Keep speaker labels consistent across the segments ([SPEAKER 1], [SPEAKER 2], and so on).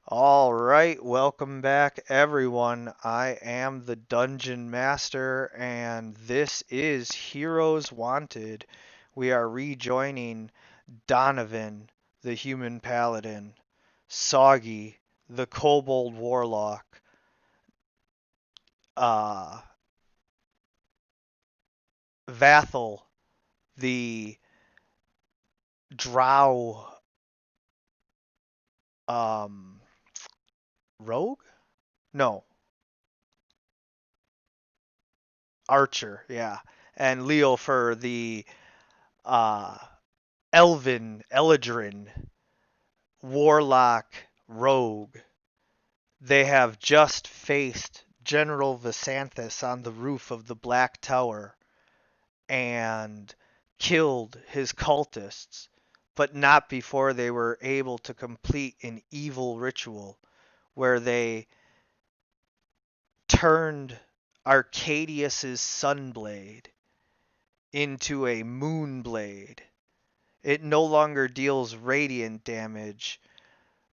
[SPEAKER 1] All right, welcome back, everyone. I am the Dungeon Master, and this is Heroes Wanted. We are rejoining Donovan, the Human Paladin, Soggy, the Kobold Warlock, uh, Vathel, the Drow, um, Rogue? No, Archer, yeah, and Leofer, the uh, Elvin, Eladrin, Warlock, Rogue. They have just faced General Visanthus on the roof of the Black Tower and killed his cultists, but not before they were able to complete an evil ritual where they turned Arcadius's Sunblade into a Moonblade. It no longer deals radiant damage,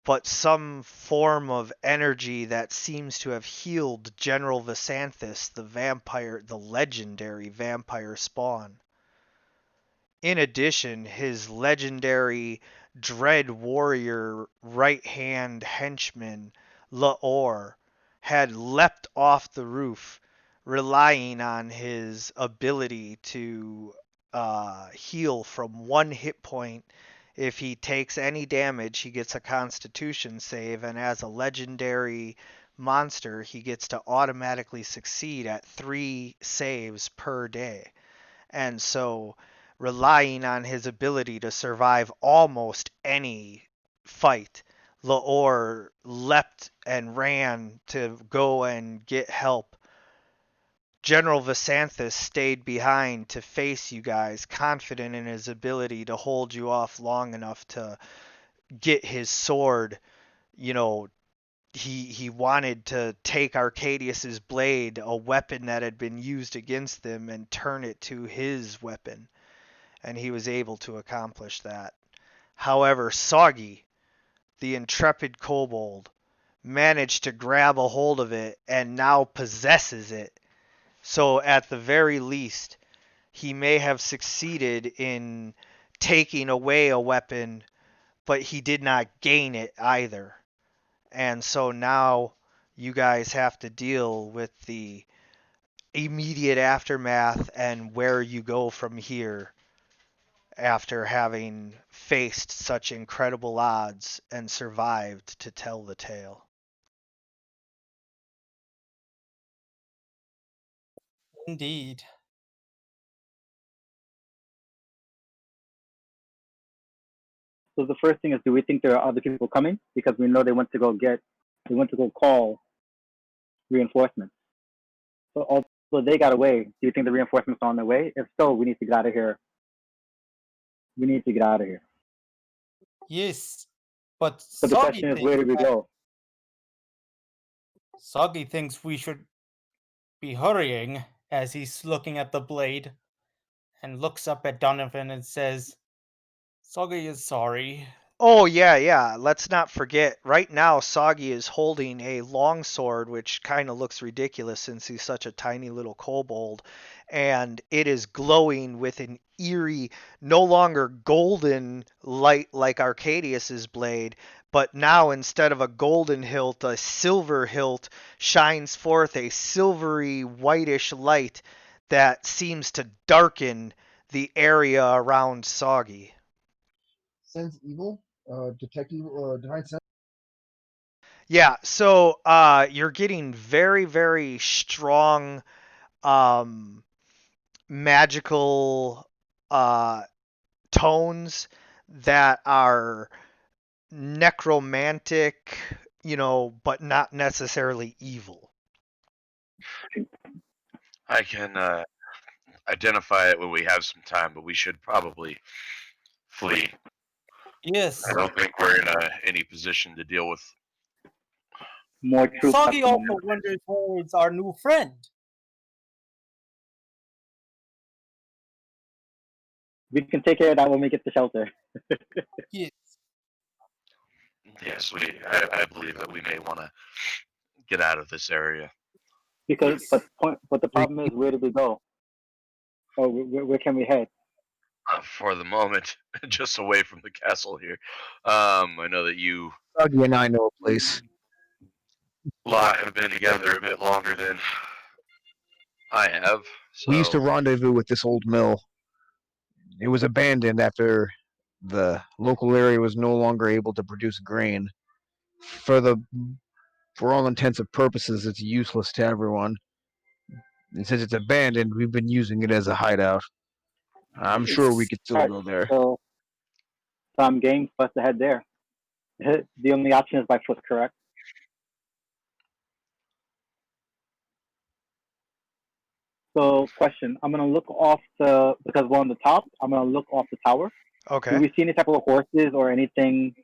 [SPEAKER 1] but some form of energy that seems to have healed General Visanthus, the legendary vampire spawn. In addition, his legendary Dread Warrior right hand henchman, Laor, had leapt off the roof, relying on his ability to heal from one hit point. If he takes any damage, he gets a constitution save, and as a legendary monster, he gets to automatically succeed at 3 saves per day. And so, relying on his ability to survive almost any fight, Laor leapt and ran to go and get help. General Visanthus stayed behind to face you guys, confident in his ability to hold you off long enough to get his sword. You know, he wanted to take Arcadius's blade, a weapon that had been used against them, and turn it to his weapon, and he was able to accomplish that. However, Soggy, the intrepid kobold, managed to grab a hold of it and now possesses it. So, at the very least, he may have succeeded in taking away a weapon, but he did not gain it either. And so now you guys have to deal with the immediate aftermath and where you go from here after having faced such incredible odds and survived to tell the tale.
[SPEAKER 2] Indeed.
[SPEAKER 3] So the first thing is, do we think there are other people coming? Because we know they went to go call reinforcements. So also they got away. Do you think the reinforcements are on their way? If so, we need to get out of here. We need to get out of here.
[SPEAKER 2] Yes, but
[SPEAKER 3] So the question is, where do we go?
[SPEAKER 2] Soggy thinks we should be hurrying as he's looking at the blade and looks up at Donovan and says, Soggy is sorry.
[SPEAKER 1] Oh, yeah, yeah. Let's not forget, right now, Soggy is holding a longsword, which kind of looks ridiculous since he's such a tiny little kobold. And it is glowing with an eerie, no longer golden light like Arcadius's blade, but now instead of a golden hilt, a silver hilt shines forth a silvery, whitish light that seems to darken the area around Soggy.
[SPEAKER 4] Sense evil, detect evil, divine sense.
[SPEAKER 1] Yeah, so you're getting very, very strong um, magical uh, tones that are necromantic, but not necessarily evil.
[SPEAKER 5] I can identify it when we have some time, but we should probably flee.
[SPEAKER 2] Yes,
[SPEAKER 5] I don't think we're in any position to deal with.
[SPEAKER 3] More troops have
[SPEAKER 2] Soggy
[SPEAKER 3] come
[SPEAKER 2] also
[SPEAKER 3] in.
[SPEAKER 2] wonders who is our new friend.
[SPEAKER 3] We can take care of that when we get to shelter.
[SPEAKER 2] Yes,
[SPEAKER 5] Yes, I believe that we may want to get out of this area.
[SPEAKER 3] Because, but the problem is, where do we go? Or where can we head?
[SPEAKER 5] For the moment, just away from the castle here. I know that you
[SPEAKER 6] Soggy and I know a place.
[SPEAKER 5] lot have been together a bit longer than I have. So
[SPEAKER 6] We used to rendezvous with this old mill. It was abandoned after the local area was no longer able to produce grain. For all intents and purposes, it's useless to everyone. And since it's abandoned, we've been using it as a hideout. I'm sure we could still
[SPEAKER 3] Alright,
[SPEAKER 6] go there.
[SPEAKER 3] so I'm game for us to head there. The only option is by foot, correct? So, question: I'm gonna look off because we're on the top. I'm gonna look off the tower. Do
[SPEAKER 1] Okay.
[SPEAKER 3] we see any type of horses or anything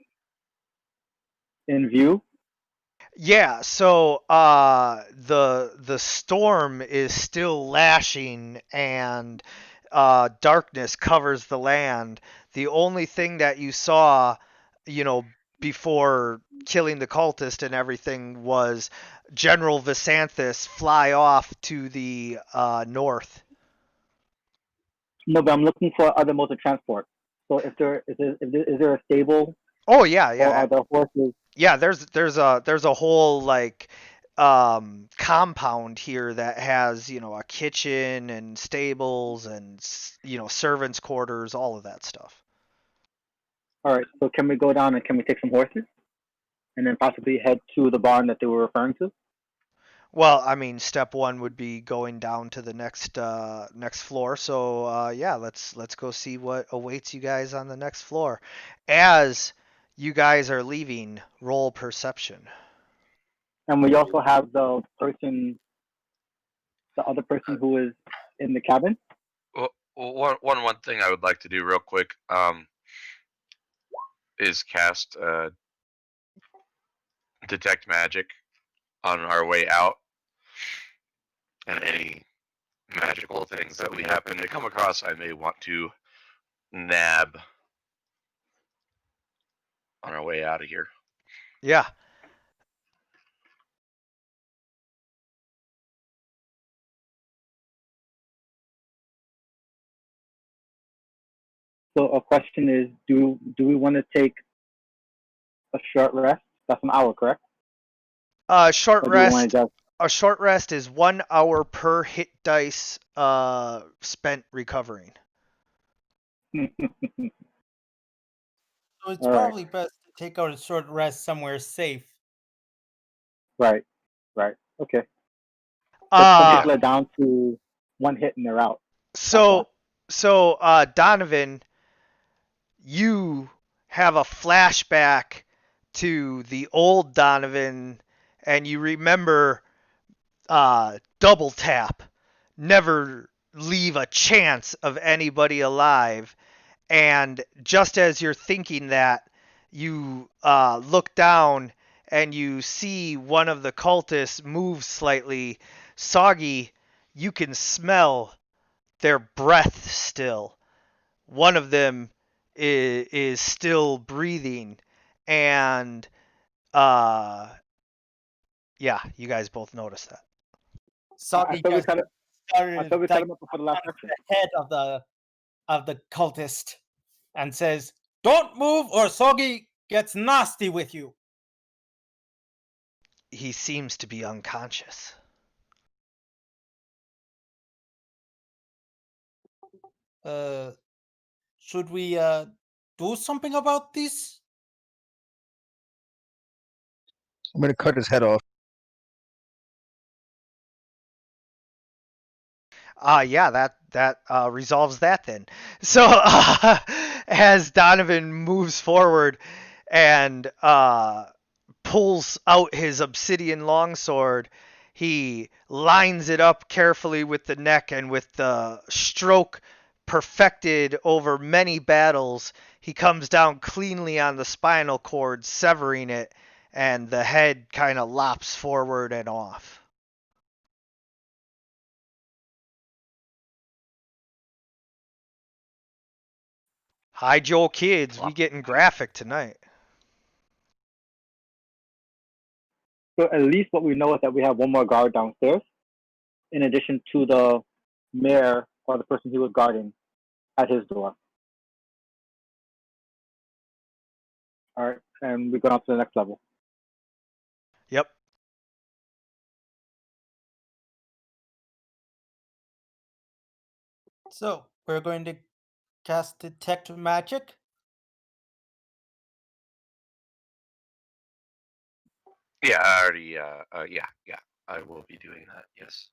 [SPEAKER 3] in view?
[SPEAKER 1] Yeah, so the storm is still lashing and darkness covers the land. The only thing that you saw, you know, before killing the cultist and everything was General Visanthus fly off to the north.
[SPEAKER 3] No, but I'm looking for other modes of transport. So, if there is there a stable
[SPEAKER 1] Oh yeah,
[SPEAKER 3] or
[SPEAKER 1] yeah.
[SPEAKER 3] are the horses?
[SPEAKER 1] Yeah, there's a whole like compound here that has, you know, a kitchen and stables and you know, servants quarters, all of that stuff.
[SPEAKER 3] All right. So, can we go down and can we take some horses and then possibly head to the barn that they were referring to?
[SPEAKER 1] Well, I mean, step one would be going down to the next floor. So yeah, let's go see what awaits you guys on the next floor. As you guys are leaving, roll perception.
[SPEAKER 3] And we also have the other person who is in the cabin.
[SPEAKER 5] one thing I would like to do real quick is cast detect magic on our way out, and any magical things that we happen to come across, I may want to nab on our way out of here.
[SPEAKER 1] Yeah.
[SPEAKER 3] So a question is, do we want to take a short rest? That's an hour, correct?
[SPEAKER 1] Short
[SPEAKER 3] Or do we want
[SPEAKER 1] rest.
[SPEAKER 3] to just
[SPEAKER 1] A short rest is 1 hour per hit dice spent recovering.
[SPEAKER 2] So it's
[SPEAKER 3] All right.
[SPEAKER 2] probably best to take a short rest somewhere safe.
[SPEAKER 3] Right. Okay. So some
[SPEAKER 1] Uh
[SPEAKER 3] people are down to one hit and they're out.
[SPEAKER 1] so Donovan, you have a flashback to the old Donovan, and you remember double tap, never leave a chance of anybody alive. And just as you're thinking that, you look down and you see one of the cultists move slightly. Soggy, you can smell their breath still. One of them is still breathing, and yeah, you guys both notice that.
[SPEAKER 3] I
[SPEAKER 2] Soggy
[SPEAKER 3] thought we
[SPEAKER 2] just
[SPEAKER 3] cut it. I
[SPEAKER 2] started
[SPEAKER 3] thought we cut
[SPEAKER 2] like
[SPEAKER 3] him up before the last section.
[SPEAKER 2] the head of the cultist and says, "Don't move, or Soggy gets nasty with you."
[SPEAKER 1] He seems to be unconscious.
[SPEAKER 2] Should we do something about this?
[SPEAKER 6] I'm gonna cut his head off.
[SPEAKER 1] Yeah, that resolves that then. So as Donovan moves forward and pulls out his obsidian longsword, he lines it up carefully with the neck, and with the stroke perfected over many battles, he comes down cleanly on the spinal cord, severing it, and the head kind of lops forward and off. Hi, Joel kids. We getting graphic tonight.
[SPEAKER 3] So at least what we know is that we have one more guard downstairs, in addition to the mayor or the person he was guarding at his door. All right, and we go down to the next level.
[SPEAKER 1] Yep.
[SPEAKER 2] So we're going to cast Detect Magic.
[SPEAKER 5] Yeah, I already. Yeah. I will be doing that. Yes.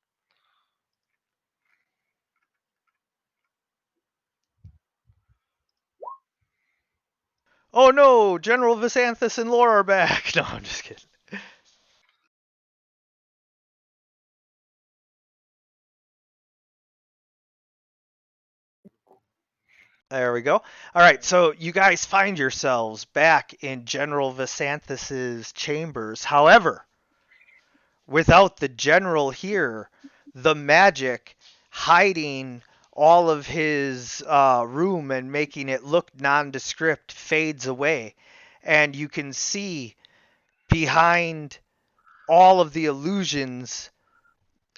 [SPEAKER 1] Oh no, General Visanthus and Laura are back. No, I'm just kidding. There we go. All right, so you guys find yourselves back in General Visanthus's chambers. However, without the general here, the magic hiding all of his room and making it look nondescript fades away, and you can see behind all of the illusions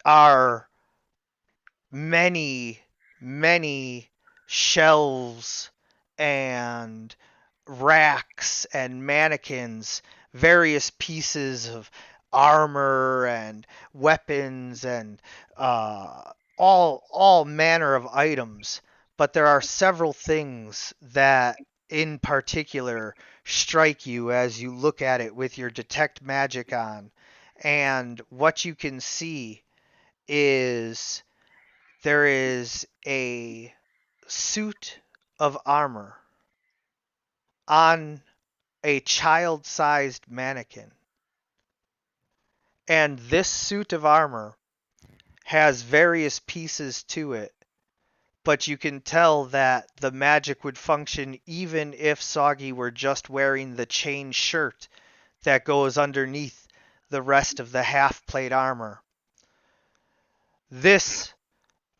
[SPEAKER 1] are many, many shelves and racks and mannequins, various pieces of armor and weapons and all manner of items. But there are several things that in particular strike you as you look at it with your detect magic on. And what you can see is there is a suit of armor on a child-sized mannequin. And this suit of armor has various pieces to it, but you can tell that the magic would function even if Soggy were just wearing the chain shirt that goes underneath the rest of the half-plate armor. This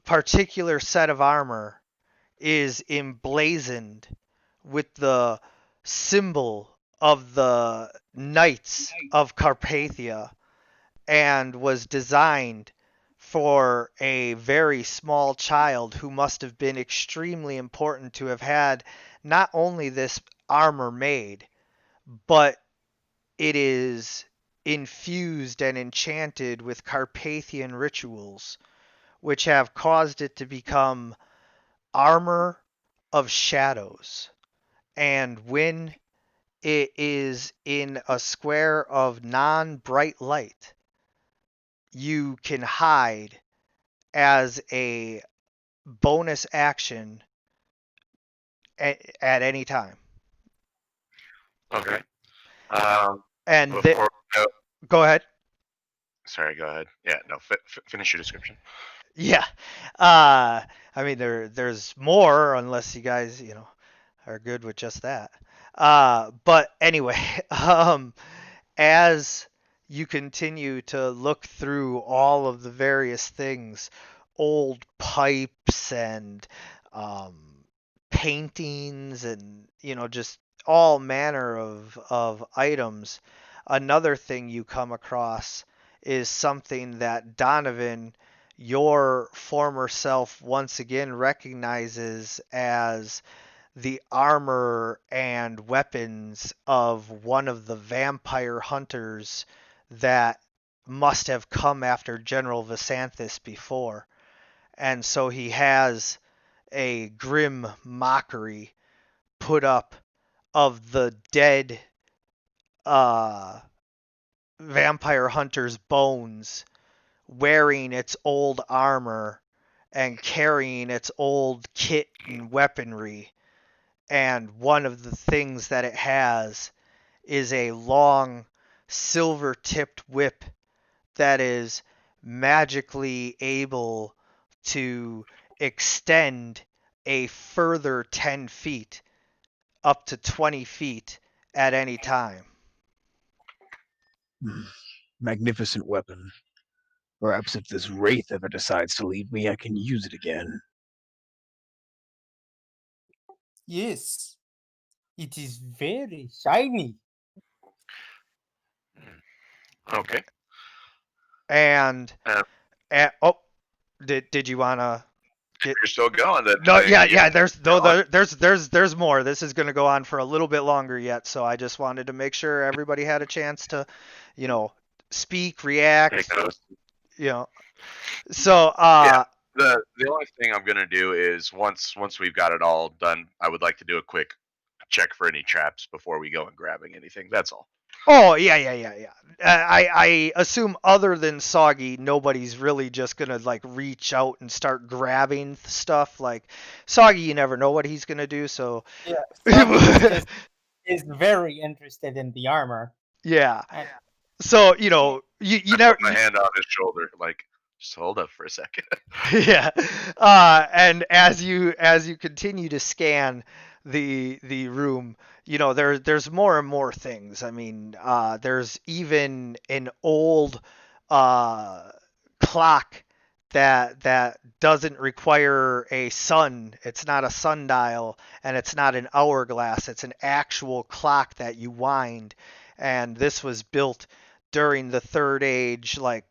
[SPEAKER 1] particular set of armor is emblazoned with the symbol of the Knights of Carpathia and was designed for a very small child who must have been extremely important to have had not only this armor made, but it is infused and enchanted with Carpathian rituals, which have caused it to become armor of shadows. And when it is in a square of non-bright light, you can hide as a bonus action at any time.
[SPEAKER 5] Okay.
[SPEAKER 1] And
[SPEAKER 5] Before
[SPEAKER 1] go ahead.
[SPEAKER 5] sorry, go ahead. Yeah, no. Finish your description.
[SPEAKER 1] Yeah. I mean, there's more unless you guys, are good with just that. But anyway, as you continue to look through all of the various things, old pipes and paintings and, just all manner of items, another thing you come across is something that Donovan, your former self, once again recognizes as the armor and weapons of one of the vampire hunters that must have come after General Visanthus before. And so he has a grim mockery put up of the dead vampire hunter's bones, wearing its old armor and carrying its old kit and weaponry. And one of the things that it has is a long silver-tipped whip that is magically able to extend a further 10 feet up to 20 feet at any time.
[SPEAKER 6] Magnificent weapon. Perhaps if this wraith ever decides to leave me, I can use it again.
[SPEAKER 2] Yes, it is very shiny.
[SPEAKER 5] Okay.
[SPEAKER 1] And,
[SPEAKER 5] Uh,
[SPEAKER 1] oh, did you wanna?
[SPEAKER 5] If you're still going, then
[SPEAKER 1] No, yeah.
[SPEAKER 5] going.
[SPEAKER 1] There's more. This is gonna go on for a little bit longer yet. So I just wanted to make sure everybody had a chance to, you know, speak, react.
[SPEAKER 5] Take notes.
[SPEAKER 1] You know, so
[SPEAKER 5] Yeah. The only thing I'm gonna do is once we've got it all done, I would like to do a quick check for any traps before we go and grabbing anything. That's all.
[SPEAKER 1] Oh, yeah. I assume other than Soggy, nobody's really just gonna like reach out and start grabbing stuff. Like Soggy, you never know what he's gonna do. So
[SPEAKER 2] Yeah, Soggy is very interested in the armor.
[SPEAKER 1] yeah.
[SPEAKER 2] And
[SPEAKER 1] So you
[SPEAKER 5] I
[SPEAKER 1] never.
[SPEAKER 5] put my hand on his shoulder, like, just hold up for a second.
[SPEAKER 1] Yeah. And as you continue to scan the room, there's more and more things. I mean, there's even an old clock that doesn't require a sun. It's not a sundial and it's not an hourglass. It's an actual clock that you wind. And this was built during the Third Age, like,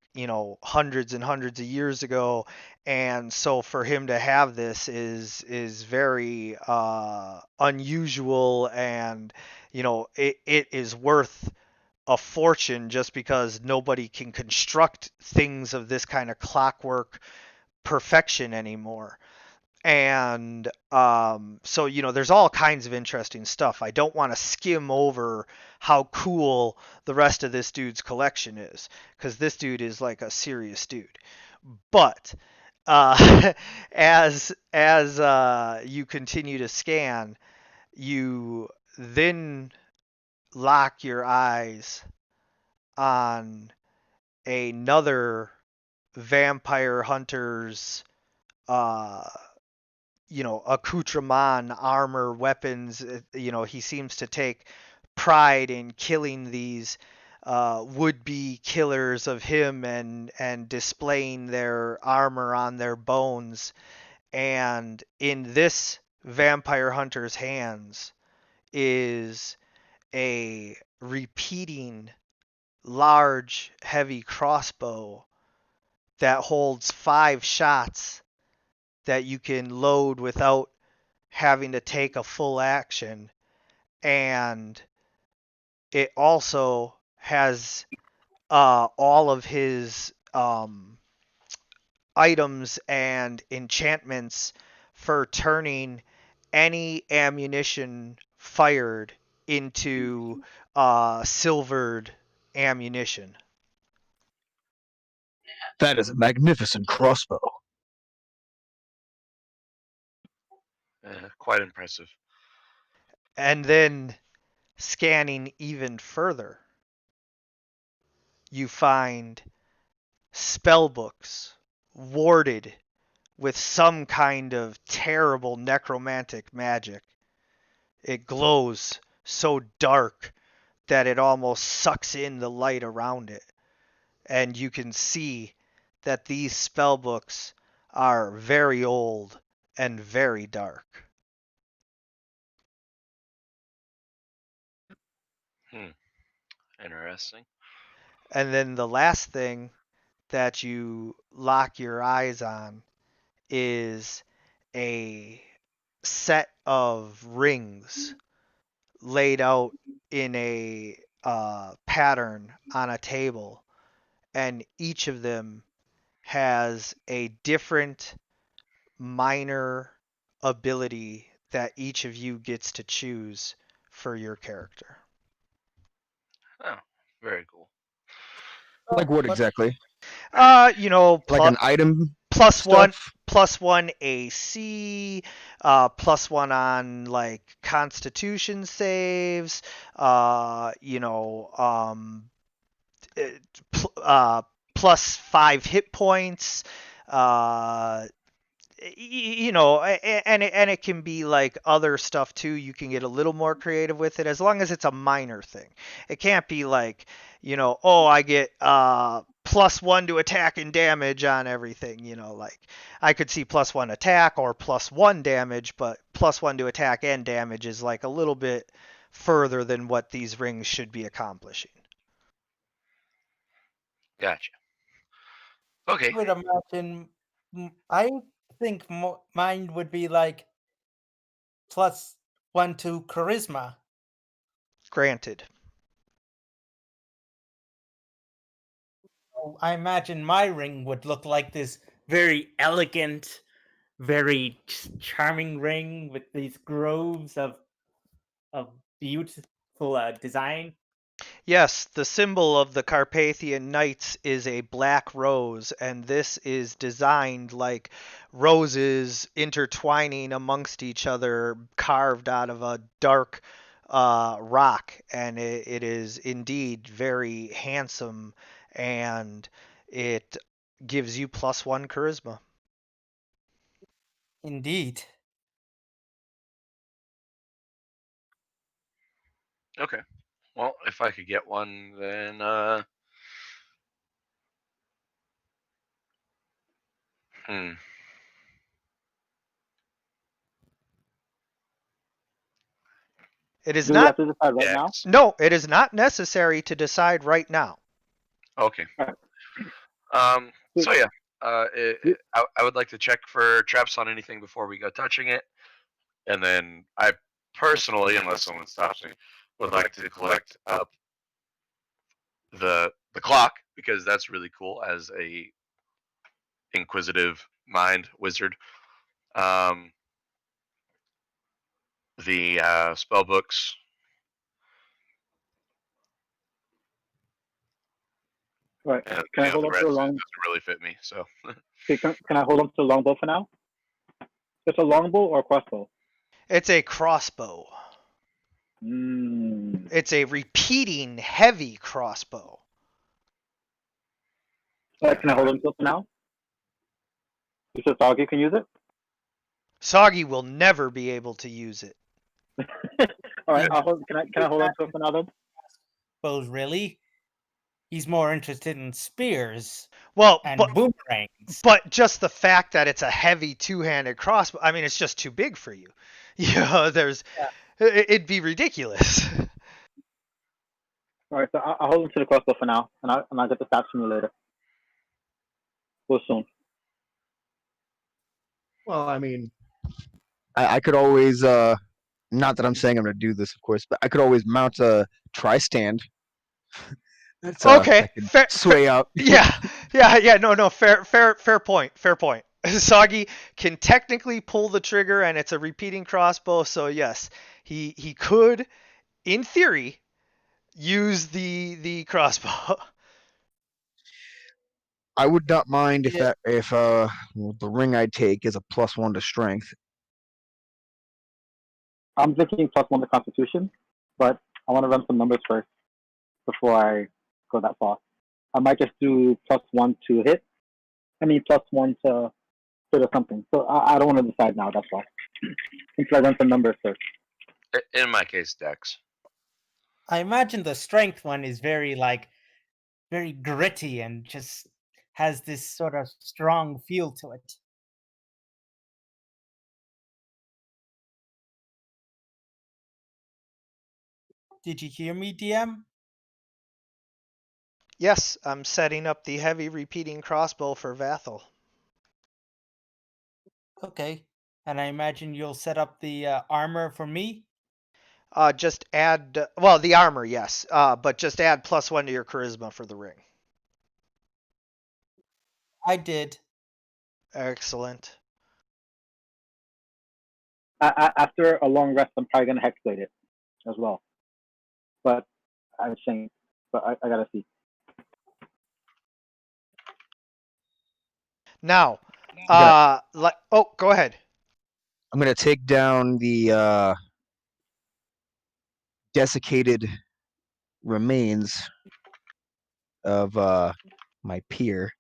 [SPEAKER 1] hundreds and hundreds of years ago. And so for him to have this is very unusual, and it is worth a fortune just because nobody can construct things of this kind of clockwork perfection anymore. And so there's all kinds of interesting stuff. I don't want to skim over how cool the rest of this dude's collection is, because this dude is like a serious dude. But as you continue to scan, you then lock your eyes on another vampire hunter's accoutrement, armor, weapons. He seems to take pride in killing these would-be killers of him, and displaying their armor on their bones. And in this vampire hunter's hands is a repeating large heavy crossbow that holds 5 shots that you can load without having to take a full action. And it also has all of his items and enchantments for turning any ammunition fired into silvered ammunition.
[SPEAKER 6] That is a magnificent crossbow.
[SPEAKER 5] Quite impressive.
[SPEAKER 1] And then scanning even further, you find spell books warded with some kind of terrible necromantic magic. It glows so dark that it almost sucks in the light around it. And you can see that these spell books are very old and very dark.
[SPEAKER 5] Interesting.
[SPEAKER 1] And then the last thing that you lock your eyes on is a set of rings laid out in a pattern on a table, and each of them has a different minor ability that each of you gets to choose for your character.
[SPEAKER 5] Oh, very cool.
[SPEAKER 6] Like what exactly?
[SPEAKER 1] Like
[SPEAKER 6] Like an item
[SPEAKER 1] plus one
[SPEAKER 6] stuff?
[SPEAKER 1] +1 AC, +1 on like Constitution saves, +5 hit points, and it can be like other stuff too. You can get a little more creative with it as long as it's a minor thing. It can't be like, I get +1 to attack and damage on everything. Like I could see +1 attack or +1 damage, but +1 to attack and damage is like a little bit further than what these rings should be accomplishing.
[SPEAKER 5] Gotcha. Okay.
[SPEAKER 2] I would imagine. I think mine would be like +1 to charisma.
[SPEAKER 1] Granted.
[SPEAKER 2] So I imagine my ring would look like this very elegant, very charming ring with these groves of beautiful design.
[SPEAKER 1] Yes, the symbol of the Carpathian Knights is a black rose, and this is designed like roses intertwining amongst each other, carved out of a dark rock, and it is indeed very handsome, and it gives you +1 charisma.
[SPEAKER 2] Indeed.
[SPEAKER 5] Okay. Well, if I could get one, then
[SPEAKER 1] It is
[SPEAKER 3] Do we have
[SPEAKER 1] not.
[SPEAKER 3] to decide right now?
[SPEAKER 5] Dex.
[SPEAKER 1] No, it is not necessary to decide right now.
[SPEAKER 5] Okay.
[SPEAKER 3] Alright.
[SPEAKER 5] So yeah, I would like to check for traps on anything before we go touching it, and then I personally, unless someone stops me, would like to collect up the clock, because that's really cool as a inquisitive mind wizard. The spell books.
[SPEAKER 3] Right.
[SPEAKER 5] And
[SPEAKER 3] Can I hold
[SPEAKER 5] the
[SPEAKER 3] on
[SPEAKER 5] rest
[SPEAKER 3] to a
[SPEAKER 5] doesn't
[SPEAKER 3] long?
[SPEAKER 5] really fit me. So
[SPEAKER 3] Okay, can I hold on to the longbow for now? It's a longbow or a crossbow?
[SPEAKER 1] It's a crossbow.
[SPEAKER 3] Mm.
[SPEAKER 1] It's a repeating heavy crossbow.
[SPEAKER 3] Can I hold on to it for now? You said Doggy can use it?
[SPEAKER 1] Soggy will never be able to use it.
[SPEAKER 3] All right. Can I hold on to it for now then?
[SPEAKER 2] Suppose really, he's more interested in spears
[SPEAKER 1] Well,
[SPEAKER 2] and
[SPEAKER 1] but
[SPEAKER 2] boomerangs.
[SPEAKER 1] but just the fact that it's a heavy two-handed crossbow, I mean, it's just too big for you. You know, it'd be ridiculous.
[SPEAKER 3] All right. So I'll hold on to the crossbow for now, and I'll get the stats from you later. We'll soon.
[SPEAKER 6] Well, I mean, I could always, not that I'm saying I'm going to do this, of course, but I could always mount a tri-stand. That's,
[SPEAKER 1] Okay,
[SPEAKER 6] that can
[SPEAKER 1] fair,
[SPEAKER 6] sway out.
[SPEAKER 1] yeah, no, fair point. Soggy can technically pull the trigger, and it's a repeating crossbow, so yes, he could, in theory, use the crossbow.
[SPEAKER 6] I would not mind if
[SPEAKER 2] Yeah.
[SPEAKER 6] well, the ring I take is a +1 to strength.
[SPEAKER 3] I'm thinking +1 to Constitution, but I want to run some numbers first before I go that far. I might just do +1 to hit. I mean +1 to hit or something. So I don't want to decide now. That's all. Until I run some numbers first.
[SPEAKER 5] in my case, Dex.
[SPEAKER 2] I imagine the strength one is very very gritty and just has this sort of strong feel to it. Did you hear me, DM?
[SPEAKER 1] Yes, I'm setting up the heavy repeating crossbow for Vathel.
[SPEAKER 2] Okay. And I imagine you'll set up the armor for me?
[SPEAKER 1] Just add, well, the armor, yes, but just add +1 to your charisma for the ring.
[SPEAKER 2] I did.
[SPEAKER 1] Excellent.
[SPEAKER 3] After a long rest, I'm probably gonna hexblade it as well. But I'm saying, but I gotta see.
[SPEAKER 1] Now, go ahead.
[SPEAKER 6] I'm going to take down the desiccated remains of my peer,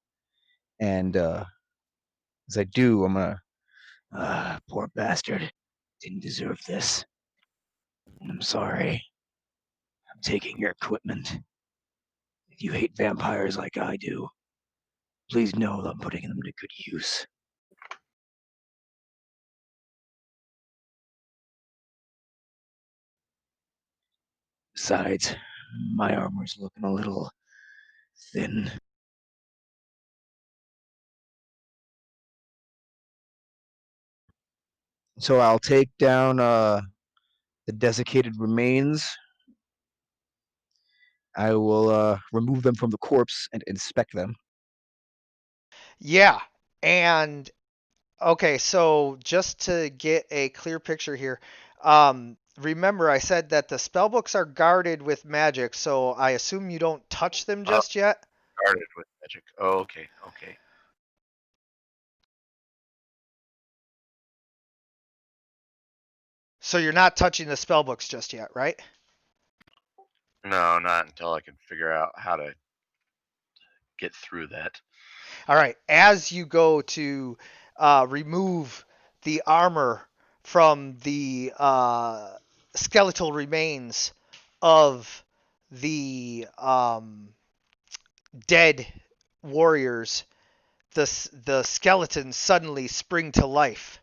[SPEAKER 6] and as I do, I'm gonna, poor bastard, didn't deserve this. I'm sorry. I'm taking your equipment. If you hate vampires like I do, please know that I'm putting them to good use. Besides, my armor's looking a little thin. So I'll take down the desiccated remains. I will remove them from the corpse and inspect them.
[SPEAKER 1] Yeah, and okay, so just to get a clear picture here, remember I said that the spell books are guarded with magic, so I assume you don't touch them just yet?
[SPEAKER 5] Started with magic. Oh, okay, okay.
[SPEAKER 1] So you're not touching the spell books just yet, right?
[SPEAKER 5] No, not until I can figure out how to get through that.
[SPEAKER 1] All right, as you go to remove the armor from the skeletal remains of the dead warriors, the skeletons suddenly spring to life.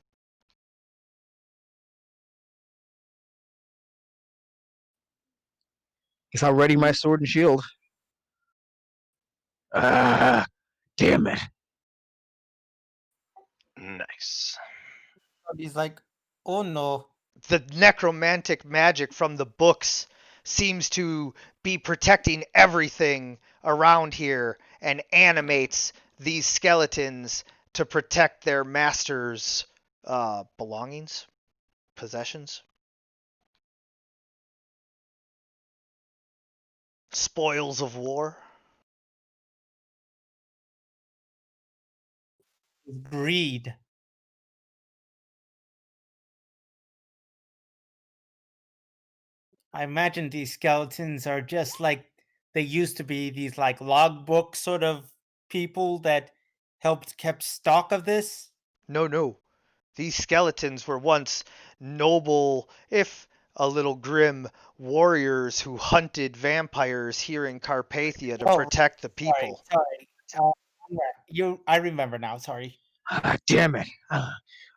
[SPEAKER 6] Guess I'll ready my sword and shield. Ah, damn it.
[SPEAKER 5] Nice.
[SPEAKER 2] He's like, oh no.
[SPEAKER 1] The necromantic magic from the books seems to be protecting everything around here and animates these skeletons to protect their masters' belongings, possessions, spoils of war.
[SPEAKER 2] Greed. I imagine these skeletons are just like they used to be, these like logbook sort of people that helped kept stock of this.
[SPEAKER 1] No, no. These skeletons were once noble, if a little grim, warriors who hunted vampires here in Carpathia to
[SPEAKER 2] Oh,
[SPEAKER 1] protect the
[SPEAKER 2] Sorry,
[SPEAKER 1] people.
[SPEAKER 2] sorry. Yeah, I remember now. Sorry.
[SPEAKER 6] Ah, damn it.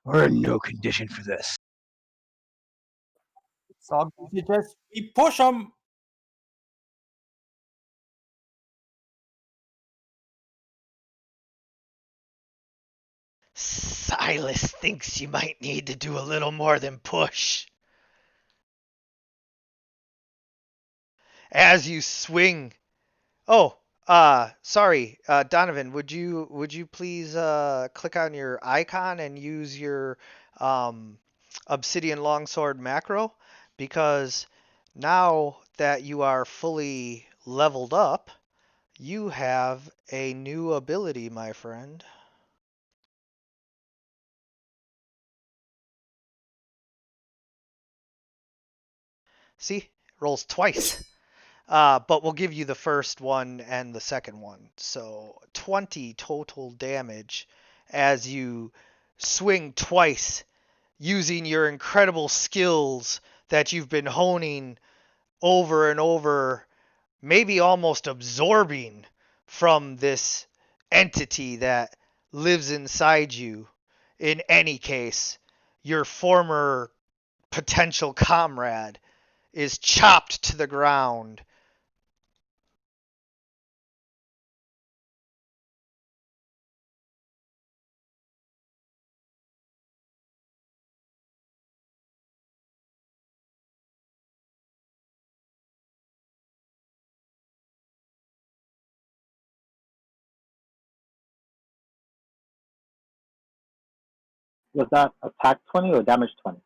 [SPEAKER 6] We're in no condition for this.
[SPEAKER 2] So you just we push them.
[SPEAKER 1] Silas thinks you might need to do a little more than push. As you swing. Oh, sorry, Donovan, would you please click on your icon and use your obsidian longsword macro? Because now that you are fully leveled up, you have a new ability, my friend. See, rolls twice. But we'll give you the first one and the second one. So 20 total damage as you swing twice using your incredible skills that you've been honing over and over, maybe almost absorbing from this entity that lives inside you. In any case, your former potential comrade is chopped to the ground.
[SPEAKER 3] Was that attack 20 or damage 20?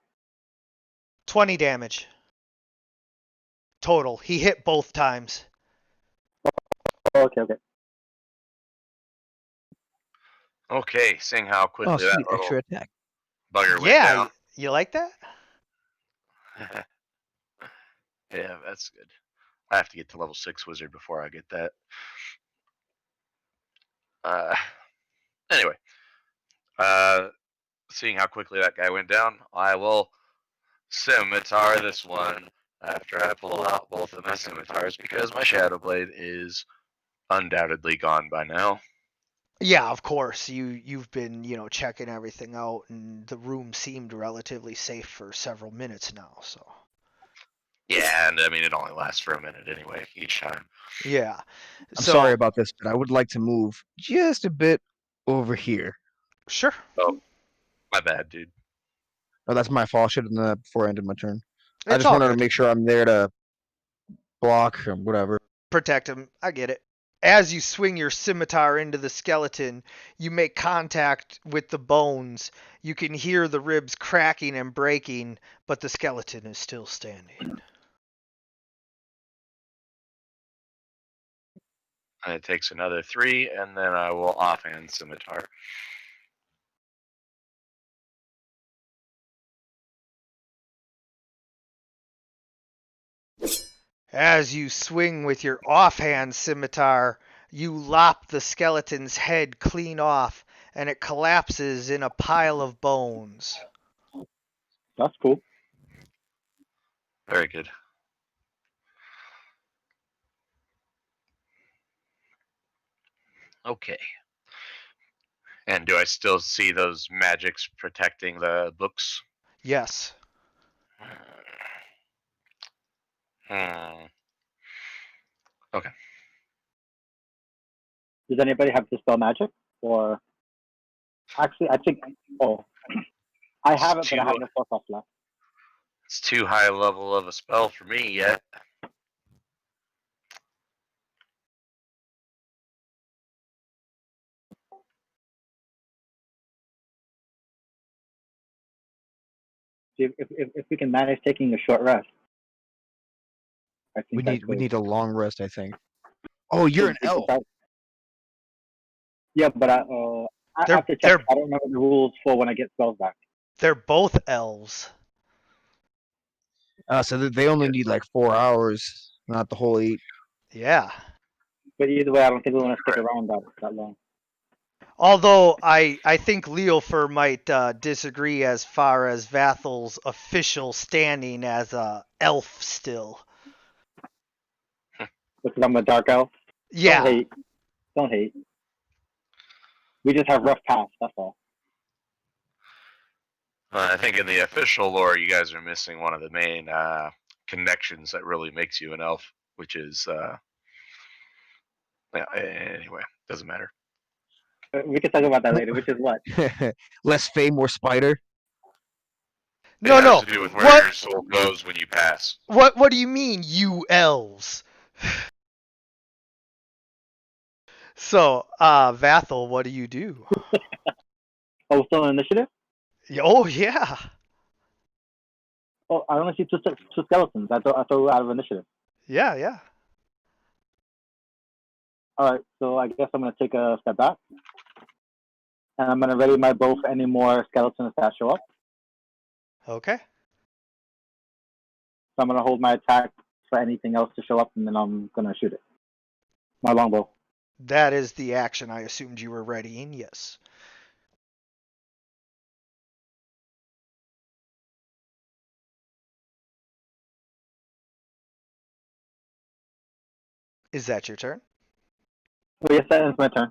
[SPEAKER 1] 20 damage total. He hit both times.
[SPEAKER 3] Oh, okay, okay.
[SPEAKER 5] Okay, seeing how quickly
[SPEAKER 6] Oh,
[SPEAKER 5] that
[SPEAKER 6] sweet.
[SPEAKER 5] little
[SPEAKER 6] Extra attack.
[SPEAKER 5] bugger went
[SPEAKER 1] Yeah,
[SPEAKER 5] down.
[SPEAKER 1] you like that?
[SPEAKER 5] Yeah, that's good. I have to get to level 6 wizard before I get that. Anyway, seeing how quickly that guy went down, I will scimitar this one after I pull out both of my scimitars because my Shadow Blade is undoubtedly gone by now.
[SPEAKER 1] Yeah, of course. You've been, checking everything out and the room seemed relatively safe for several minutes now, so.
[SPEAKER 5] Yeah, and I mean, it only lasts for a minute anyway, each time.
[SPEAKER 1] Yeah.
[SPEAKER 6] I'm
[SPEAKER 1] So,
[SPEAKER 6] sorry about this, but I would like to move just a bit over here.
[SPEAKER 1] sure.
[SPEAKER 5] Oh, my bad, dude.
[SPEAKER 6] Oh, that's my fault. Should have done that before I ended my turn. I
[SPEAKER 1] It's
[SPEAKER 6] just
[SPEAKER 1] all
[SPEAKER 6] wanted
[SPEAKER 1] good.
[SPEAKER 6] to make sure I'm there to block or whatever.
[SPEAKER 1] Protect him. I get it. As you swing your scimitar into the skeleton, you make contact with the bones. You can hear the ribs cracking and breaking, but the skeleton is still standing.
[SPEAKER 5] And it takes another 3, and then I will offhand scimitar.
[SPEAKER 1] As you swing with your offhand scimitar, you lop the skeleton's head clean off, and it collapses in a pile of bones.
[SPEAKER 3] That's cool.
[SPEAKER 5] Very good. Okay. And do I still see those magics protecting the books?
[SPEAKER 1] Yes.
[SPEAKER 5] Hmm.
[SPEAKER 3] Does anybody have Dispel Magic? Or actually, I think. Oh, I have it, but I have no forecast left.
[SPEAKER 5] It's too high level of a spell for me yet.
[SPEAKER 3] If we can manage taking a short rest, I think
[SPEAKER 6] We need a long rest, I think. Oh, you're an elf.
[SPEAKER 3] Yeah, but I have to check.
[SPEAKER 1] They're
[SPEAKER 3] I don't remember the rules for when I get spells back.
[SPEAKER 1] they're both elves.
[SPEAKER 6] So they only need like 4 hours, not the whole 8.
[SPEAKER 1] Yeah.
[SPEAKER 3] But either way, I don't think we want to stick around that long.
[SPEAKER 1] Although I think Leofer might disagree as far as Vathel's official standing as a elf still.
[SPEAKER 3] Because I'm a dark elf.
[SPEAKER 1] Yeah.
[SPEAKER 3] Don't hate. We just have rough paths. That's all.
[SPEAKER 5] I think in the official lore, you guys are missing one of the main connections that really makes you an elf, which is yeah, anyway, doesn't matter.
[SPEAKER 3] We can talk about that later. Which is what?
[SPEAKER 6] Less fey, more spider.
[SPEAKER 5] It
[SPEAKER 1] No,
[SPEAKER 5] has
[SPEAKER 1] no.
[SPEAKER 5] to do with where
[SPEAKER 1] What?
[SPEAKER 5] your soul goes when you pass.
[SPEAKER 1] What do you mean, you elves? So, Vathel, what do you do?
[SPEAKER 3] Oh, still in initiative?
[SPEAKER 1] Oh yeah.
[SPEAKER 3] Oh, I only see two skeletons. I thought we were out of initiative.
[SPEAKER 1] Yeah.
[SPEAKER 3] All right, so I guess I'm gonna take a step back, and I'm gonna ready my bow for any more skeletons that show up.
[SPEAKER 1] Okay.
[SPEAKER 3] So I'm gonna hold my attack for anything else to show up, and then I'm gonna shoot it. My longbow.
[SPEAKER 1] That is the action I assumed you were readying, yes. Is that your turn?
[SPEAKER 3] Oh, yes, that ends my turn.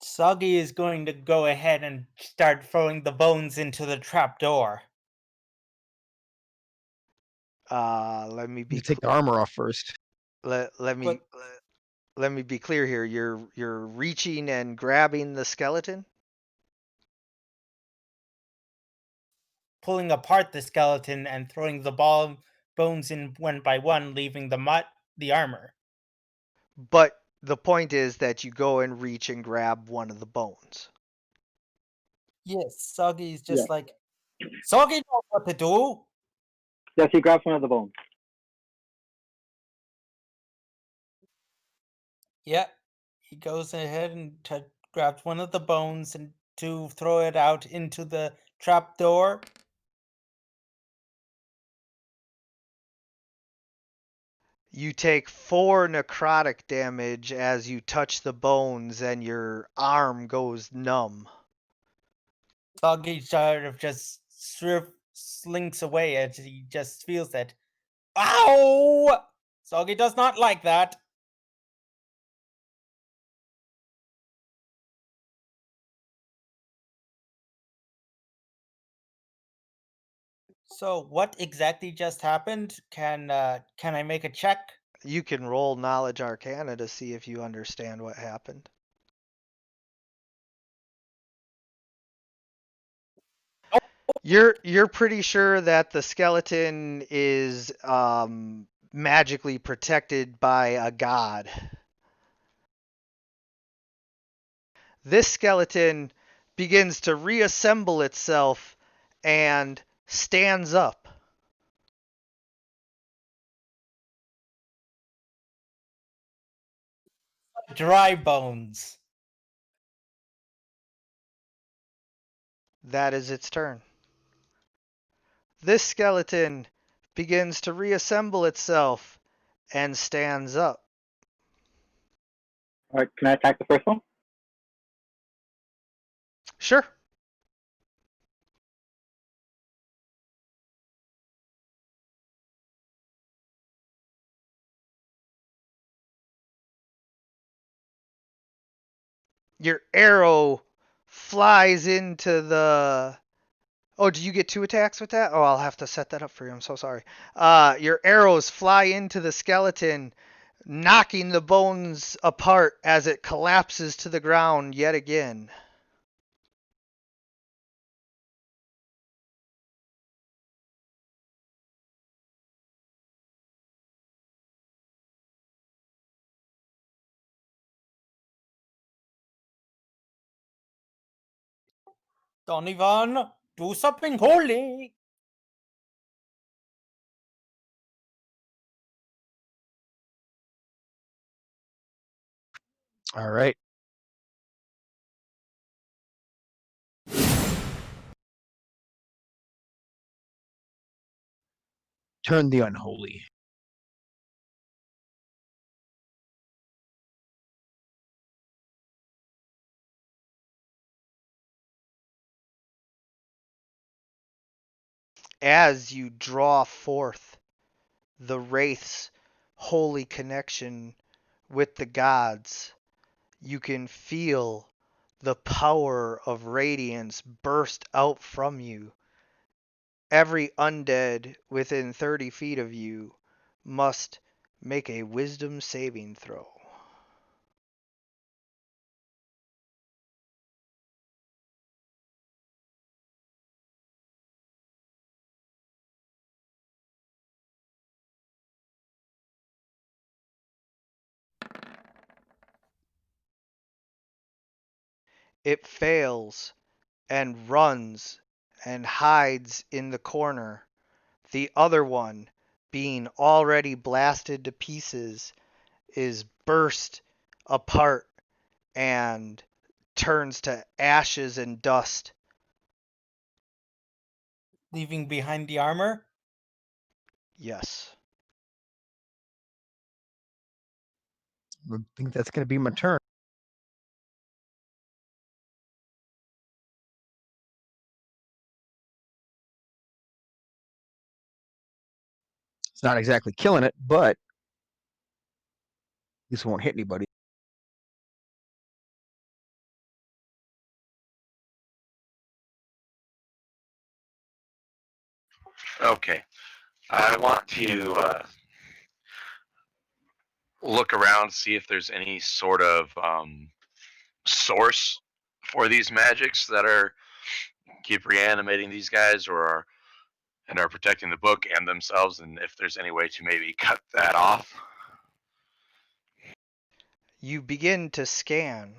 [SPEAKER 2] Soggy is going to go ahead and start throwing the bones into the trapdoor.
[SPEAKER 1] Let me
[SPEAKER 6] You
[SPEAKER 1] be
[SPEAKER 6] take the armor off first.
[SPEAKER 1] let me
[SPEAKER 2] But-
[SPEAKER 1] let me be clear here. You're reaching and grabbing the skeleton?
[SPEAKER 2] Pulling apart the skeleton and throwing the bones in one by one, leaving the armor.
[SPEAKER 1] But the point is that you go and reach and grab one of the bones.
[SPEAKER 2] Yes, Soggy's just like, Soggy knows what to do.
[SPEAKER 3] Yes, he grabs one of the bones.
[SPEAKER 2] Yeah, he goes ahead and grabs one of the bones and to throw it out into the trapdoor.
[SPEAKER 1] You take 4 necrotic damage as you touch the bones and your arm goes numb.
[SPEAKER 2] Soggy sort of just slinks away as he just feels that. Ow! Soggy does not like that. So what exactly just happened? Can I make a check?
[SPEAKER 1] You can roll Knowledge Arcana to see if you understand what happened. You're pretty sure that the skeleton is magically protected by a god. This skeleton begins to reassemble itself and stands up.
[SPEAKER 2] Dry bones.
[SPEAKER 1] That is its turn. This skeleton begins to reassemble itself and stands up.
[SPEAKER 3] All right, can I attack the first one?
[SPEAKER 1] Sure. Your arrow flies into the... Oh, do you get 2 attacks with that? Oh, I'll have to set that up for you. I'm so sorry. Your arrows fly into the skeleton, knocking the bones apart as it collapses to the ground yet again.
[SPEAKER 2] Donovan, do something holy.
[SPEAKER 6] All right. Turn the unholy.
[SPEAKER 1] As you draw forth the Wraith's holy connection with the gods, you can feel the power of radiance burst out from you. Every undead within 30 feet of you must make a wisdom saving throw. It fails and runs and hides in the corner. The other one, being already blasted to pieces, is burst apart and turns to ashes and dust.
[SPEAKER 2] Leaving behind the armor.
[SPEAKER 1] Yes.
[SPEAKER 6] I think that's going to be my turn. It's not exactly killing it, but this won't hit anybody.
[SPEAKER 5] Okay. I want to look around, see if there's any sort of source for these magics that are keep reanimating these guys and are protecting the book and themselves, and if there's any way to maybe cut that off.
[SPEAKER 1] You begin to scan.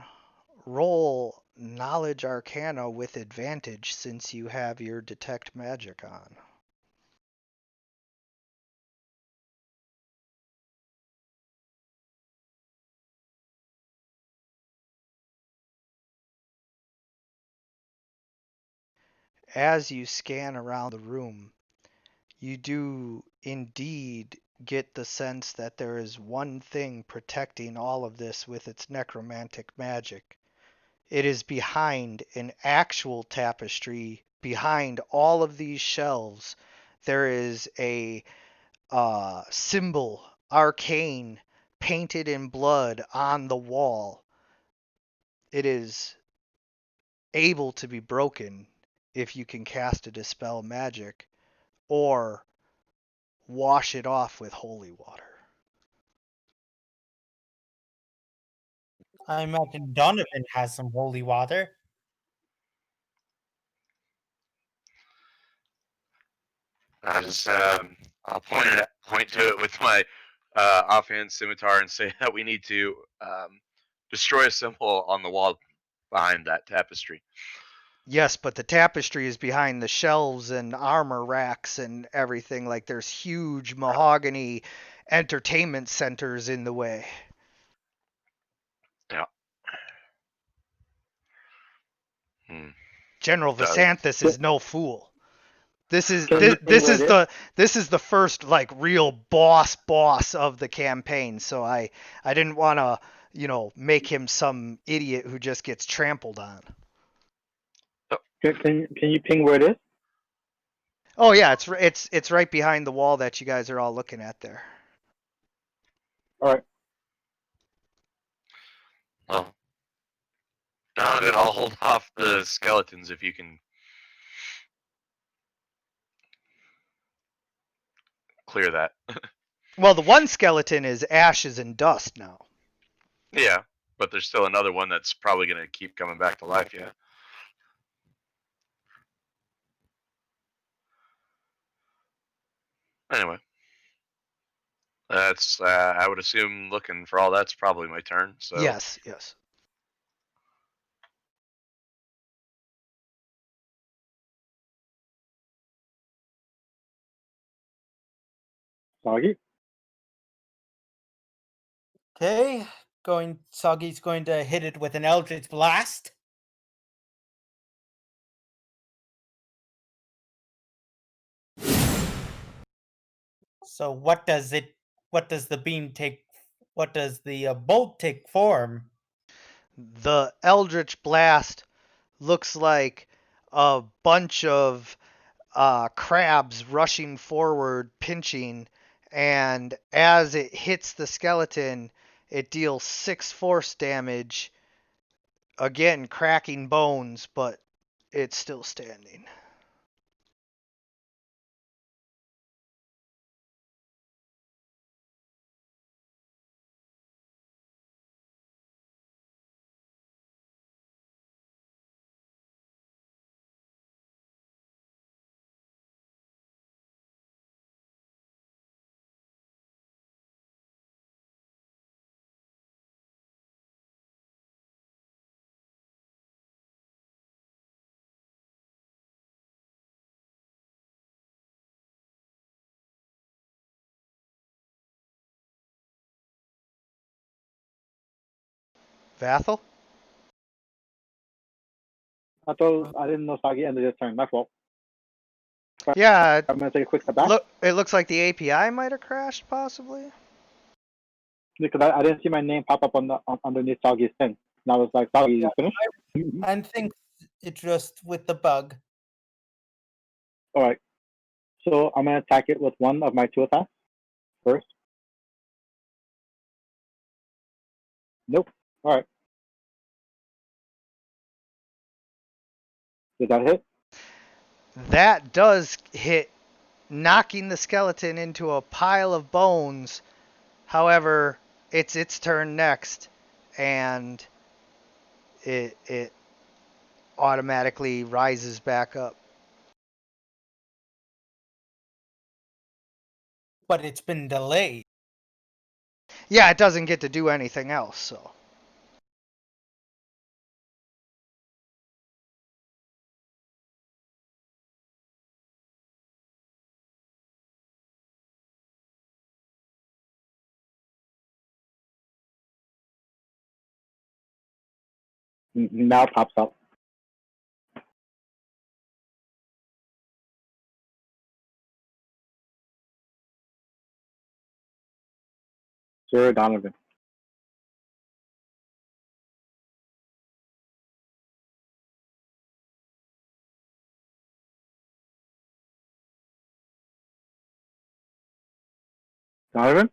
[SPEAKER 1] Roll Knowledge Arcana with advantage since you have your Detect Magic on. As you scan around the room, you do indeed get the sense that there is one thing protecting all of this with its necromantic magic. It is behind an actual tapestry. Behind all of these shelves, there is a symbol, arcane, painted in blood on the wall. It is able to be broken if you can cast a Dispel Magic or wash it off with holy water.
[SPEAKER 2] I imagine Donovan has some holy water.
[SPEAKER 5] I just I'll point to it with my offhand scimitar and say that we need to destroy a symbol on the wall behind that tapestry.
[SPEAKER 1] Yes, but the tapestry is behind the shelves and armor racks and everything. Like there's huge mahogany entertainment centers in the way.
[SPEAKER 5] Yeah. Hmm.
[SPEAKER 1] General
[SPEAKER 5] Does.
[SPEAKER 1] Vasanthus is no fool. This is
[SPEAKER 3] Can
[SPEAKER 1] this,
[SPEAKER 3] you ping
[SPEAKER 1] this
[SPEAKER 3] where
[SPEAKER 1] is
[SPEAKER 3] it is?
[SPEAKER 1] the first like real boss of the campaign. So I didn't want to, make him some idiot who just gets trampled on.
[SPEAKER 3] Can you ping where it is?
[SPEAKER 1] Oh yeah, it's right behind the wall that you guys are all looking at there.
[SPEAKER 3] All right.
[SPEAKER 5] Well, Donovan, I'll hold off the skeletons if you can clear that.
[SPEAKER 1] Well, the one skeleton is ashes and dust now.
[SPEAKER 5] Yeah, but there's still another one that's probably going to keep coming back to life. Yeah. Anyway, that's I would assume looking for all that's probably my turn. So
[SPEAKER 1] Yes, yes.
[SPEAKER 3] Soggy.
[SPEAKER 2] Okay, Soggy's going to hit it with an Eldritch Blast. So what does it? What does the beam take? What does the bolt take form?
[SPEAKER 1] The Eldritch Blast looks like a bunch of crabs rushing forward, pinching, and as it hits the skeleton, it deals 6 force damage, again cracking bones, but it's still standing. Vathel?
[SPEAKER 3] I didn't know Soggy ended his turn. My fault.
[SPEAKER 1] Yeah,
[SPEAKER 3] I'm gonna take a quick step back
[SPEAKER 1] it looks like the API might have crashed, possibly.
[SPEAKER 3] because I didn't see my name pop up underneath Soggy's thing. And I was like, Soggy, you finished?
[SPEAKER 2] I think it just with the bug.
[SPEAKER 3] All right. So I'm gonna attack it with one of my 2 attacks first. Nope. All right. Did that hit?
[SPEAKER 1] That does hit, knocking the skeleton into a pile of bones. However, it's its turn next, and it automatically rises back up.
[SPEAKER 2] But it's been delayed.
[SPEAKER 1] Yeah, it doesn't get to do anything else, so.
[SPEAKER 3] Now it pops up. Sir Donovan. Donovan?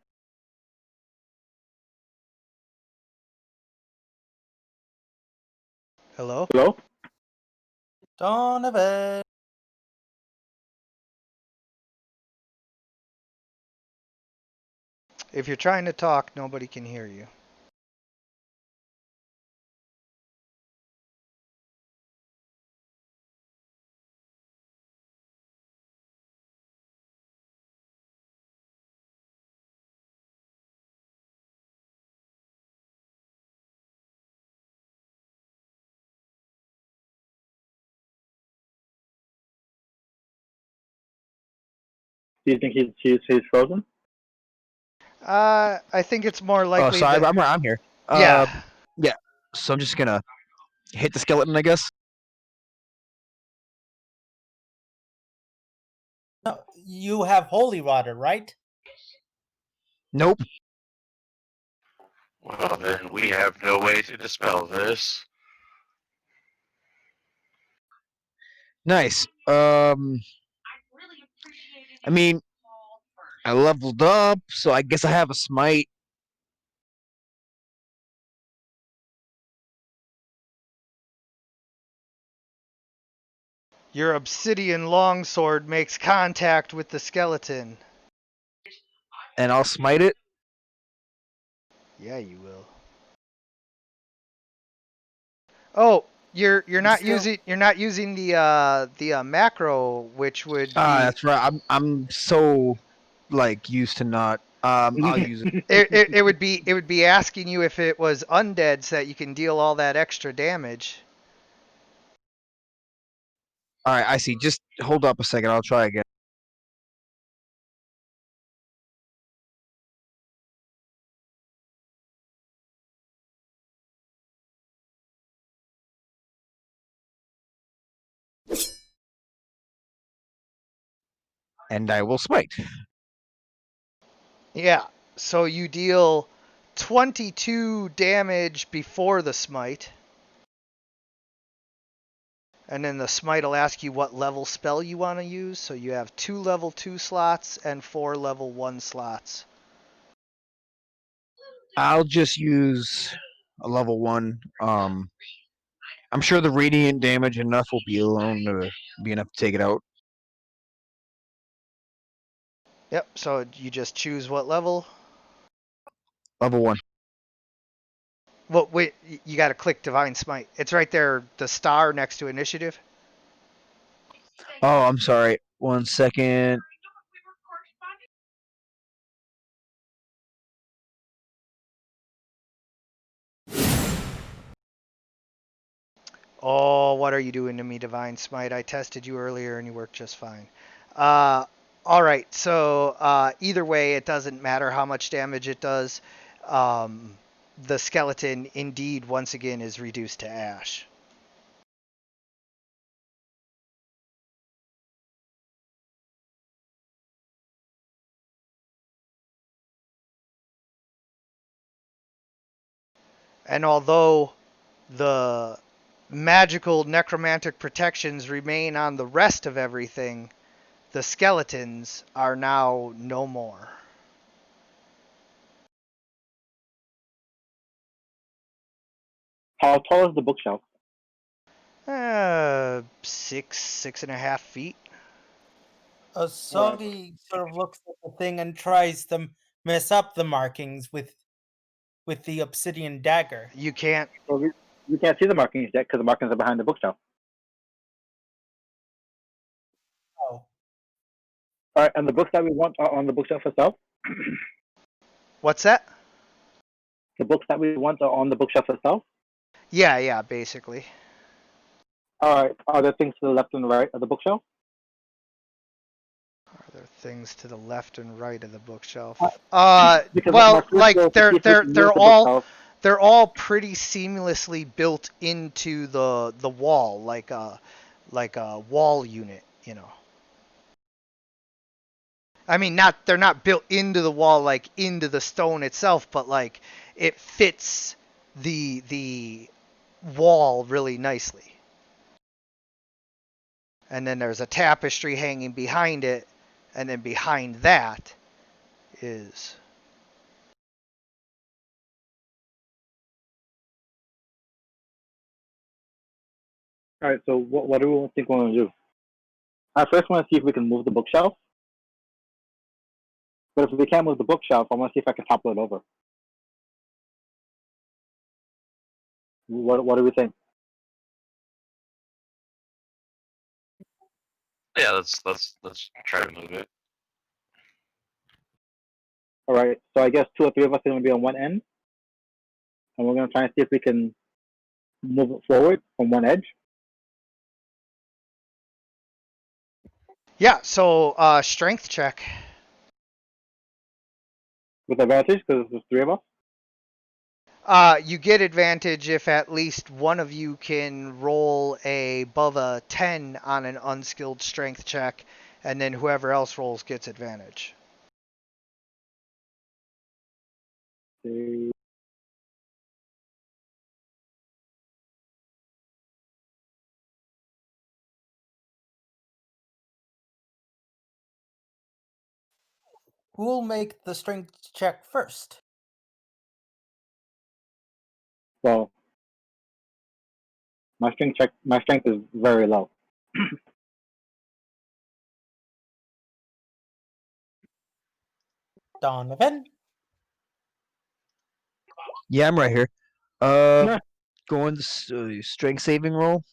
[SPEAKER 1] Hello?
[SPEAKER 3] Hello?
[SPEAKER 2] Donovan.
[SPEAKER 1] If you're trying to talk, nobody can hear you.
[SPEAKER 3] Do you think he's frozen?
[SPEAKER 1] I think it's more
[SPEAKER 6] Oh,
[SPEAKER 1] likely
[SPEAKER 6] so
[SPEAKER 1] that.
[SPEAKER 6] I'm here.
[SPEAKER 1] Yeah.
[SPEAKER 6] Yeah. So I'm just gonna hit the skeleton, I guess.
[SPEAKER 2] No, you have holy water, right?
[SPEAKER 6] Nope.
[SPEAKER 5] Well, then we have no way to dispel this.
[SPEAKER 6] Nice. I mean, I leveled up, so I guess I have a smite.
[SPEAKER 1] Your obsidian longsword makes contact with the skeleton.
[SPEAKER 6] And I'll smite it.
[SPEAKER 1] Yeah, you will. Oh, you're not
[SPEAKER 2] Still-
[SPEAKER 1] using the macro, which would be
[SPEAKER 6] That's right. I'm so like used to not. I'll use it.
[SPEAKER 1] it would be asking you if it was undead so that you can deal all that extra damage.
[SPEAKER 6] All right, I see. Just hold up a second. I'll try again. And I will smite.
[SPEAKER 1] Yeah. So you deal 22 damage before the smite. And then the smite will ask you what level spell you want to use. So you have 2 level 2 slots and 4 level 1 slots.
[SPEAKER 6] I'll just use a level 1. I'm sure the radiant damage enough will be alone to be enough to take it out.
[SPEAKER 1] Yep, so you just choose what level.
[SPEAKER 6] Level 1.
[SPEAKER 1] Well, wait, you got to click Divine Smite. It's right there, the star next to Initiative.
[SPEAKER 6] Oh, I'm sorry. 1 second.
[SPEAKER 1] Oh, what are you doing to me, Divine Smite? I tested you earlier and you worked just fine. All right, so either way, it doesn't matter how much damage it does. The skeleton, indeed, once again, is reduced to ash. And although the magical necromantic protections remain on the rest of everything, the skeletons are now no more.
[SPEAKER 3] How tall is the bookshelf?
[SPEAKER 1] 6.5 feet.
[SPEAKER 2] Sogi sort of looks at the thing and tries to mess up the markings with the obsidian dagger.
[SPEAKER 1] You can't.
[SPEAKER 3] So we can't see the markings yet because the markings are behind the bookshelf.
[SPEAKER 2] Oh,
[SPEAKER 3] All right, and the books that we want are on the bookshelf itself.
[SPEAKER 1] What's that?
[SPEAKER 3] The books that we want are on the bookshelf itself.
[SPEAKER 1] Yeah, basically.
[SPEAKER 3] All right, are there things to the left and the right of the bookshelf?
[SPEAKER 1] Are there things to the left and right of the bookshelf?
[SPEAKER 3] Because my
[SPEAKER 1] Well,
[SPEAKER 3] first
[SPEAKER 1] like
[SPEAKER 3] goal is to see if we can move
[SPEAKER 1] they're
[SPEAKER 3] the
[SPEAKER 1] all
[SPEAKER 3] bookshelf.
[SPEAKER 1] they're all pretty seamlessly built into the wall, like a wall unit, you know. I mean, they're not built into the wall like into the stone itself, but like it fits the wall really nicely. And then there's a tapestry hanging behind it, and then behind that is
[SPEAKER 3] All right, so what do we think we're going to do? I first want to see if we can move the bookshelf. But if we can't move the bookshelf, I want to see if I can topple it over. What do we think?
[SPEAKER 5] Yeah, let's try to move it.
[SPEAKER 3] All right, so I guess 2 or 3 of us are going to be on one end, and we're going to try and see if we can move it forward from one edge.
[SPEAKER 1] Yeah, so strength check.
[SPEAKER 3] With advantage because there's 3 of us.
[SPEAKER 1] You get advantage if at least one of you can roll above a 10 on an unskilled strength check, and then whoever else rolls gets advantage.
[SPEAKER 3] Okay.
[SPEAKER 2] Who will make the strength check first?
[SPEAKER 3] Well, my strength is very low.
[SPEAKER 2] Donovan?
[SPEAKER 6] Yeah, I'm right here.
[SPEAKER 3] Nah.
[SPEAKER 6] Going strength saving roll.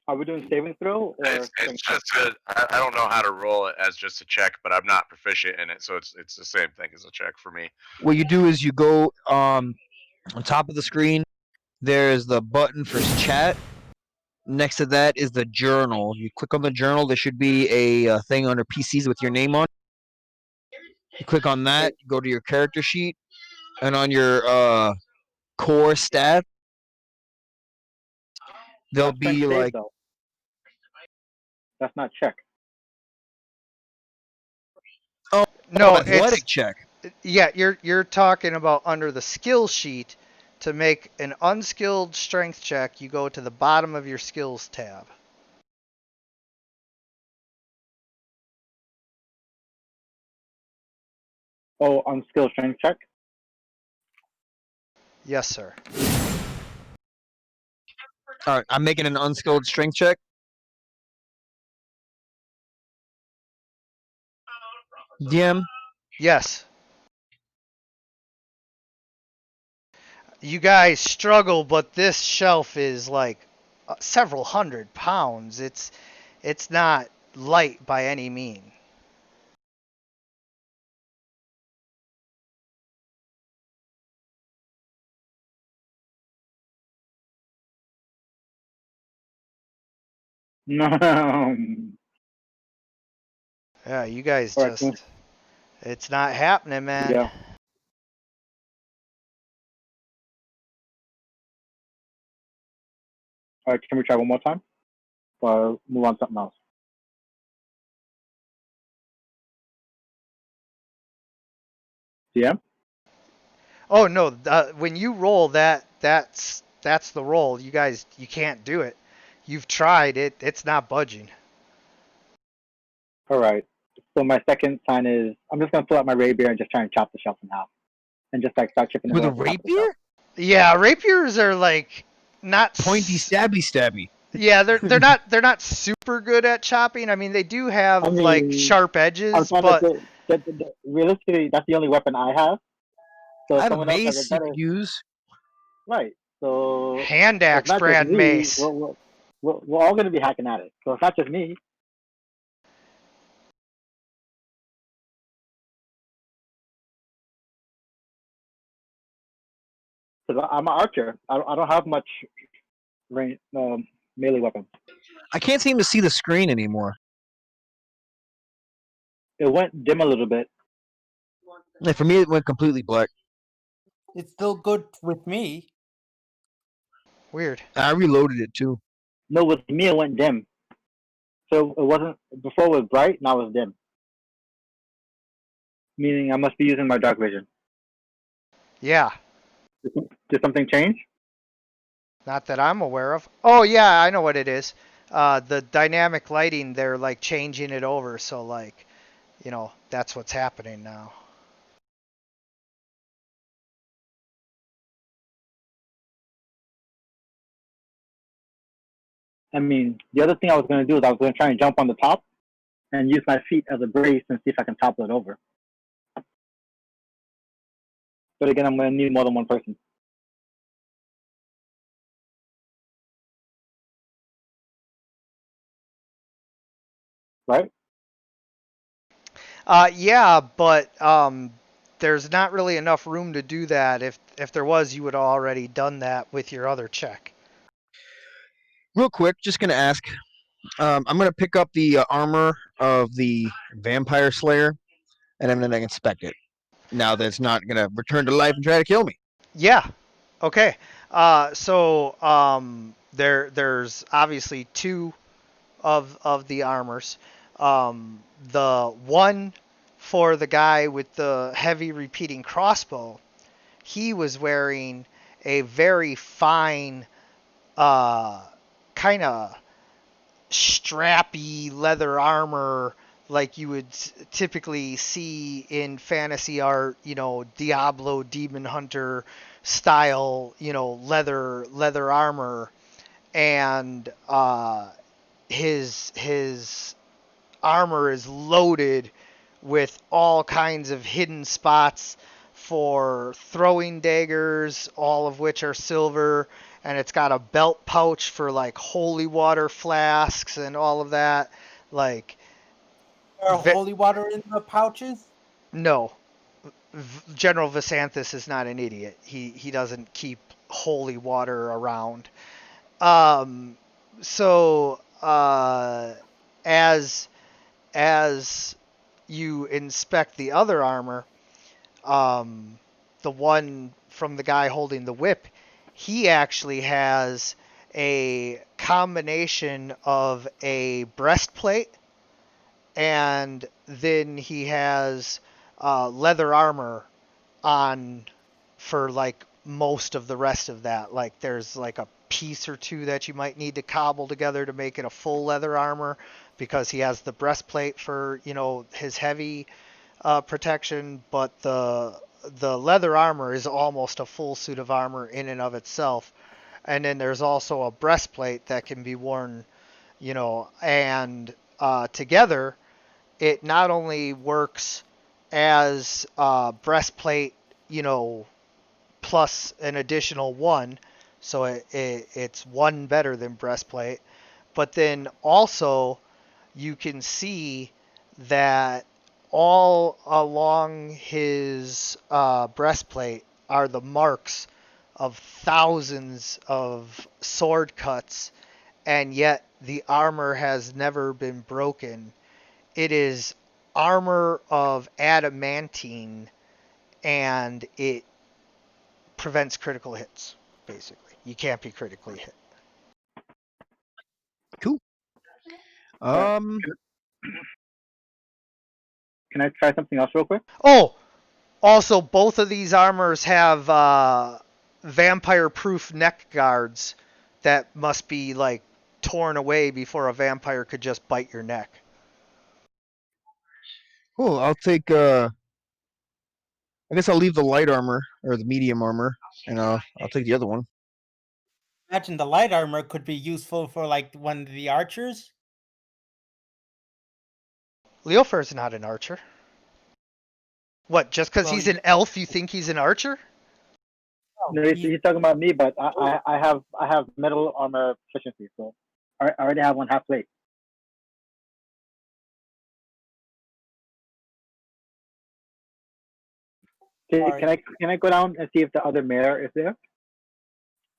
[SPEAKER 3] Are we doing saving throw or
[SPEAKER 5] It's
[SPEAKER 3] strength check?
[SPEAKER 5] just good. I don't know how to roll it as just a check, but I'm not proficient in it, so it's the same thing as a check for me.
[SPEAKER 6] What you do is you go on top of the screen. There's the button for chat. Next to that is the journal. You click on the journal. There should be a thing under PCs with your name on. You click on that. You go to your character sheet, and on your core stat, there'll
[SPEAKER 3] That's strength
[SPEAKER 6] be
[SPEAKER 3] save,
[SPEAKER 6] like
[SPEAKER 3] though. That's not check.
[SPEAKER 1] No,
[SPEAKER 6] athletic
[SPEAKER 1] it's
[SPEAKER 6] check.
[SPEAKER 1] yeah. You're talking about under the skill sheet. To make an unskilled strength check, you go to the bottom of your skills tab.
[SPEAKER 3] Oh, unskilled strength check.
[SPEAKER 1] Yes, sir.
[SPEAKER 6] All right, I'm making an unskilled strength check. DM.
[SPEAKER 1] Yes. You guys struggle, but this shelf is like several hundred pounds. It's not light by any mean.
[SPEAKER 3] No.
[SPEAKER 1] Yeah, you guys
[SPEAKER 3] All right,
[SPEAKER 1] just it's not happening, man.
[SPEAKER 3] yeah. All right, can we try one more time? Or move on to something else? DM?
[SPEAKER 1] Oh no, when you roll that's the roll. You guys you can't do it. You've tried it. It's not budging.
[SPEAKER 3] All right. So my second sign is I'm just gonna pull out my rapier and just try and chop the shelf in half, and just like start chipping
[SPEAKER 6] With
[SPEAKER 3] away
[SPEAKER 6] a
[SPEAKER 3] at the top of the shelf.
[SPEAKER 6] rapier?
[SPEAKER 1] Yeah, rapiers are like not
[SPEAKER 6] Pointy, stabby.
[SPEAKER 1] Yeah, they're not super good at chopping. I mean, they do have
[SPEAKER 3] I
[SPEAKER 1] like
[SPEAKER 3] mean,
[SPEAKER 1] sharp
[SPEAKER 3] I'm
[SPEAKER 1] edges,
[SPEAKER 3] trying
[SPEAKER 1] but
[SPEAKER 3] to realistically, that's the only weapon I have. So
[SPEAKER 6] I
[SPEAKER 3] if
[SPEAKER 6] have a
[SPEAKER 3] someone else has a
[SPEAKER 6] mace you
[SPEAKER 3] better,
[SPEAKER 6] could use.
[SPEAKER 3] right? So
[SPEAKER 1] hand
[SPEAKER 3] it's
[SPEAKER 1] axe
[SPEAKER 3] not just
[SPEAKER 1] brand
[SPEAKER 3] me.
[SPEAKER 1] mace.
[SPEAKER 3] We're all gonna be hacking at it. So it's not just me. Because I'm an archer. I don't have much range, melee weapons.
[SPEAKER 6] I can't seem to see the screen anymore.
[SPEAKER 3] It went dim a little bit.
[SPEAKER 6] Like, for me, it went completely black.
[SPEAKER 2] It's still good with me.
[SPEAKER 1] Weird.
[SPEAKER 6] I reloaded it too.
[SPEAKER 3] No, with me it went dim. So it wasn't before it was bright. Now it's dim. Meaning I must be using my dark vision.
[SPEAKER 1] Yeah,
[SPEAKER 3] Did something change?
[SPEAKER 1] not that I'm aware of. Oh yeah, I know what it is. The dynamic lighting, they're like changing it over, so like, you know, that's what's happening now.
[SPEAKER 3] I mean, the other thing I was going to do is I was going to try and jump on the top and use my feet as a brace and see if I can topple it over. But again, I'm going to need more than one person. Right?
[SPEAKER 1] Yeah, but there's not really enough room to do that. If there was, you would have already done that with your other check.
[SPEAKER 6] Real quick, just gonna ask. I'm gonna pick up the armor of the vampire slayer, and I'm gonna inspect it. Now that it's not gonna return to life and try to kill me.
[SPEAKER 1] Yeah. Okay. There's obviously two of the armors. The one for the guy with the heavy repeating crossbow, he was wearing a very fine, kind of strappy leather armor like you would typically see in fantasy art, Diablo Demon Hunter style, leather armor, and his armor is loaded with all kinds of hidden spots for throwing daggers, all of which are silver, and it's got a belt pouch for like holy water flasks and all of that. Like,
[SPEAKER 2] Are
[SPEAKER 1] ve-
[SPEAKER 2] holy water in the pouches?
[SPEAKER 1] no, General Visanthus is not an idiot. He doesn't keep holy water around. Um, so as you inspect the other armor, the one from the guy holding the whip, he actually has a combination of a breastplate, and then he has leather armor on for like most of the rest of that. Like there's like a piece or two that you might need to cobble together to make it a full leather armor, because he has the breastplate for his heavy protection, but the leather armor is almost a full suit of armor in and of itself. And then there's also a breastplate that can be worn, and together it not only works as breastplate, plus an additional one, so it's one better than breastplate. But then also you can see that all along his breastplate are the marks of thousands of sword cuts, and yet the armor has never been broken. It is armor of adamantine, and it prevents critical hits, basically. You can't be critically hit.
[SPEAKER 6] Cool.
[SPEAKER 3] Can I try something else real quick?
[SPEAKER 1] Oh, also, both of these armors have vampire-proof neck guards that must be, like, torn away before a vampire could just bite your neck.
[SPEAKER 6] Cool. I'll take. I guess I'll leave the light armor or the medium armor, and I'll take the other one.
[SPEAKER 2] Imagine the light armor could be useful for like one of the archers.
[SPEAKER 1] Leofar's not an archer. What, just because
[SPEAKER 2] Well,
[SPEAKER 1] he's an elf, you think he's an archer?
[SPEAKER 3] No, he's talking about me, but I have metal armor proficiency, so I already have one half plate.
[SPEAKER 2] Alright.
[SPEAKER 3] Can I go down and see if the other mayor is there?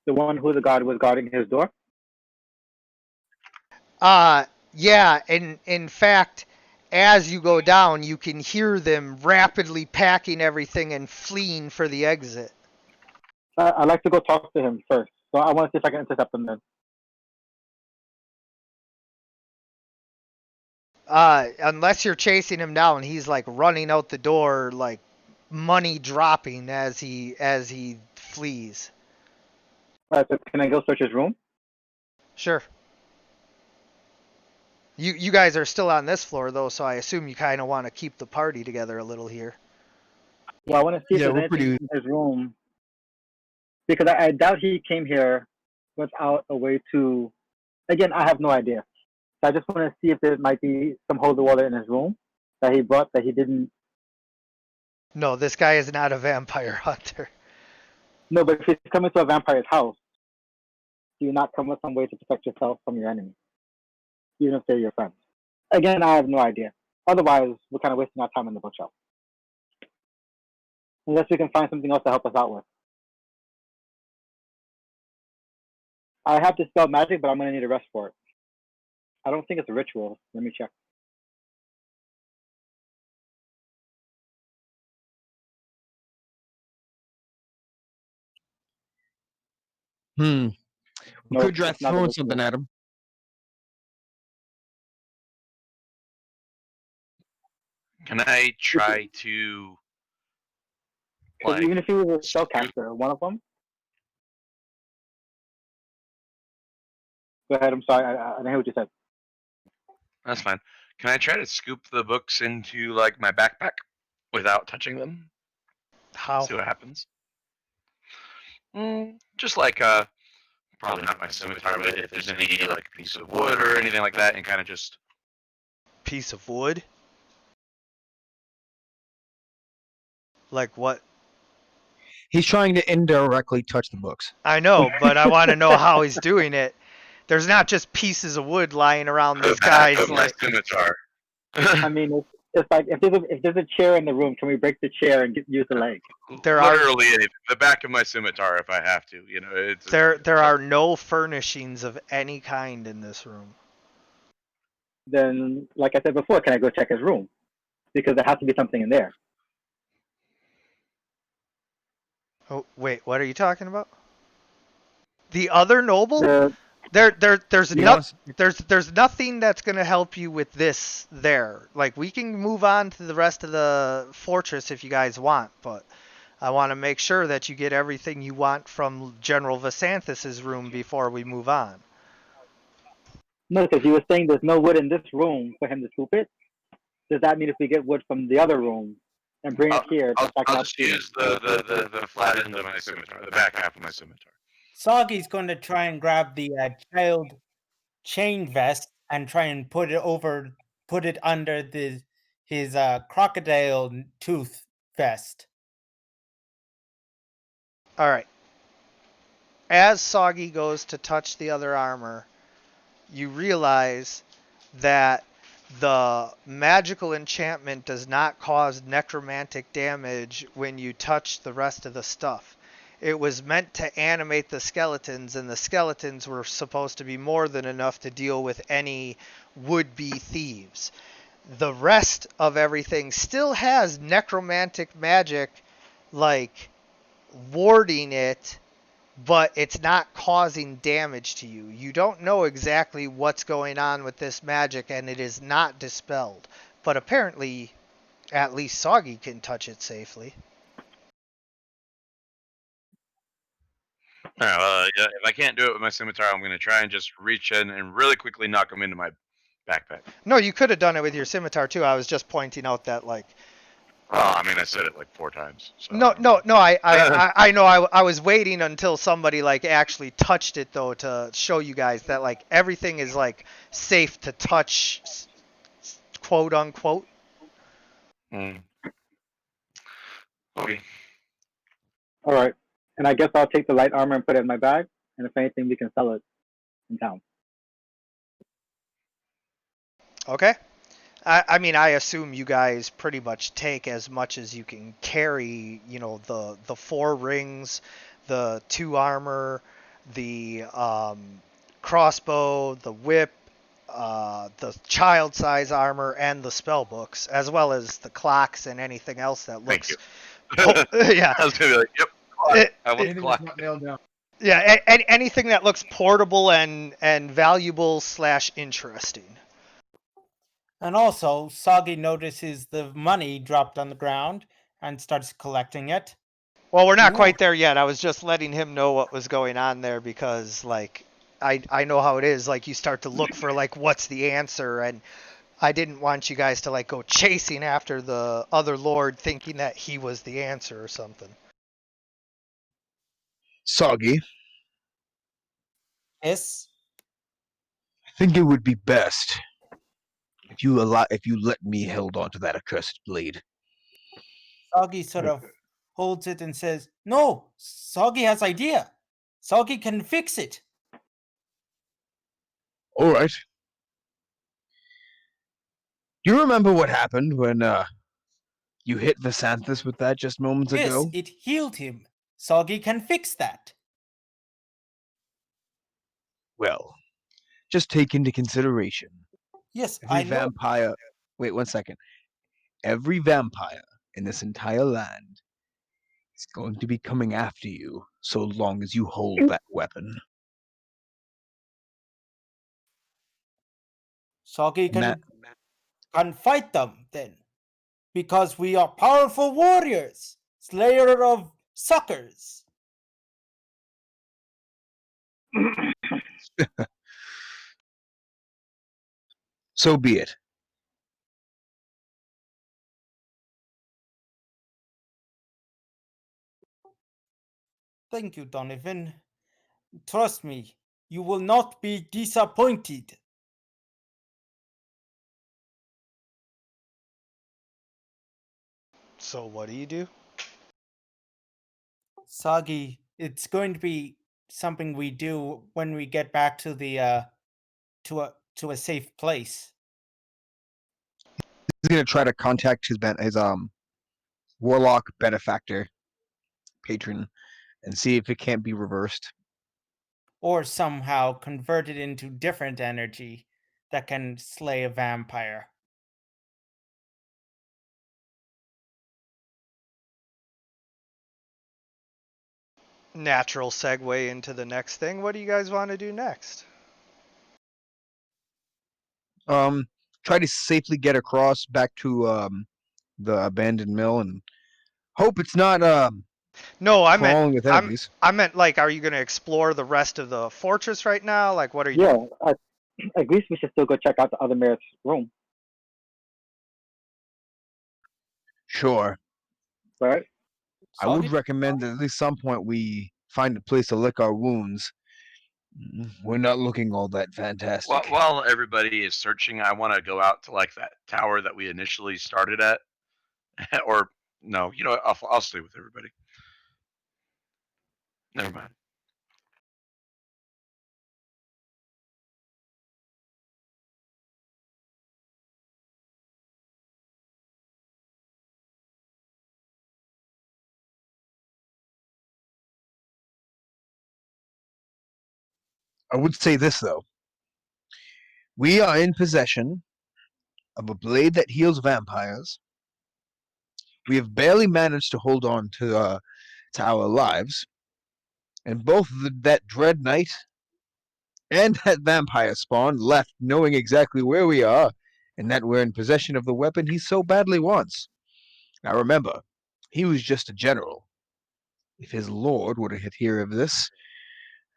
[SPEAKER 3] The one who the god was guarding his door?
[SPEAKER 1] Yeah, and in fact, as you go down, you can hear them rapidly packing everything and fleeing for the exit.
[SPEAKER 3] I'd like to go talk to him first. So I want to see if I can intercept him then.
[SPEAKER 1] Unless you're chasing him down, he's like running out the door, like money dropping as he flees.
[SPEAKER 3] Alright, so can I go search his room?
[SPEAKER 1] Sure. You guys are still on this floor though, so I assume you kind of want to keep the party together a little here.
[SPEAKER 3] Well, I want to see if
[SPEAKER 6] Yeah,
[SPEAKER 3] there's
[SPEAKER 6] we're
[SPEAKER 3] anything in his room. Because I doubt he came here without a way to. Again, I have no idea. So I just want to see if there might be some holy water in his room that he brought that he didn't.
[SPEAKER 1] No, this guy is not a vampire hunter.
[SPEAKER 3] No, but if he's coming to a vampire's house, do you not come with some way to protect yourself from your enemy, even if they're your friends? Again, I have no idea. Otherwise, we're kind of wasting our time in the bookshelf. Unless we can find something else to help us out with. I have Dispel Magic, but I'm going to need a rest for it. I don't think it's a ritual. Let me check.
[SPEAKER 6] We
[SPEAKER 3] No,
[SPEAKER 6] could try
[SPEAKER 3] it's not a
[SPEAKER 6] throwing
[SPEAKER 3] ritual.
[SPEAKER 6] something at him.
[SPEAKER 5] Can I try to
[SPEAKER 3] Because
[SPEAKER 5] like
[SPEAKER 3] even if he was a
[SPEAKER 5] scoop-
[SPEAKER 3] spellcaster, one of them. Go ahead. I'm sorry. I didn't hear what you said.
[SPEAKER 5] That's fine. Can I try to scoop the books into like my backpack without touching them?
[SPEAKER 1] How?
[SPEAKER 5] See what happens. Just like probably not my scimitar, but if there's any like piece of wood or anything like that, and kind of just
[SPEAKER 1] Piece of wood? Like what?
[SPEAKER 6] He's trying to indirectly touch the books.
[SPEAKER 1] I know, but I want to know how he's doing it. There's not just pieces of wood lying around
[SPEAKER 5] the
[SPEAKER 1] this
[SPEAKER 5] back
[SPEAKER 1] guy's
[SPEAKER 5] of my
[SPEAKER 1] like.
[SPEAKER 5] scimitar.
[SPEAKER 3] I mean, it's like if there's a chair in the room, can we break the chair and use the leg?
[SPEAKER 1] There are-
[SPEAKER 5] literally the back of my scimitar if I have to. You know, it's
[SPEAKER 1] There are no furnishings of any kind in this room.
[SPEAKER 3] Then, like I said before, can I go check his room? Because there has to be something in there.
[SPEAKER 1] Oh wait, what are you talking about? The other noble?
[SPEAKER 3] The,
[SPEAKER 1] There's
[SPEAKER 6] You
[SPEAKER 1] no,
[SPEAKER 6] wanna-
[SPEAKER 1] there's nothing that's gonna help you with this there. Like we can move on to the rest of the fortress if you guys want, but I want to make sure that you get everything you want from General Vasanthis's room before we move on.
[SPEAKER 3] no, because you were saying there's no wood in this room for him to scoop it. Does that mean if we get wood from the other room and bring it here,
[SPEAKER 5] I'll,
[SPEAKER 3] that's not
[SPEAKER 5] I'll
[SPEAKER 3] gonna
[SPEAKER 5] just
[SPEAKER 3] be-
[SPEAKER 5] use the flat end of my scimitar, the back half of my scimitar.
[SPEAKER 2] Soggy's going to try and grab the child chain vest and try and put it under his crocodile tooth vest.
[SPEAKER 1] All right. As Soggy goes to touch the other armor, you realize that the magical enchantment does not cause necromantic damage when you touch the rest of the stuff. It was meant to animate the skeletons, and the skeletons were supposed to be more than enough to deal with any would-be thieves. The rest of everything still has necromantic magic, like, warding it, but it's not causing damage to you. You don't know exactly what's going on with this magic, and it is not dispelled. But apparently, at least Soggy can touch it safely.
[SPEAKER 5] All right, well, yeah, if I can't do it with my scimitar, I'm going to try and just reach in and really quickly knock him into my backpack.
[SPEAKER 1] No, you could have done it with your scimitar too. I was just pointing out that, like,
[SPEAKER 5] Oh, I mean, I said it like 4 times. So.
[SPEAKER 1] no. I know. I was waiting until somebody like actually touched it though to show you guys that like everything is like safe to touch, quote unquote.
[SPEAKER 5] Mm. Okay.
[SPEAKER 3] All right. And I guess I'll take the light armor and put it in my bag. And if anything, we can sell it in town.
[SPEAKER 1] Okay. I mean, I assume you guys pretty much take as much as you can carry. You know, the 4 rings, the 2 armor, the crossbow, the whip, the child size armor, and the spell books, as well as the clocks and anything else that
[SPEAKER 5] Thank
[SPEAKER 1] looks.
[SPEAKER 5] you.
[SPEAKER 1] Yeah.
[SPEAKER 5] I was going to be like, yep, clock.
[SPEAKER 1] It-
[SPEAKER 5] I want the
[SPEAKER 4] Anything
[SPEAKER 5] clock.
[SPEAKER 4] that's not nailed down.
[SPEAKER 1] Yeah, anything that looks portable and valuable / interesting.
[SPEAKER 2] And also, Soggy notices the money dropped on the ground and starts collecting it.
[SPEAKER 1] Well, we're not
[SPEAKER 2] Ooh.
[SPEAKER 1] quite there yet. I was just letting him know what was going on there because, like, I know how it is. Like, you start to look for, like, what's the answer, and I didn't want you guys to, like, go chasing after the other lord thinking that he was the answer or something.
[SPEAKER 6] Soggy,
[SPEAKER 2] Yes.
[SPEAKER 6] I think it would be best if you let me hold on to that accursed blade.
[SPEAKER 2] Soggy sort of holds it and says, "No, Soggy has idea. Soggy can fix it."
[SPEAKER 6] All right. Do you remember what happened when you hit Vasanthus with that just moments
[SPEAKER 2] Yes,
[SPEAKER 6] ago?
[SPEAKER 2] it healed him. Soggy can fix that.
[SPEAKER 6] Well, just take into consideration
[SPEAKER 2] Yes,
[SPEAKER 6] every
[SPEAKER 2] I know.
[SPEAKER 6] vampire. Wait 1 second. Every vampire in this entire land is going to be coming after you so long as you hold that weapon.
[SPEAKER 2] Soggy
[SPEAKER 6] And that
[SPEAKER 2] can fight them then. Because we are powerful warriors, slayer of suckers.
[SPEAKER 6] so be it.
[SPEAKER 2] Thank you, Donovan. Trust me, you will not be disappointed.
[SPEAKER 1] So what do you do?
[SPEAKER 2] Sagi, it's going to be something we do when we get back to the to a safe place.
[SPEAKER 6] He's gonna try to contact his warlock benefactor patron and see if it can't be reversed.
[SPEAKER 2] Or somehow convert it into different energy that can slay a vampire.
[SPEAKER 1] Natural segue into the next thing. What do you guys want to do next?
[SPEAKER 6] Try to safely get across back to the abandoned mill and hope it's not
[SPEAKER 1] No, I
[SPEAKER 6] crawling with
[SPEAKER 1] meant
[SPEAKER 6] enemies.
[SPEAKER 1] I meant like, are you gonna explore the rest of the fortress right now? Like, what are you
[SPEAKER 3] Yeah,
[SPEAKER 1] doing?
[SPEAKER 3] at least we should still go check out the other mayor's room,
[SPEAKER 6] Sure.
[SPEAKER 3] right?
[SPEAKER 6] I would
[SPEAKER 2] Soggy?
[SPEAKER 6] recommend that at least some point we find a place to lick our wounds. We're not looking all that fantastic.
[SPEAKER 5] While everybody is searching, I want to go out to like that tower that we initially started at, or no, you know, I'll stay with everybody. Never mind.
[SPEAKER 6] I would say this though. We are in possession of a blade that heals vampires. We have barely managed to hold on to our lives, and both that dread knight and that vampire spawn left knowing exactly where we are and that we're in possession of the weapon he so badly wants. Now remember, he was just a general. If his lord were to hear of this,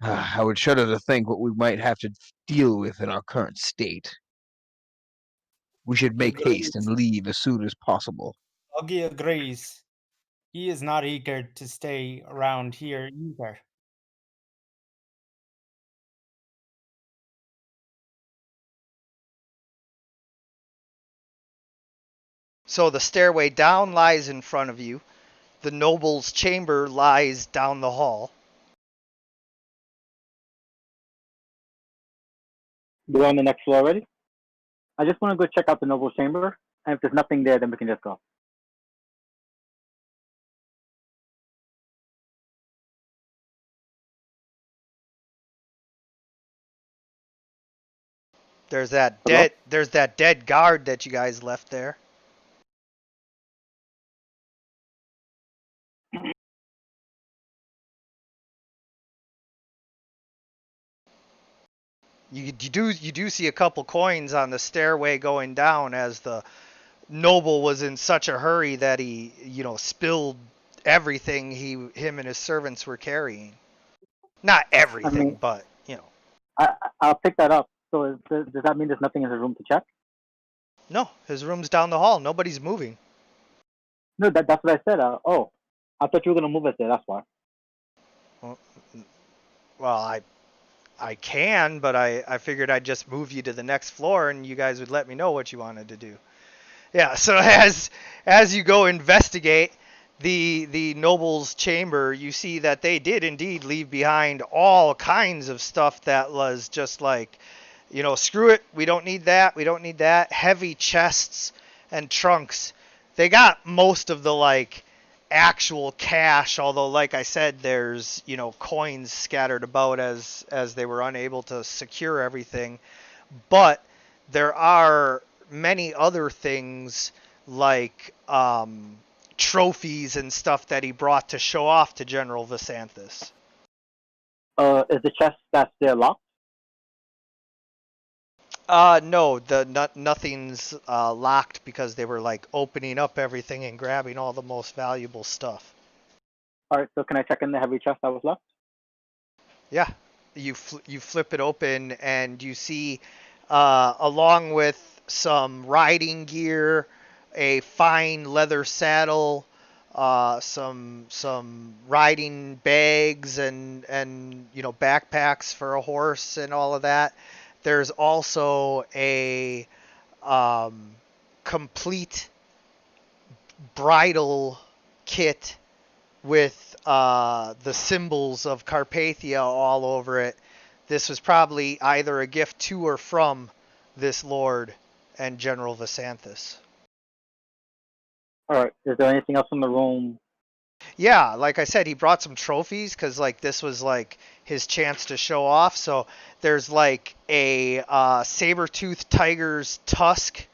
[SPEAKER 6] I would shudder to think what we might have to deal with in our current state. We should make haste and leave as soon as possible.
[SPEAKER 2] Soggy agrees. He is not eager to stay around here either.
[SPEAKER 1] So the stairway down lies in front of you. The noble's chamber lies down the hall.
[SPEAKER 3] We're on the next floor already. I just want to go check out the noble's chamber, and if there's nothing there, then we can just go.
[SPEAKER 1] There's that
[SPEAKER 3] Hello?
[SPEAKER 1] dead guard that you guys left there. You do see a couple coins on the stairway going down as the noble was in such a hurry that he, spilled everything him and his servants were carrying. Not everything, but
[SPEAKER 3] I'll pick that up. So does that mean there's nothing in the room to check?
[SPEAKER 1] no, his room's down the hall. Nobody's moving.
[SPEAKER 3] No, that's what I said. I thought you were gonna move us there. That's why.
[SPEAKER 1] Well, I can, but I figured I'd just move you to the next floor and you guys would let me know what you wanted to do. Yeah, so as you go investigate the noble's chamber, you see that they did indeed leave behind all kinds of stuff that was just like, screw it, we don't need that. Heavy chests and trunks. They got most of the like actual cash, although like I said, there's, you know, coins scattered about as they were unable to secure everything. But there are many other things like trophies and stuff that he brought to show off to General Visanthus.
[SPEAKER 3] Is the chest that's there locked?
[SPEAKER 1] No, nothing's locked because they were like opening up everything and grabbing all the most valuable stuff.
[SPEAKER 3] All right. So can I check in the heavy chest that was left?
[SPEAKER 1] Yeah, you flip it open and you see, along with some riding gear, a fine leather saddle, some riding bags and you know, backpacks for a horse and all of that. There's also a complete bridle kit with the symbols of Carpathia all over it. This was probably either a gift to or from this lord and General Visanthus.
[SPEAKER 3] All right. Is there anything else in the room?
[SPEAKER 1] Yeah, like I said, he brought some trophies because like this was like his chance to show off. So there's like a saber-toothed tiger's tusk,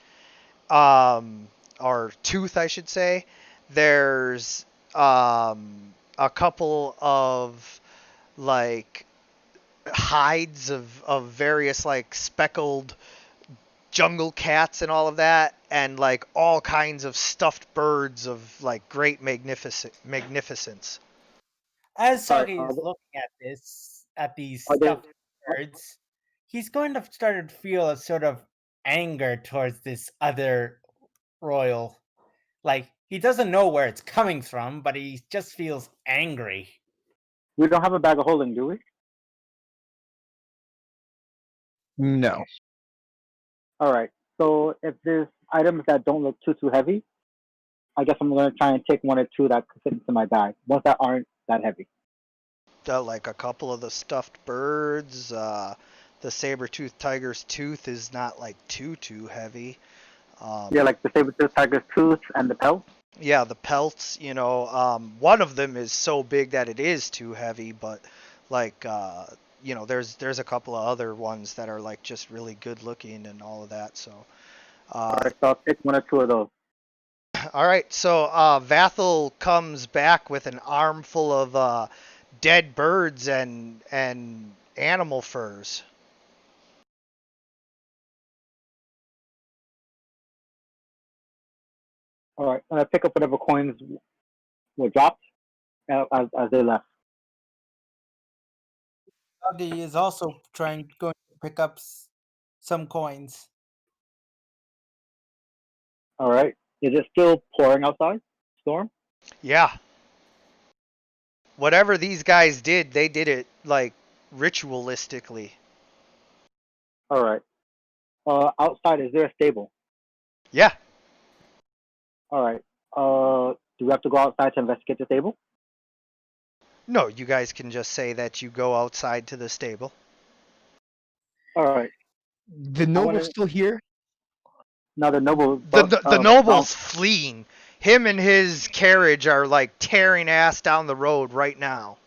[SPEAKER 1] or tooth, I should say. There's a couple of like hides of various like speckled jungle cats and all of that, and like all kinds of stuffed birds of like great magnificence.
[SPEAKER 2] As
[SPEAKER 3] Sorry,
[SPEAKER 2] Soggy is looking at these
[SPEAKER 3] are they-
[SPEAKER 2] stuffed birds, he's going to start to feel a sort of anger towards this other royal. Like, he doesn't know where it's coming from, but he just feels angry.
[SPEAKER 3] We don't have a bag of holding, do we?
[SPEAKER 6] No.
[SPEAKER 3] All right. So if there's items that don't look too heavy, I guess I'm gonna try and take one or two that could fit into my bag. Ones that aren't that heavy.
[SPEAKER 1] Like a couple of the stuffed birds. The saber-toothed tiger's tooth is not like too heavy.
[SPEAKER 3] Yeah, like the saber-tooth tiger's tooth and the pelt.
[SPEAKER 1] Yeah, the pelts, you know, one of them is so big that it is too heavy, but like you know, there's a couple of other ones that are like just really good looking and all of that. So
[SPEAKER 3] All right, so I'll take one or two of those.
[SPEAKER 1] all right, so Vathel comes back with an armful of dead birds and animal furs.
[SPEAKER 3] All right, and I pick up whatever coins were dropped as they left.
[SPEAKER 2] Soggy is also going to pick up some coins.
[SPEAKER 3] All right, is it still pouring outside? Storm?
[SPEAKER 1] Yeah. Whatever these guys did, they did it like ritualistically.
[SPEAKER 3] All right. Outside, is there a stable?
[SPEAKER 1] Yeah.
[SPEAKER 3] All right. Do we have to go outside to investigate the stable?
[SPEAKER 1] No, you guys can just say that you go outside to the stable.
[SPEAKER 3] All right.
[SPEAKER 6] The noble's
[SPEAKER 3] wanna-
[SPEAKER 6] still here?
[SPEAKER 3] Now the noble.
[SPEAKER 1] The noble's fleeing. Him and his carriage are like tearing ass down the road right now.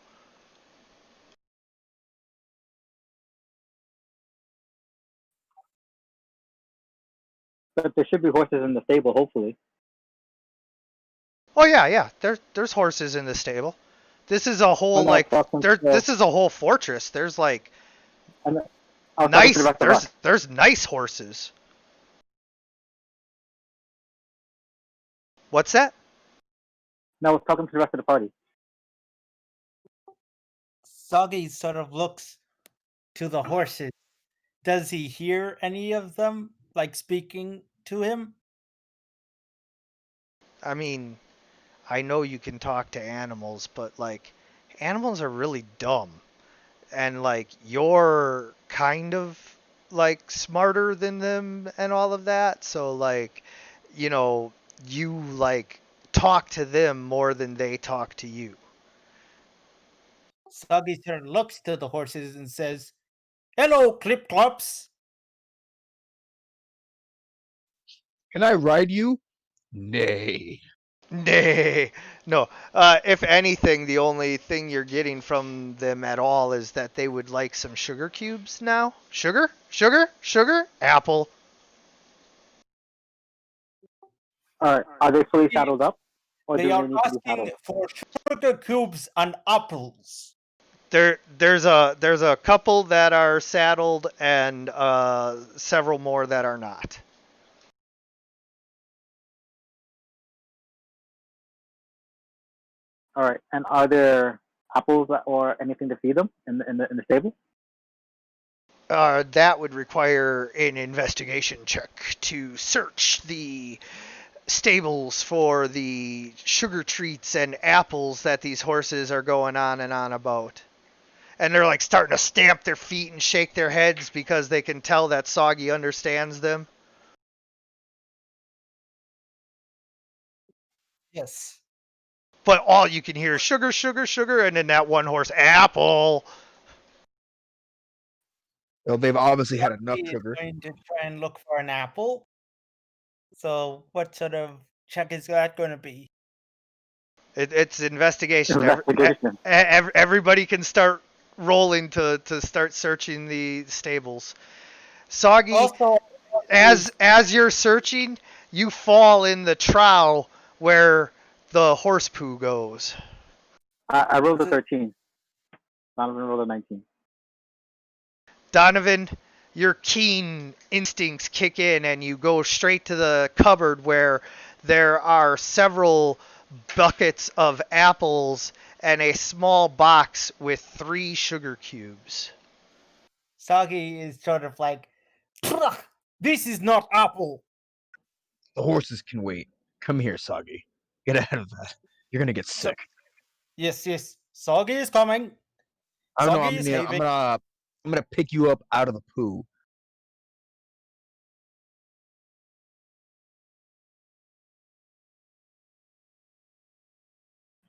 [SPEAKER 3] But there should be horses in the stable, hopefully.
[SPEAKER 1] Oh yeah. There's horses in the stable. This is a whole like this is a whole fortress. There's like nice there's nice horses. What's that?
[SPEAKER 3] Now we're talking to the rest of the party.
[SPEAKER 2] Soggy sort of looks to the horses. Does he hear any of them like speaking to him?
[SPEAKER 1] I mean, I know you can talk to animals, but like animals are really dumb. And like you're kind of like smarter than them and all of that. So like, you know, you like talk to them more than they talk to you.
[SPEAKER 2] Soggy sort of looks to the horses and says, "Hello, Clip Clops."
[SPEAKER 6] Can I ride you? Nay.
[SPEAKER 1] Nay, no. If anything, the only thing you're getting from them at all is that they would like some sugar cubes now. Sugar, sugar, sugar, apple.
[SPEAKER 3] All right. Are they fully
[SPEAKER 2] They-
[SPEAKER 3] saddled up, or
[SPEAKER 2] They
[SPEAKER 3] do
[SPEAKER 2] are
[SPEAKER 3] they need to be
[SPEAKER 2] asking
[SPEAKER 3] saddled?
[SPEAKER 2] for sugar cubes and apples.
[SPEAKER 1] There's a couple that are saddled and several more that are not.
[SPEAKER 3] All right. And are there apples or anything to feed them in the stable?
[SPEAKER 1] That would require an investigation check to search the stables for the sugar treats and apples that these horses are going on and on about. And they're like starting to stamp their feet and shake their heads because they can tell that Soggy understands them.
[SPEAKER 2] Yes.
[SPEAKER 1] But all you can hear is sugar, sugar, sugar, and then that one horse, apple.
[SPEAKER 6] Well, they've obviously had enough
[SPEAKER 2] He is
[SPEAKER 6] sugar.
[SPEAKER 2] going to try and look for an apple. So, what sort of check is that going to be?
[SPEAKER 1] It's investigation.
[SPEAKER 3] Investigation.
[SPEAKER 1] Everybody can start rolling to start searching the stables. Soggy,
[SPEAKER 2] Also,
[SPEAKER 1] as you're searching, you fall in the trough where the horse poo goes.
[SPEAKER 3] I rolled a 13. Donovan rolled a 19.
[SPEAKER 1] Donovan, your keen instincts kick in and you go straight to the cupboard where there are several buckets of apples and a small box with 3 sugar cubes.
[SPEAKER 2] Soggy is sort of like, "Pugh, this is not apple.
[SPEAKER 6] The horses can wait. Come here, Soggy. Get ahead of that. You're gonna get sick.
[SPEAKER 2] Yes, yes. Soggy is coming.
[SPEAKER 6] I don't know.
[SPEAKER 2] Soggy is leaving.
[SPEAKER 6] I'm gonna pick you up out of the poo.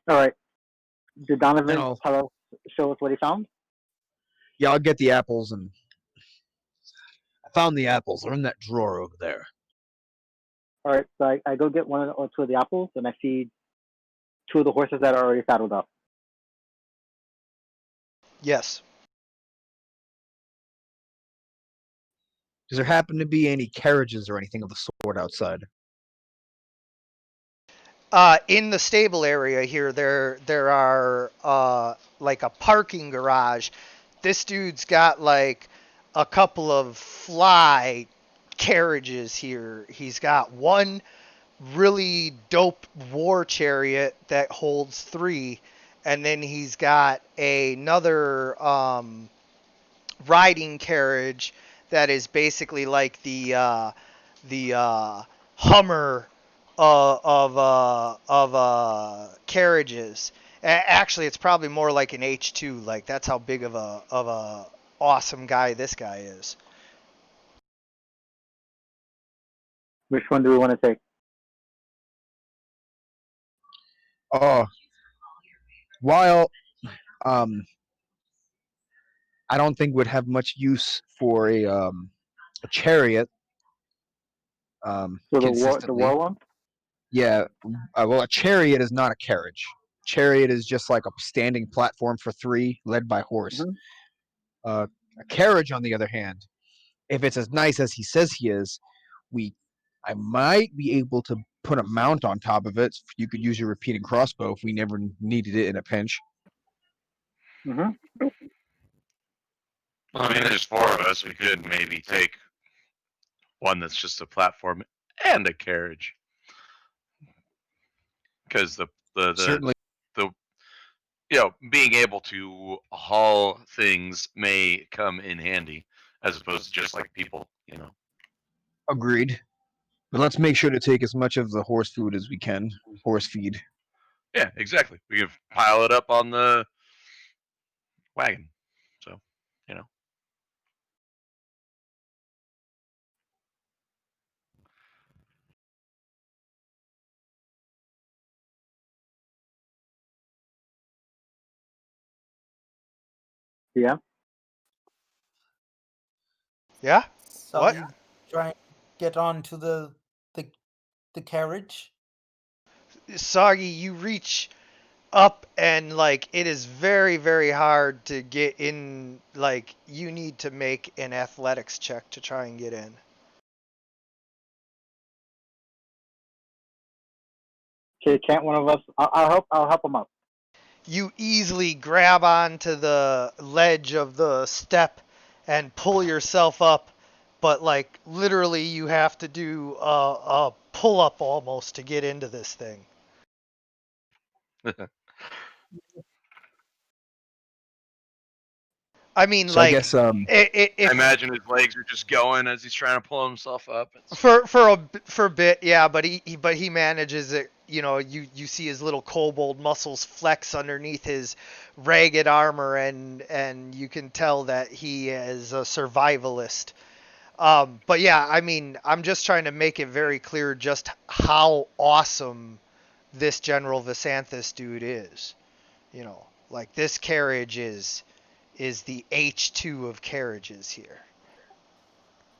[SPEAKER 3] All right. Did Donovan
[SPEAKER 6] I'll-
[SPEAKER 3] show us what he found?
[SPEAKER 6] Yeah, I'll get the apples, and I found the apples. They're in that drawer over there.
[SPEAKER 3] All right. So I go get one or two of the apples, and I feed 2 of the horses that are already saddled up.
[SPEAKER 1] Yes.
[SPEAKER 6] Does there happen to be any carriages or anything of the sort outside?
[SPEAKER 1] In the stable area here, there are like a parking garage. This dude's got like a couple of fly carriages here. He's got one really dope war chariot that holds 3, and then he's got another riding carriage that is basically like the Hummer of carriages. Actually, it's probably more like an H2. Like that's how big of a awesome guy this guy is.
[SPEAKER 3] Which one do we want to take?
[SPEAKER 6] While I don't think would have much use for a chariot.
[SPEAKER 3] So the
[SPEAKER 6] Consistently.
[SPEAKER 3] war one?
[SPEAKER 6] Yeah, well, a chariot is not a carriage. Chariot is just like a standing platform for 3, led by horse.
[SPEAKER 3] Mhm.
[SPEAKER 6] A carriage, on the other hand, if it's as nice as he says he is, I might be able to put a mount on top of it. You could use your repeating crossbow if we never needed it in a pinch.
[SPEAKER 3] Mm-hmm.
[SPEAKER 5] Well, I mean, there's 4 of us. We could maybe take one that's just a platform and a carriage, because the
[SPEAKER 6] Certainly,
[SPEAKER 5] being able to haul things may come in handy as opposed to just like people.
[SPEAKER 6] agreed. But let's make sure to take as much of the horse food as we can. Horse feed.
[SPEAKER 5] Yeah, exactly. We can pile it up on the wagon. So,
[SPEAKER 3] Yeah.
[SPEAKER 1] Yeah. What?
[SPEAKER 2] Soggy try and get onto the carriage.
[SPEAKER 1] Soggy, you reach up and like it is very, very hard to get in. Like you need to make an athletics check to try and get in.
[SPEAKER 3] Okay, can't one of us? I'll help. I'll help him up.
[SPEAKER 1] You easily grab onto the ledge of the step and pull yourself up, but like literally you have to do a pull up almost to get into this thing. I mean,
[SPEAKER 6] So I
[SPEAKER 1] like
[SPEAKER 6] guess
[SPEAKER 5] I
[SPEAKER 1] if
[SPEAKER 5] imagine his legs are just going as he's trying to pull himself up. It's,
[SPEAKER 1] for a bit, yeah, but he manages it. You know, you see his little kobold muscles flex underneath his ragged armor, and you can tell that he is a survivalist. But yeah, I mean, I'm just trying to make it very clear just how awesome this General Visanthus dude is. You know, like this carriage is the H2 of carriages here.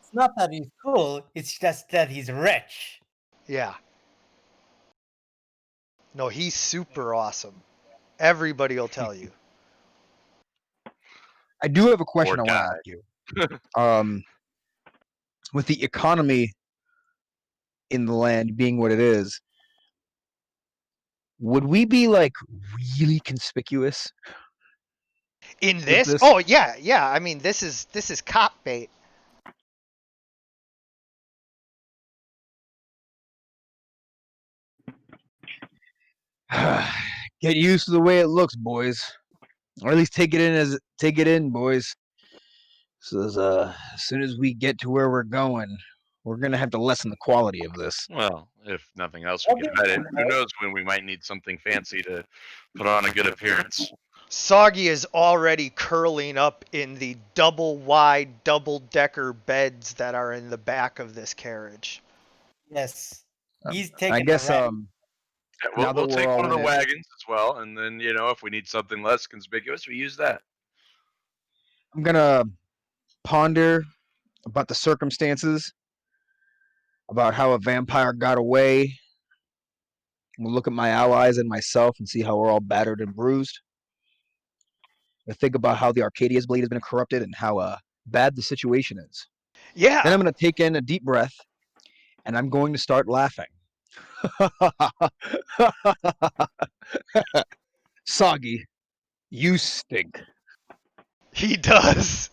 [SPEAKER 2] It's not that he's cool, it's just that he's rich.
[SPEAKER 1] Yeah. No, he's super awesome. Everybody will tell you.
[SPEAKER 6] I do have a question I
[SPEAKER 5] Poor
[SPEAKER 6] want to ask you. With the economy in the land being what it is, would we be like really conspicuous
[SPEAKER 1] In
[SPEAKER 6] with
[SPEAKER 1] this?
[SPEAKER 6] this?
[SPEAKER 1] Oh yeah, yeah. I mean, this is cop bait.
[SPEAKER 6] Get used to the way it looks, boys, or at least take it in, boys. So as soon as we get to where we're going, we're gonna have to lessen the quality of this.
[SPEAKER 5] well, if nothing else, we can hide it. Who knows when we might need something fancy to put on a good appearance.
[SPEAKER 1] Soggy is already curling up in the double wide, double decker beds that are in the back of this carriage.
[SPEAKER 2] Yes.
[SPEAKER 6] Um,
[SPEAKER 2] He's taking
[SPEAKER 6] I guess
[SPEAKER 2] a rent.
[SPEAKER 5] Yeah,
[SPEAKER 6] Now that
[SPEAKER 5] we'll
[SPEAKER 6] we're
[SPEAKER 5] take
[SPEAKER 6] all
[SPEAKER 5] one of the
[SPEAKER 6] in it.
[SPEAKER 5] wagons as well, and then if we need something less conspicuous, we use that.
[SPEAKER 6] I'm gonna ponder about the circumstances, about how a vampire got away. We'll look at my allies and myself and see how we're all battered and bruised. I think about how the Arcadia's blade has been corrupted and how bad the situation is.
[SPEAKER 1] Yeah.
[SPEAKER 6] Then I'm going to take in a deep breath and I'm going to start laughing. Soggy, you stink.
[SPEAKER 1] He does.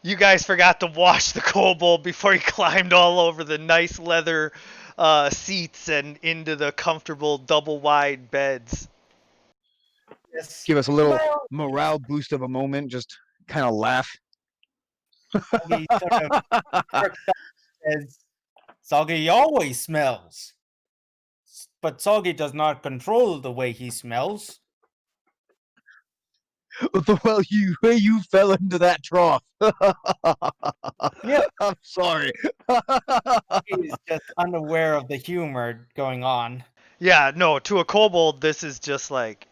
[SPEAKER 1] You guys forgot to wash the kobold before he climbed all over the nice leather seats and into the comfortable double wide beds.
[SPEAKER 2] Yes.
[SPEAKER 6] Give us a little
[SPEAKER 2] Well,
[SPEAKER 6] morale boost of a moment. Just kind of laugh.
[SPEAKER 2] he sort of perks up and says, Soggy always smells. But Soggy does not control the way he smells.
[SPEAKER 6] Well, you fell into that trough.
[SPEAKER 2] Yeah.
[SPEAKER 6] I'm sorry.
[SPEAKER 2] He is just unaware of the humor going on.
[SPEAKER 1] Yeah, no, to a kobold, this is just like,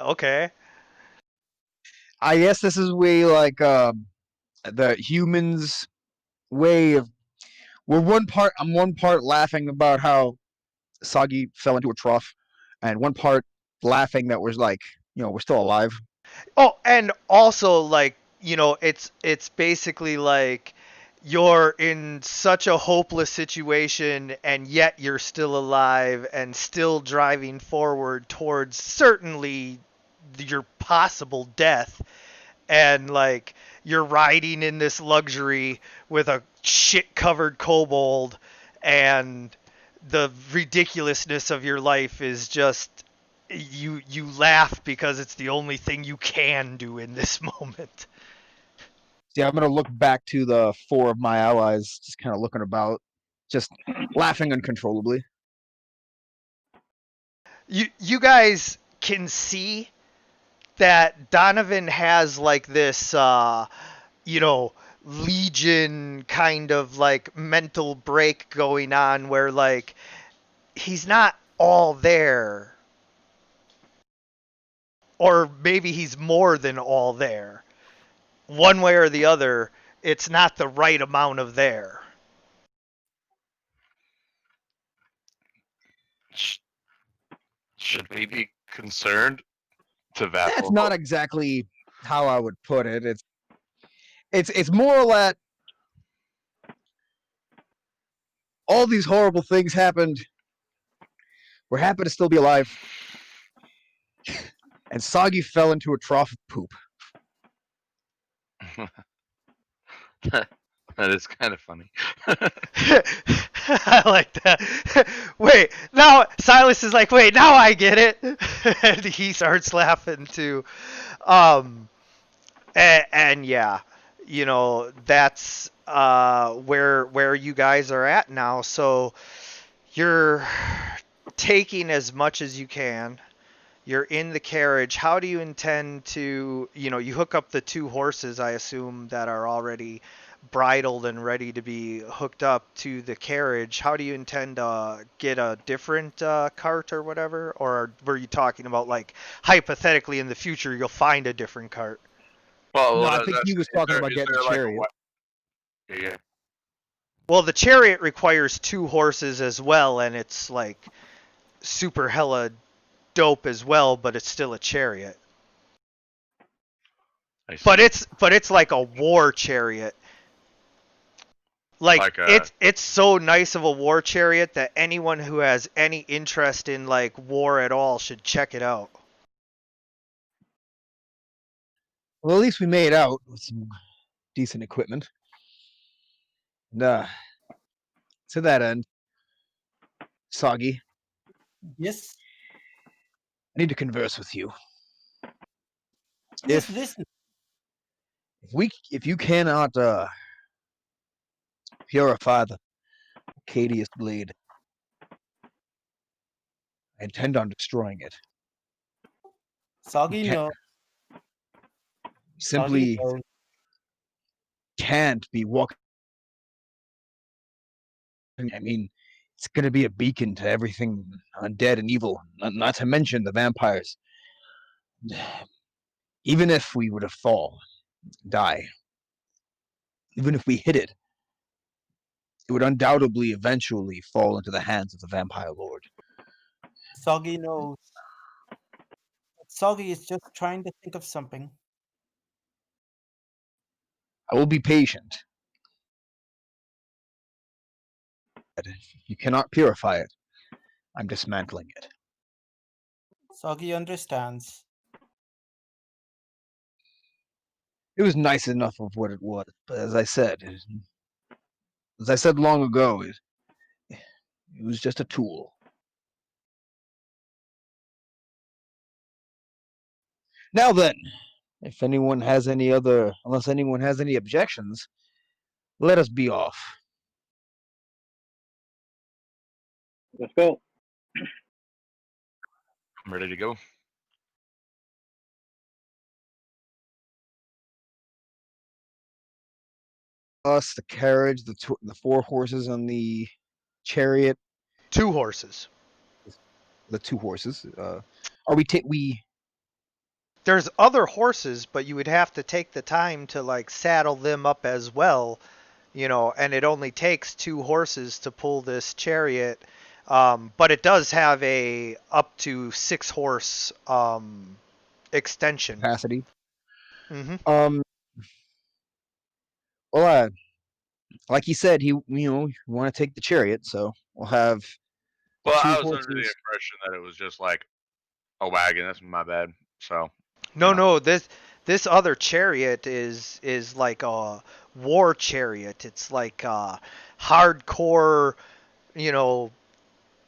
[SPEAKER 1] okay.
[SPEAKER 6] I guess this is way like the humans' way of. I'm one part laughing about how Soggy fell into a trough, and one part laughing that was like, we're still alive.
[SPEAKER 1] Oh, and also like, it's basically like you're in such a hopeless situation and yet you're still alive and still driving forward towards certainly your possible death, and like you're riding in this luxury with a shit covered kobold, and the ridiculousness of your life is just you laugh because it's the only thing you can do in this moment.
[SPEAKER 6] See, I'm gonna look back to the four of my allies, just kind of looking about, just laughing uncontrollably.
[SPEAKER 1] You guys can see that Donovan has like this Legion kind of like mental break going on where like he's not all there, or maybe he's more than all there. One way or the other, it's not the right amount of there.
[SPEAKER 5] should we be concerned to
[SPEAKER 6] That's
[SPEAKER 5] Vassal?
[SPEAKER 6] not exactly how I would put it. It's more or less all these horrible things happened. We're happy to still be alive. And Soggy fell into a trough of poop.
[SPEAKER 5] That is kind of funny.
[SPEAKER 1] I like that. Wait, now Silas is like, wait, now I get it. And he starts laughing too. And yeah, you know, that's where you guys are at now. So you're taking as much as you can. You're in the carriage. How do you intend to, you know, you hook up the 2 horses, I assume, that are already bridled and ready to be hooked up to the carriage. How do you intend to get a different cart or whatever? Or were you talking about, like, hypothetically in the future you'll find a different cart?
[SPEAKER 5] Well,
[SPEAKER 6] No, I think he was talking about getting a chariot.
[SPEAKER 5] Yeah.
[SPEAKER 1] Well, the chariot requires 2 horses as well, and it's, like, super hella dope as well, but it's still a chariot. But it's like a war chariot. Like it's so nice of a war chariot that anyone who has any interest in like war at all should check it out.
[SPEAKER 6] Well, at least we made out with some decent equipment. And, to that end, Soggy,
[SPEAKER 2] Yes.
[SPEAKER 6] I need to converse with you.
[SPEAKER 2] Yes,
[SPEAKER 6] If
[SPEAKER 2] listen.
[SPEAKER 6] if you cannot purify the Arcadius blade, I intend on destroying it.
[SPEAKER 2] Soggy,
[SPEAKER 6] can't-
[SPEAKER 2] no.
[SPEAKER 6] Simply
[SPEAKER 2] Soggy, no.
[SPEAKER 6] can't be walking. I mean, it's going to be a beacon to everything undead and evil, not to mention the vampires. Even if we would have fall, die, even if we hit it, it would undoubtedly eventually fall into the hands of the vampire lord.
[SPEAKER 2] Soggy knows. Soggy is just trying to think of something.
[SPEAKER 6] I will be patient. If you cannot purify it, I'm dismantling it.
[SPEAKER 2] Soggy understands.
[SPEAKER 6] It was nice enough of what it was, but as I said long ago, it was just a tool. Now then, unless anyone has any objections, let us be off.
[SPEAKER 3] Let's go.
[SPEAKER 5] I'm ready to go.
[SPEAKER 6] Us, the carriage, the 4 horses on the chariot,
[SPEAKER 1] 2 horses.
[SPEAKER 6] the 2 horses. Are we
[SPEAKER 1] There's other horses, but you would have to take the time to like saddle them up as well, you know, and it only takes 2 horses to pull this chariot. But it does have a up to 6 horse extension.
[SPEAKER 6] capacity?
[SPEAKER 1] Mm-hmm.
[SPEAKER 6] Well, like he said, he want to take the chariot, so we'll have.
[SPEAKER 5] Well,
[SPEAKER 6] 2
[SPEAKER 5] I was
[SPEAKER 6] horses.
[SPEAKER 5] under the impression that it was just like a wagon. That's my bad. So.
[SPEAKER 1] No, this other chariot is like a war chariot. It's like a hardcore, you know,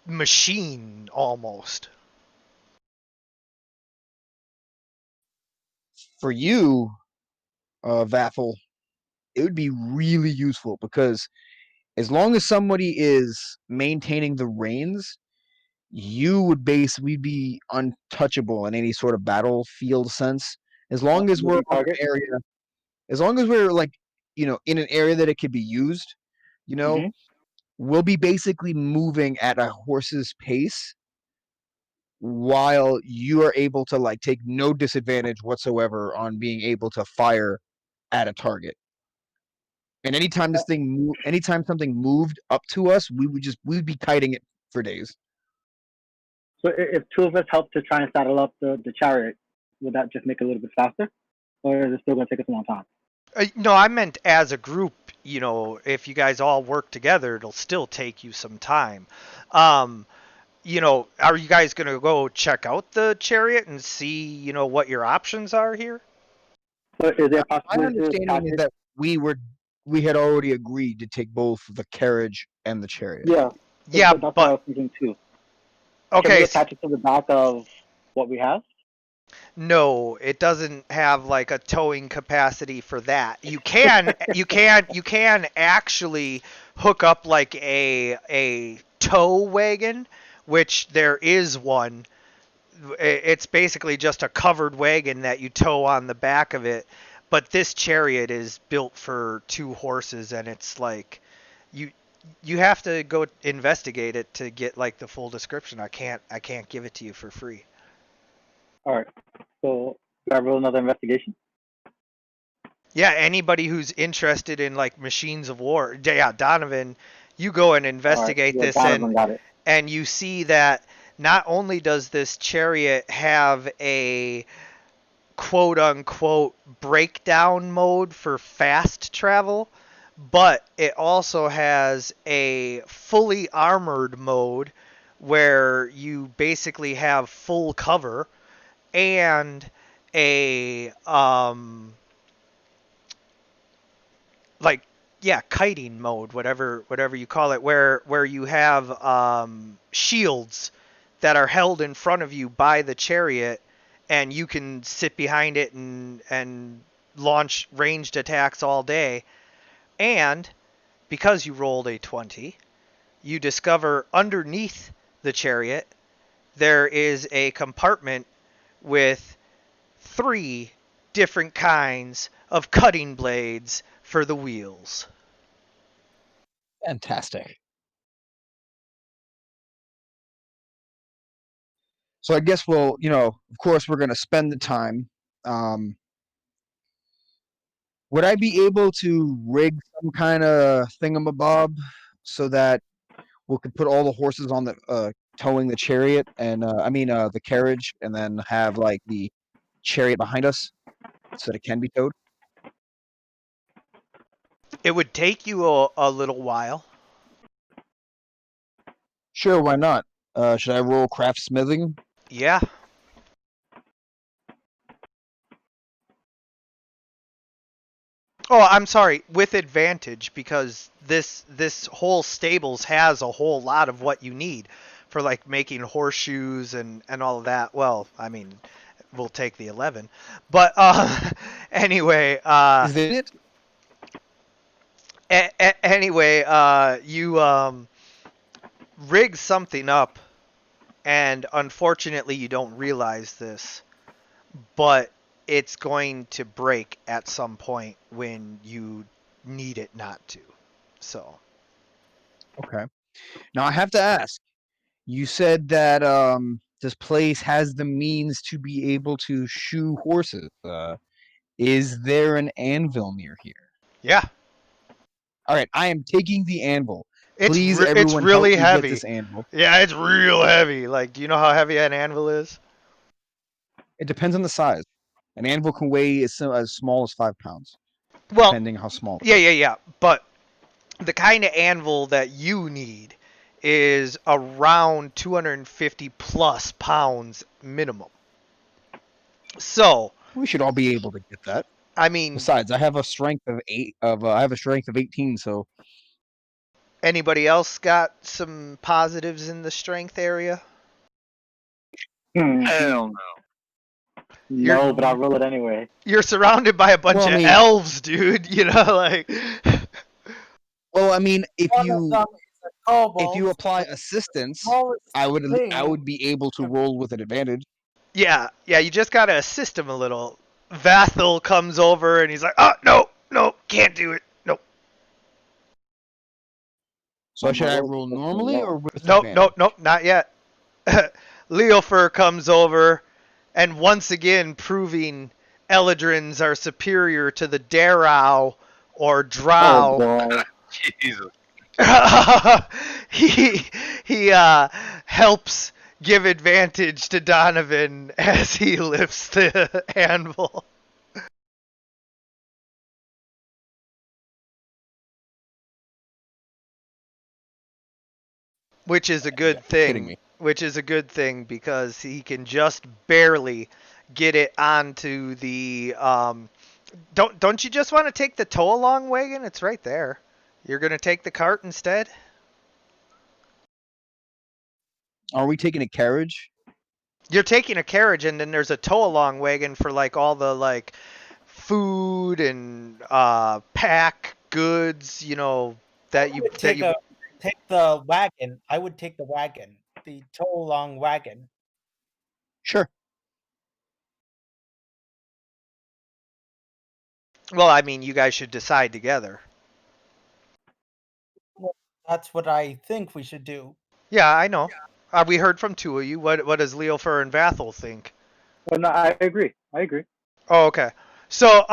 [SPEAKER 1] machine almost.
[SPEAKER 6] For you, Vathel, it would be really useful because as long as somebody is maintaining the reins, you would basically be untouchable in any sort of battlefield sense. As long as we're
[SPEAKER 3] moving
[SPEAKER 6] on an
[SPEAKER 3] target.
[SPEAKER 6] area, as long as we're like, in an area that it could be used,
[SPEAKER 3] Mhm.
[SPEAKER 6] we'll be basically moving at a horse's pace while you are able to like take no disadvantage whatsoever on being able to fire at a target. And anytime anytime something moved up to us, we'd be kiting it for days.
[SPEAKER 3] So if two of us help to try and saddle up the chariot, would that just make it a little bit faster, or is it still going to take us a long time?
[SPEAKER 1] No, I meant as a group. You know, if you guys all work together, it'll still take you some time. You know, are you guys gonna go check out the chariot and see, you know, what your options are here?
[SPEAKER 3] So is there a
[SPEAKER 6] My
[SPEAKER 3] possibility to
[SPEAKER 6] understanding is that we had already agreed to take both the carriage and the chariot.
[SPEAKER 3] Yeah.
[SPEAKER 1] Yeah,
[SPEAKER 3] that's what I
[SPEAKER 1] but
[SPEAKER 3] was thinking too. Can
[SPEAKER 1] okay.
[SPEAKER 3] we attach it to the back of what we have?
[SPEAKER 1] No, it doesn't have like a towing capacity for that. You can actually hook up like a tow wagon, which there is one. It's basically just a covered wagon that you tow on the back of it. But this chariot is built for 2 horses, and it's like you have to go investigate it to get like the full description. I can't give it to you for free.
[SPEAKER 3] All right. So do I roll another investigation?
[SPEAKER 1] Yeah, anybody who's interested in like machines of war, yeah, Donovan, you go and investigate
[SPEAKER 3] All right.
[SPEAKER 1] this,
[SPEAKER 3] Yeah, Donovan got it.
[SPEAKER 1] and you see that not only does this chariot have a quote unquote breakdown mode for fast travel, but it also has a fully armored mode where you basically have full cover and a like yeah, kiting mode, whatever you call it, where you have shields that are held in front of you by the chariot, and you can sit behind it and launch ranged attacks all day. And because you rolled a 20, you discover underneath the chariot there is a compartment with 3 different kinds of cutting blades for the wheels.
[SPEAKER 6] Fantastic. So I guess we'll, of course, we're going to spend the time. Would I be able to rig some kind of thingamabob so that we could put all the horses on the towing the chariot and the carriage, and then have like the chariot behind us so that it can be towed?
[SPEAKER 1] It would take you a little while.
[SPEAKER 6] Sure, why not? Should I roll craft smithing?
[SPEAKER 1] Yeah. Oh, I'm sorry, with advantage, because this whole stables has a whole lot of what you need for like making horseshoes and all of that. Well, I mean, we'll take the 11. But anyway,
[SPEAKER 6] Is it?
[SPEAKER 1] anyway, you rig something up, and unfortunately you don't realize this, but it's going to break at some point when you need it not to. So.
[SPEAKER 6] Okay. Now I have to ask. You said that this place has the means to be able to shoe horses. Is there an anvil near here?
[SPEAKER 1] Yeah.
[SPEAKER 6] All right, I am taking the anvil.
[SPEAKER 1] It's
[SPEAKER 6] Please,
[SPEAKER 1] it's
[SPEAKER 6] everyone,
[SPEAKER 1] really
[SPEAKER 6] help me
[SPEAKER 1] heavy.
[SPEAKER 6] get this anvil.
[SPEAKER 1] Yeah, it's real heavy. Like, do you know how heavy an anvil is?
[SPEAKER 6] It depends on the size. An anvil can weigh as small as 5 pounds,
[SPEAKER 1] Well,
[SPEAKER 6] depending how small.
[SPEAKER 1] yeah. But the kind of anvil that you need is around 250 plus pounds minimum. So
[SPEAKER 6] We should all be able to get that.
[SPEAKER 1] I mean,
[SPEAKER 6] Besides, I have a strength of 18, so
[SPEAKER 1] anybody else got some positives in the strength area?
[SPEAKER 5] Hell no.
[SPEAKER 3] No, but I'll roll it anyway.
[SPEAKER 1] You're surrounded by a bunch
[SPEAKER 6] Well, I
[SPEAKER 1] of
[SPEAKER 6] mean-
[SPEAKER 1] elves, dude. You know, like.
[SPEAKER 6] well, I mean, if
[SPEAKER 2] One of
[SPEAKER 6] you
[SPEAKER 2] them is a kobold,
[SPEAKER 6] if you apply assistance,
[SPEAKER 2] smallest
[SPEAKER 6] I
[SPEAKER 2] thing.
[SPEAKER 6] would be able to roll with an advantage.
[SPEAKER 1] Yeah, you just gotta assist him a little. Vathil comes over and he's like, "Oh, no, can't do it. Nope.
[SPEAKER 6] So should I roll normally or with advantage?
[SPEAKER 1] Nope, not yet." Leofer comes over, and once again proving Eladrins are superior to the Darrow or Drow.
[SPEAKER 3] Oh boy.
[SPEAKER 5] Jesus.
[SPEAKER 1] he helps give advantage to Donovan as he lifts the anvil. Which is a good
[SPEAKER 6] kidding
[SPEAKER 1] thing.
[SPEAKER 6] me.
[SPEAKER 1] Which is a good thing because he can just barely get it onto the. Don't you just want to take the tow along wagon? It's right there. You're gonna take the cart instead.
[SPEAKER 6] Are we taking a carriage?
[SPEAKER 1] You're taking a carriage, and then there's a tow along wagon for like all the like food and pack goods. You know that you that you.
[SPEAKER 2] Take the wagon. I would take the wagon, the tow along wagon.
[SPEAKER 6] Sure.
[SPEAKER 1] Well, I mean, you guys should decide together.
[SPEAKER 2] That's what I think we should do.
[SPEAKER 1] Yeah, I know. We heard from two of you. What does Leofer and Vathel think?
[SPEAKER 3] Well, no, I agree. I agree.
[SPEAKER 1] Oh, okay. So,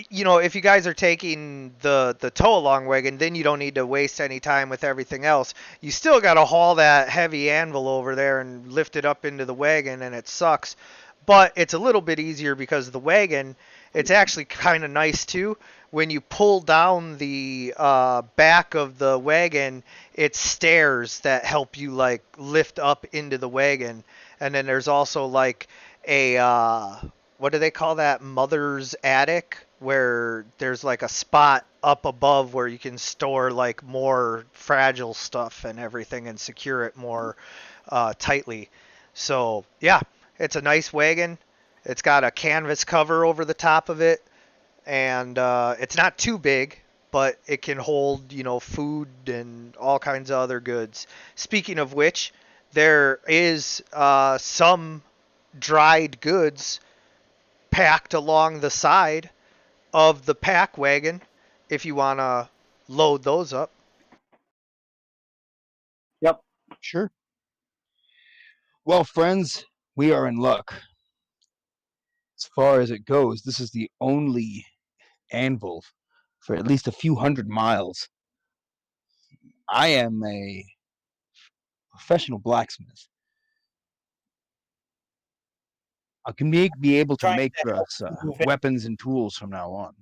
[SPEAKER 1] you know, if you guys are taking the tow along wagon, then you don't need to waste any time with everything else. You still got to haul that heavy anvil over there and lift it up into the wagon, and it sucks. But it's a little bit easier because the wagon, it's actually kind of nice too. When you pull down the back of the wagon, it's stairs that help you like lift up into the wagon, and then there's also like a what do they call that, mother's attic, where there's like a spot up above where you can store like more fragile stuff and everything and secure it more tightly. So yeah, it's a nice wagon. It's got a canvas cover over the top of it, and it's not too big, but it can hold, you know, food and all kinds of other goods. Speaking of which, there is some dried goods packed along the side of the pack wagon if you want to load those up.
[SPEAKER 3] Yep.
[SPEAKER 6] Sure. Well, friends, we are in luck. As far as it goes, this is the only anvil for at least a few hundred miles. I am a professional blacksmith. I can be able to
[SPEAKER 2] Trying
[SPEAKER 6] make
[SPEAKER 2] to help
[SPEAKER 6] us
[SPEAKER 2] move it.
[SPEAKER 6] weapons and tools from now on.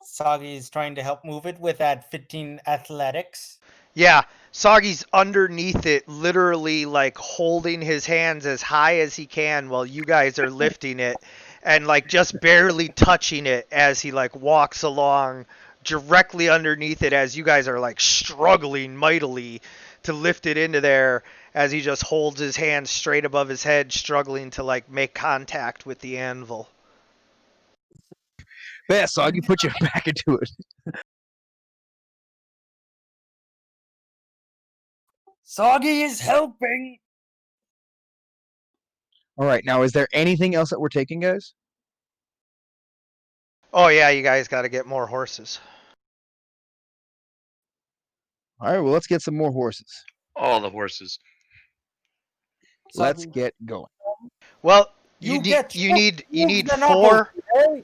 [SPEAKER 2] Soggy is trying to help move it with that 15 athletics.
[SPEAKER 1] Yeah, Soggy's underneath it, literally like holding his hands as high as he can while you guys are lifting it, and like just barely touching it as he like walks along directly underneath it as you guys are like struggling mightily to lift it into there, as he just holds his hands straight above his head, struggling to like make contact with the anvil.
[SPEAKER 6] Yeah, Soggy, put your back into it.
[SPEAKER 2] Soggy is helping.
[SPEAKER 6] All right, now is there anything else that we're taking, guys?
[SPEAKER 1] Oh yeah, you guys got to get more horses.
[SPEAKER 6] All right, well, let's get some more horses.
[SPEAKER 5] All the horses.
[SPEAKER 6] Let's
[SPEAKER 2] Soggy,
[SPEAKER 6] get going.
[SPEAKER 1] Well,
[SPEAKER 2] you
[SPEAKER 1] you need
[SPEAKER 2] you're not
[SPEAKER 1] four.
[SPEAKER 2] hosting, eh?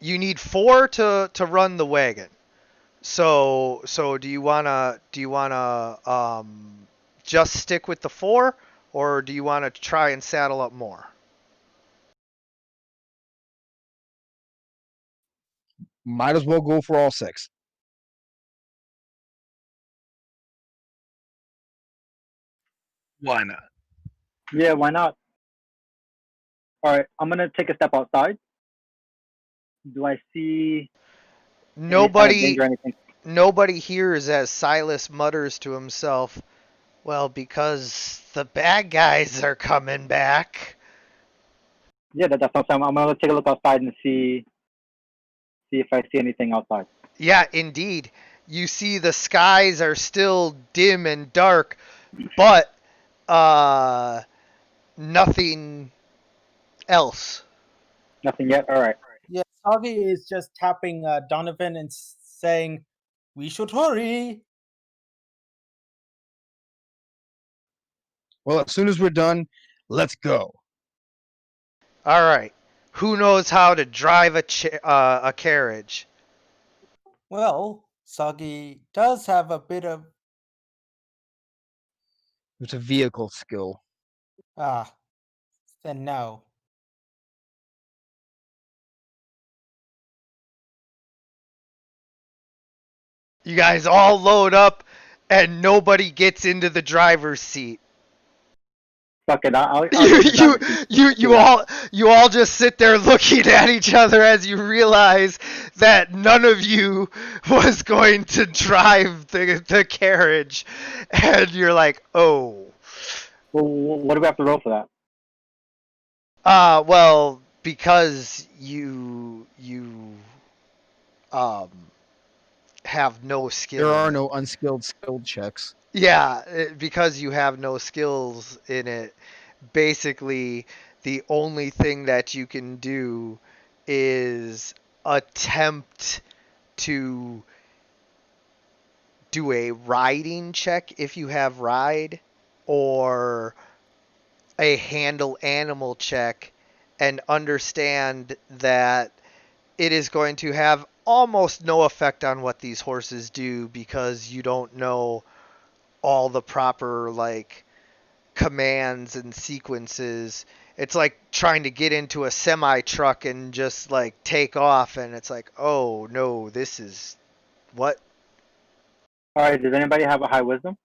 [SPEAKER 1] You need four to run the wagon. So do you wanna just stick with the four, or do you wanna try and saddle up more?
[SPEAKER 6] Might as well go for all six.
[SPEAKER 5] Why not?
[SPEAKER 3] Yeah, why not? All right, I'm gonna take a step outside. Do I see any sign of
[SPEAKER 1] Nobody
[SPEAKER 3] danger or anything?
[SPEAKER 1] nobody hears as Silas mutters to himself, "Well, because the bad guys are coming back."
[SPEAKER 3] Yeah, that's what I'm gonna take a look outside and see if I see anything outside.
[SPEAKER 1] Yeah, indeed. You see the skies are still dim and dark, but nothing else.
[SPEAKER 3] Nothing yet. All right.
[SPEAKER 2] Yeah, Soggy is just tapping Donovan and saying, "We should hurry."
[SPEAKER 6] Well, as soon as we're done, let's go.
[SPEAKER 1] All right. Who knows how to drive a carriage?
[SPEAKER 2] Well, Soggy does have a bit of
[SPEAKER 6] It's a vehicle skill.
[SPEAKER 2] Ah, then no.
[SPEAKER 1] You guys all load up, and nobody gets into the driver's seat.
[SPEAKER 3] Fuck it. I'll
[SPEAKER 1] You
[SPEAKER 3] get the driver's seat.
[SPEAKER 1] you all just sit there looking at each other as you realize that none of you was going to drive the carriage, and you're like, oh.
[SPEAKER 3] Well, what do we have to roll for that?
[SPEAKER 1] Well, because you have no skill.
[SPEAKER 6] There are
[SPEAKER 1] in it.
[SPEAKER 6] no unskilled skilled checks.
[SPEAKER 1] Yeah, because you have no skills in it. Basically, the only thing that you can do is attempt to do a riding check if you have ride, or a handle animal check, and understand that it is going to have almost no effect on what these horses do because you don't know all the proper like commands and sequences. It's like trying to get into a semi truck and just like take off, and it's like, oh no, this is what?
[SPEAKER 3] All right. Does anybody have a high wisdom?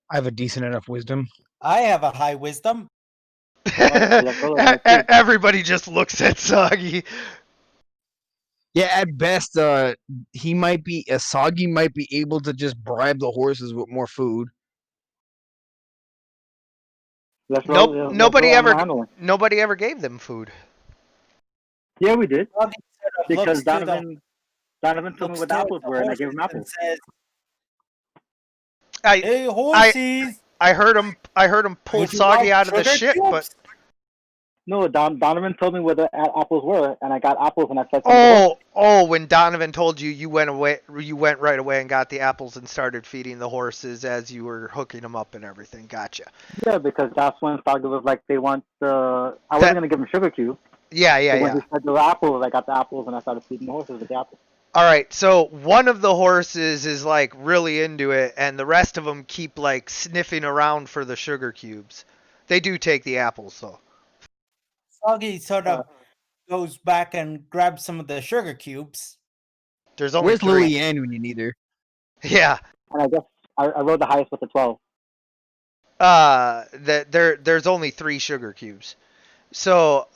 [SPEAKER 6] I have a decent enough wisdom.
[SPEAKER 2] I have a high wisdom.
[SPEAKER 3] let's roll it. Let's see.
[SPEAKER 1] Everybody just looks at Soggy.
[SPEAKER 6] Yeah, at best, he might be Soggy might be able to just bribe the horses with more food.
[SPEAKER 3] Let's roll.
[SPEAKER 1] Nope,
[SPEAKER 3] let's
[SPEAKER 1] nobody
[SPEAKER 3] roll on the
[SPEAKER 1] ever
[SPEAKER 3] handling.
[SPEAKER 1] nobody ever gave them food.
[SPEAKER 3] Yeah, we did.
[SPEAKER 2] Doggy sort of
[SPEAKER 3] Because
[SPEAKER 2] looks to the-
[SPEAKER 3] Donovan told me
[SPEAKER 2] looks
[SPEAKER 3] what the
[SPEAKER 2] to
[SPEAKER 3] apples
[SPEAKER 2] the
[SPEAKER 3] were, and I gave him
[SPEAKER 2] horses and
[SPEAKER 3] apples.
[SPEAKER 2] says,
[SPEAKER 1] I
[SPEAKER 2] "Hey, horses!
[SPEAKER 1] I heard him pull
[SPEAKER 2] would you
[SPEAKER 1] Soggy
[SPEAKER 2] like
[SPEAKER 1] out of the
[SPEAKER 2] sugar
[SPEAKER 1] shit, but
[SPEAKER 2] cubes?"
[SPEAKER 3] No, Donovan told me where the apples were, and I got apples, and I fed some to the horses.
[SPEAKER 1] oh, when Donovan told you, you went right away and got the apples and started feeding the horses as you were hooking them up and everything. Gotcha.
[SPEAKER 3] Yeah, because that's when Soggy was like, they want the. I wasn't gonna give them sugar cubes.
[SPEAKER 1] Yeah,
[SPEAKER 3] But when
[SPEAKER 1] yeah.
[SPEAKER 3] he said the apples, I got the apples, and I started feeding the horses with the apples.
[SPEAKER 1] All right, so one of the horses is like really into it, and the rest of them keep like sniffing around for the sugar cubes. They do take the apples though.
[SPEAKER 2] Soggy sort of goes back and grabs some of the sugar cubes.
[SPEAKER 1] There's only
[SPEAKER 6] Where's
[SPEAKER 1] 3.
[SPEAKER 6] Lillian when you need her?
[SPEAKER 1] Yeah.
[SPEAKER 3] And I guess I rode the highest with the 12.
[SPEAKER 1] There's only 3 sugar cubes. So,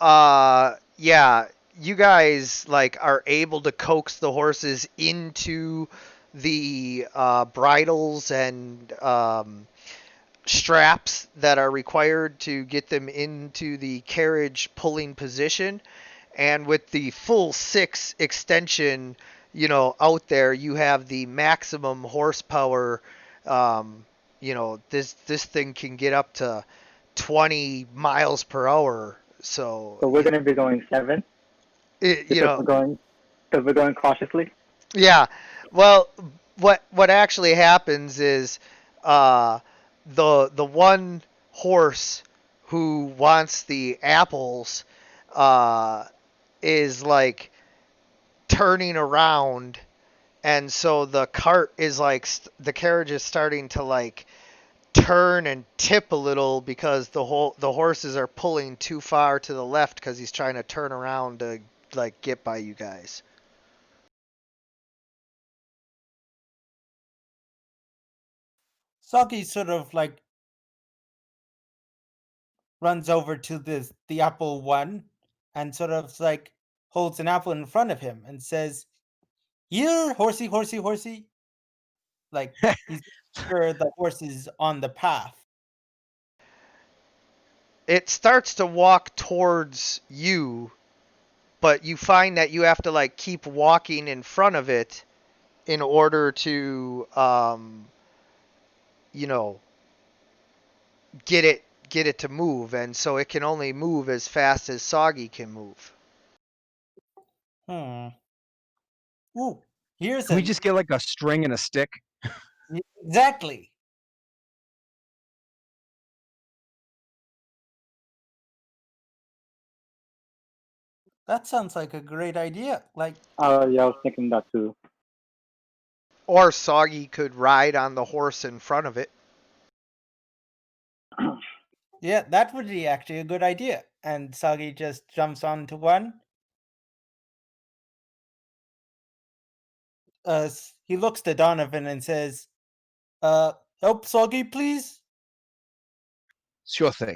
[SPEAKER 1] yeah, you guys like are able to coax the horses into the bridles and straps that are required to get them into the carriage pulling position. And with the full 6 extension, out there, you have the maximum horsepower. This thing can get up to 20 miles per hour. So
[SPEAKER 3] we're gonna be going 7. We're going cautiously.
[SPEAKER 1] Yeah. Well, what actually happens is the one horse who wants the apples is like turning around, and so the cart is like the carriage is starting to like turn and tip a little because the horses are pulling too far to the left because he's trying to turn around to like get by you guys.
[SPEAKER 2] Soggy sort of like runs over to the apple one and sort of like holds an apple in front of him and says, "Here, horsey, horsey, horsey." Like he's sure the horse is on the path.
[SPEAKER 1] It starts to walk towards you, but you find that you have to like keep walking in front of it in order to get it to move, and so it can only move as fast as Soggy can move.
[SPEAKER 2] Ooh, here's
[SPEAKER 6] Can we just get like a string and a stick?
[SPEAKER 2] exactly. That sounds like a great idea. Like,
[SPEAKER 3] Yeah, I was thinking that too.
[SPEAKER 1] Or Soggy could ride on the horse in front of it.
[SPEAKER 2] Yeah, that would be actually a good idea. And Soggy just jumps onto one. He looks to Donovan and says, help Soggy, please.
[SPEAKER 6] Sure thing.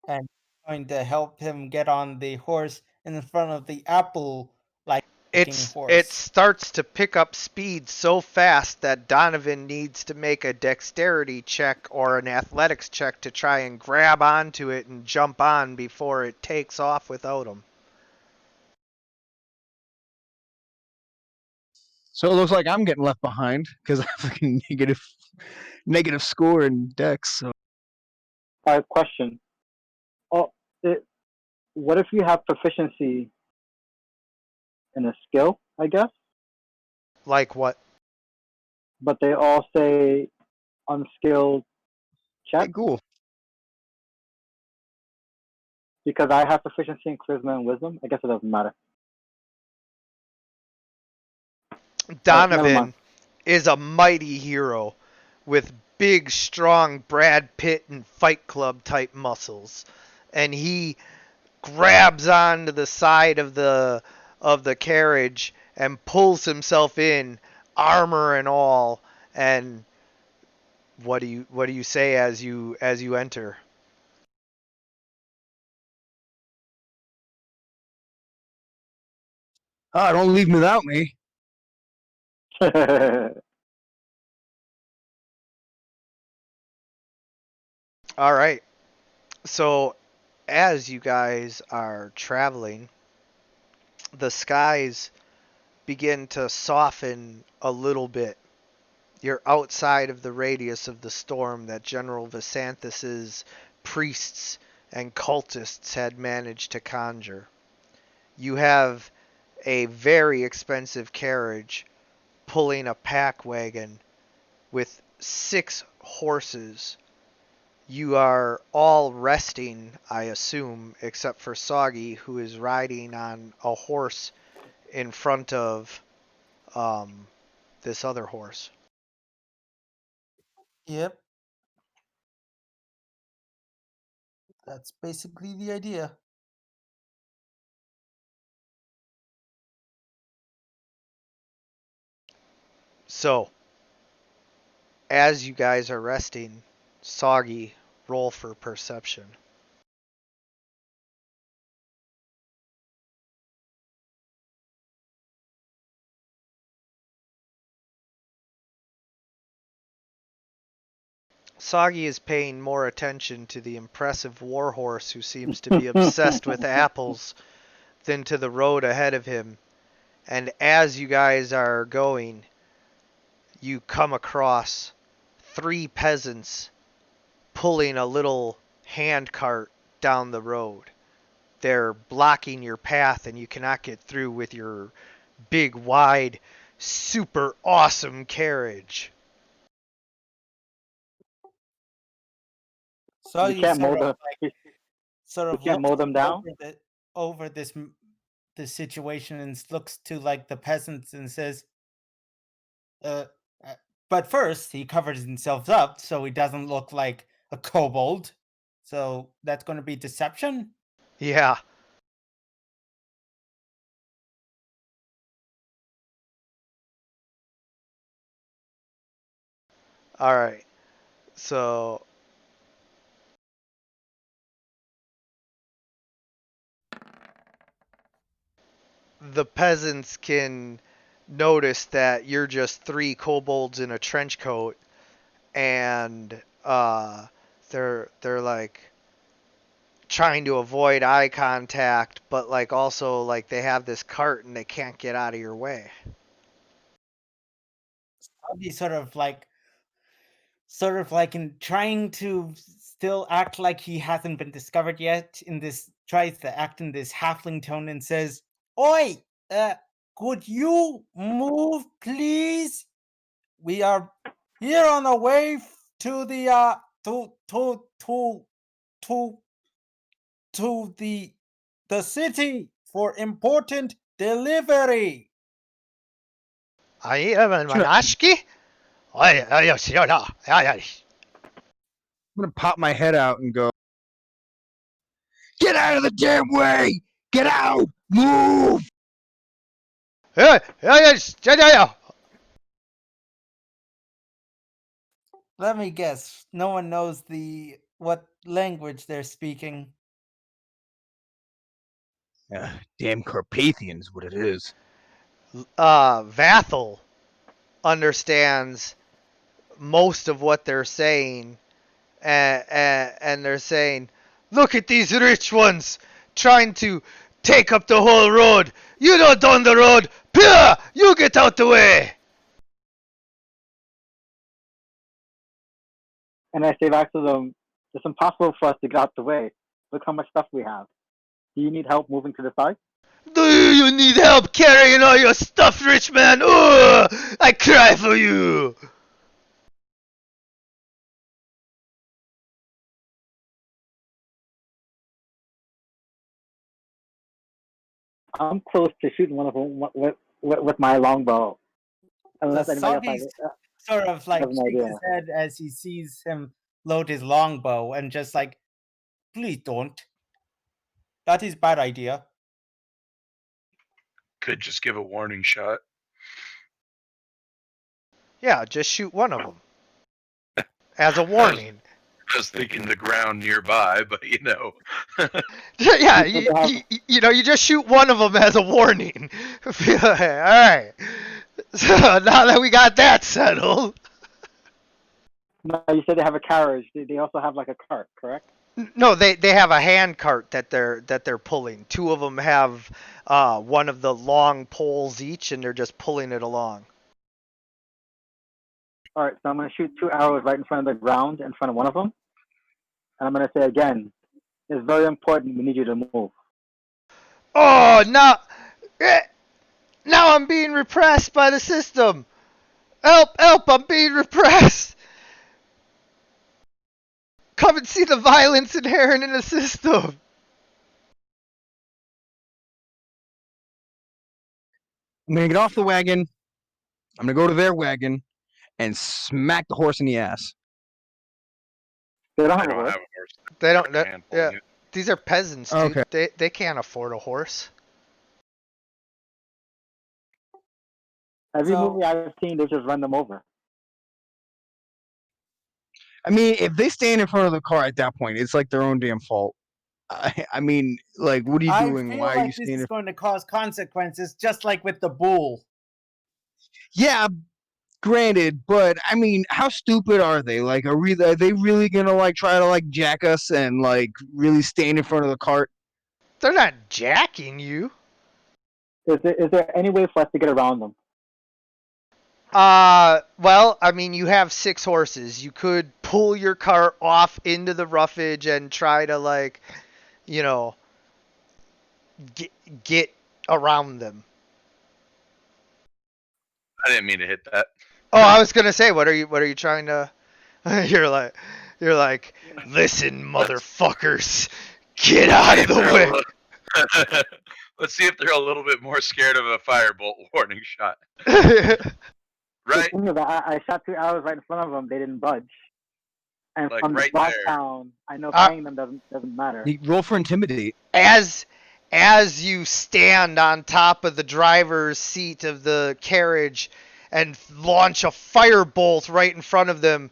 [SPEAKER 2] And going to help him get on the horse in front of the apple like looking
[SPEAKER 1] It
[SPEAKER 2] horse.
[SPEAKER 1] starts to pick up speed so fast that Donovan needs to make a dexterity check or an athletics check to try and grab onto it and jump on before it takes off without him.
[SPEAKER 6] So it looks like I'm getting left behind because I have like a negative score in Dex. So
[SPEAKER 3] Question. Oh, what if you have proficiency in a skill, I guess,
[SPEAKER 1] Like what?
[SPEAKER 3] but they all say unskilled check?
[SPEAKER 6] hey, cool.
[SPEAKER 3] Because I have proficiency in charisma and wisdom, I guess it doesn't matter. Never
[SPEAKER 1] Donovan
[SPEAKER 3] mind.
[SPEAKER 1] is a mighty hero with big, strong Brad Pitt and Fight Club type muscles, and he grabs onto the side of the carriage and pulls himself in, armor and all. And what do you say as you enter?
[SPEAKER 6] Don't leave me without me.
[SPEAKER 1] All right. So as you guys are traveling, the skies begin to soften a little bit. You're outside of the radius of the storm that General Visanthis's priests and cultists had managed to conjure. You have a very expensive carriage pulling a pack wagon with 6 horses. You are all resting, I assume, except for Soggy, who is riding on a horse in front of this other horse.
[SPEAKER 2] Yep. That's basically the idea.
[SPEAKER 1] So, as you guys are resting, Soggy, roll for perception. Soggy is paying more attention to the impressive warhorse who seems to be obsessed with apples than to the road ahead of him. And as you guys are going, you come across 3 peasants pulling a little hand cart down the road. They're blocking your path and you cannot get through with your big, wide, super awesome carriage.
[SPEAKER 2] So
[SPEAKER 3] you can't mow the.
[SPEAKER 2] sort
[SPEAKER 3] You
[SPEAKER 2] of
[SPEAKER 3] can't
[SPEAKER 2] looks
[SPEAKER 3] mow them down.
[SPEAKER 2] over this situation and looks to like the peasants and says, uh, but first he covers himself up so he doesn't look like a kobold. So that's going to be deception.
[SPEAKER 1] Yeah. All right. So the peasants can notice that you're just 3 kobolds in a trench coat, and they're like trying to avoid eye contact, but like also like they have this cart and they can't get out of your way.
[SPEAKER 2] He's sort of like in trying to still act like he hasn't been discovered yet. In this, tries to act in this halfling tone and says, "Oi, could you move, please? We are here on the way to the to the city for important delivery."
[SPEAKER 1] I am
[SPEAKER 6] Sure.
[SPEAKER 1] Manashki.
[SPEAKER 6] gonna pop my head out and go, "Get out of the damn way! Get out! Move!"
[SPEAKER 1] Yeah, yeah, yeah, yeah.
[SPEAKER 2] Let me guess. No one knows what language they're speaking.
[SPEAKER 6] Damn Carpathian is what it is.
[SPEAKER 1] Vathel understands most of what they're saying, and they're saying, "Look at these rich ones trying to take up the whole road. You don't own the road. Pia, you get out the way."
[SPEAKER 3] And I say back to them, it's impossible for us to get out the way. Look how much stuff we have. Do you need help moving to the side?
[SPEAKER 1] Do you need help carrying all your stuff, rich man? Oh, I cry for you.
[SPEAKER 3] I'm close to shooting one of them with my longbow. Unless anybody else
[SPEAKER 2] Soggy's
[SPEAKER 3] has,
[SPEAKER 2] sort of like
[SPEAKER 3] has an
[SPEAKER 2] shakes
[SPEAKER 3] idea.
[SPEAKER 2] his head as he sees him load his longbow and just like, please don't. That is bad idea.
[SPEAKER 5] Could just give a warning shot.
[SPEAKER 1] Yeah, just shoot one of them as a warning.
[SPEAKER 5] I was thinking the ground nearby, but you know.
[SPEAKER 1] Yeah, you just shoot one of them as a warning. All right. So now that we got that settled.
[SPEAKER 3] No, you said they have a carriage. They also have like a cart, correct?
[SPEAKER 1] No, they have a hand cart that they're pulling. Two of them have one of the long poles each, and they're just pulling it along.
[SPEAKER 3] All right, so I'm going to shoot 2 arrows right in front of the ground in front of one of them. And I'm going to say again, it's very important. We need you to move.
[SPEAKER 1] Oh, now I'm being repressed by the system. Help, help, I'm being repressed. Come and see the violence inherent in the system.
[SPEAKER 6] I'm gonna get off the wagon. I'm gonna go to their wagon and smack the horse in the ass.
[SPEAKER 3] They don't
[SPEAKER 5] I
[SPEAKER 3] have a
[SPEAKER 5] don't
[SPEAKER 3] horse.
[SPEAKER 5] have a horse.
[SPEAKER 1] They don't.
[SPEAKER 5] Hand pulling
[SPEAKER 1] Yeah,
[SPEAKER 5] it.
[SPEAKER 1] these are peasants, dude.
[SPEAKER 6] Okay.
[SPEAKER 1] They can't afford a horse.
[SPEAKER 3] Every
[SPEAKER 2] So-
[SPEAKER 3] movie I've seen, they just run them over.
[SPEAKER 6] I mean, if they stand in front of the car at that point, it's like their own damn fault. I mean, like, what are you
[SPEAKER 2] I
[SPEAKER 6] doing?
[SPEAKER 2] feel
[SPEAKER 6] Why are
[SPEAKER 2] like
[SPEAKER 6] you
[SPEAKER 2] this
[SPEAKER 6] standing?
[SPEAKER 2] is going to cause consequences, just like with the bull.
[SPEAKER 6] Yeah, granted, but I mean, how stupid are they? Like, are they really gonna like try to like jack us and like really stand in front of the cart?
[SPEAKER 1] They're not jacking you.
[SPEAKER 3] Is there any way for us to get around them?
[SPEAKER 1] Well, I mean, you have 6 horses. You could pull your cart off into the roughage and try to, like, you know, get around them.
[SPEAKER 5] I didn't mean to hit that.
[SPEAKER 1] Oh, I was gonna say, what are you trying to? You're like, listen, motherfuckers, get out of the way.
[SPEAKER 5] Let's see if they're a little bit more scared of a firebolt warning shot. Right?
[SPEAKER 3] The thing is, I shot 2 arrows right in front of them. They didn't budge. And
[SPEAKER 5] Like,
[SPEAKER 3] from
[SPEAKER 5] right
[SPEAKER 3] the last
[SPEAKER 5] there.
[SPEAKER 3] town, I know paying them doesn't matter.
[SPEAKER 6] Roll for intimidate.
[SPEAKER 1] As you stand on top of the driver's seat of the carriage and launch a firebolt right in front of them,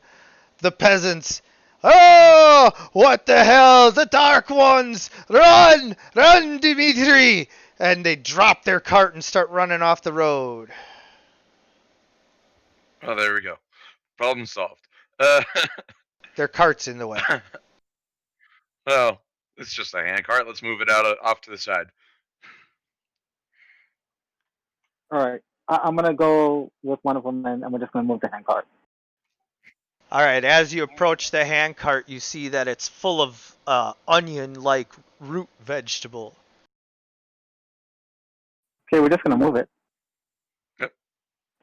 [SPEAKER 1] the peasants, "Oh, what the hell, the Dark Ones! Run! Run, Dimitri!" And they drop their cart and start running off the road.
[SPEAKER 5] Oh, there we go. Problem solved.
[SPEAKER 1] Their cart's in the way.
[SPEAKER 5] Well, it's just a hand cart. Let's move it off to the side.
[SPEAKER 3] All right, I'm going to go with one of them, and we're just going to move the handcart.
[SPEAKER 1] All right, as you approach the handcart, you see that it's full of onion-like root vegetable.
[SPEAKER 3] Okay, we're just going to move it.
[SPEAKER 5] Yep.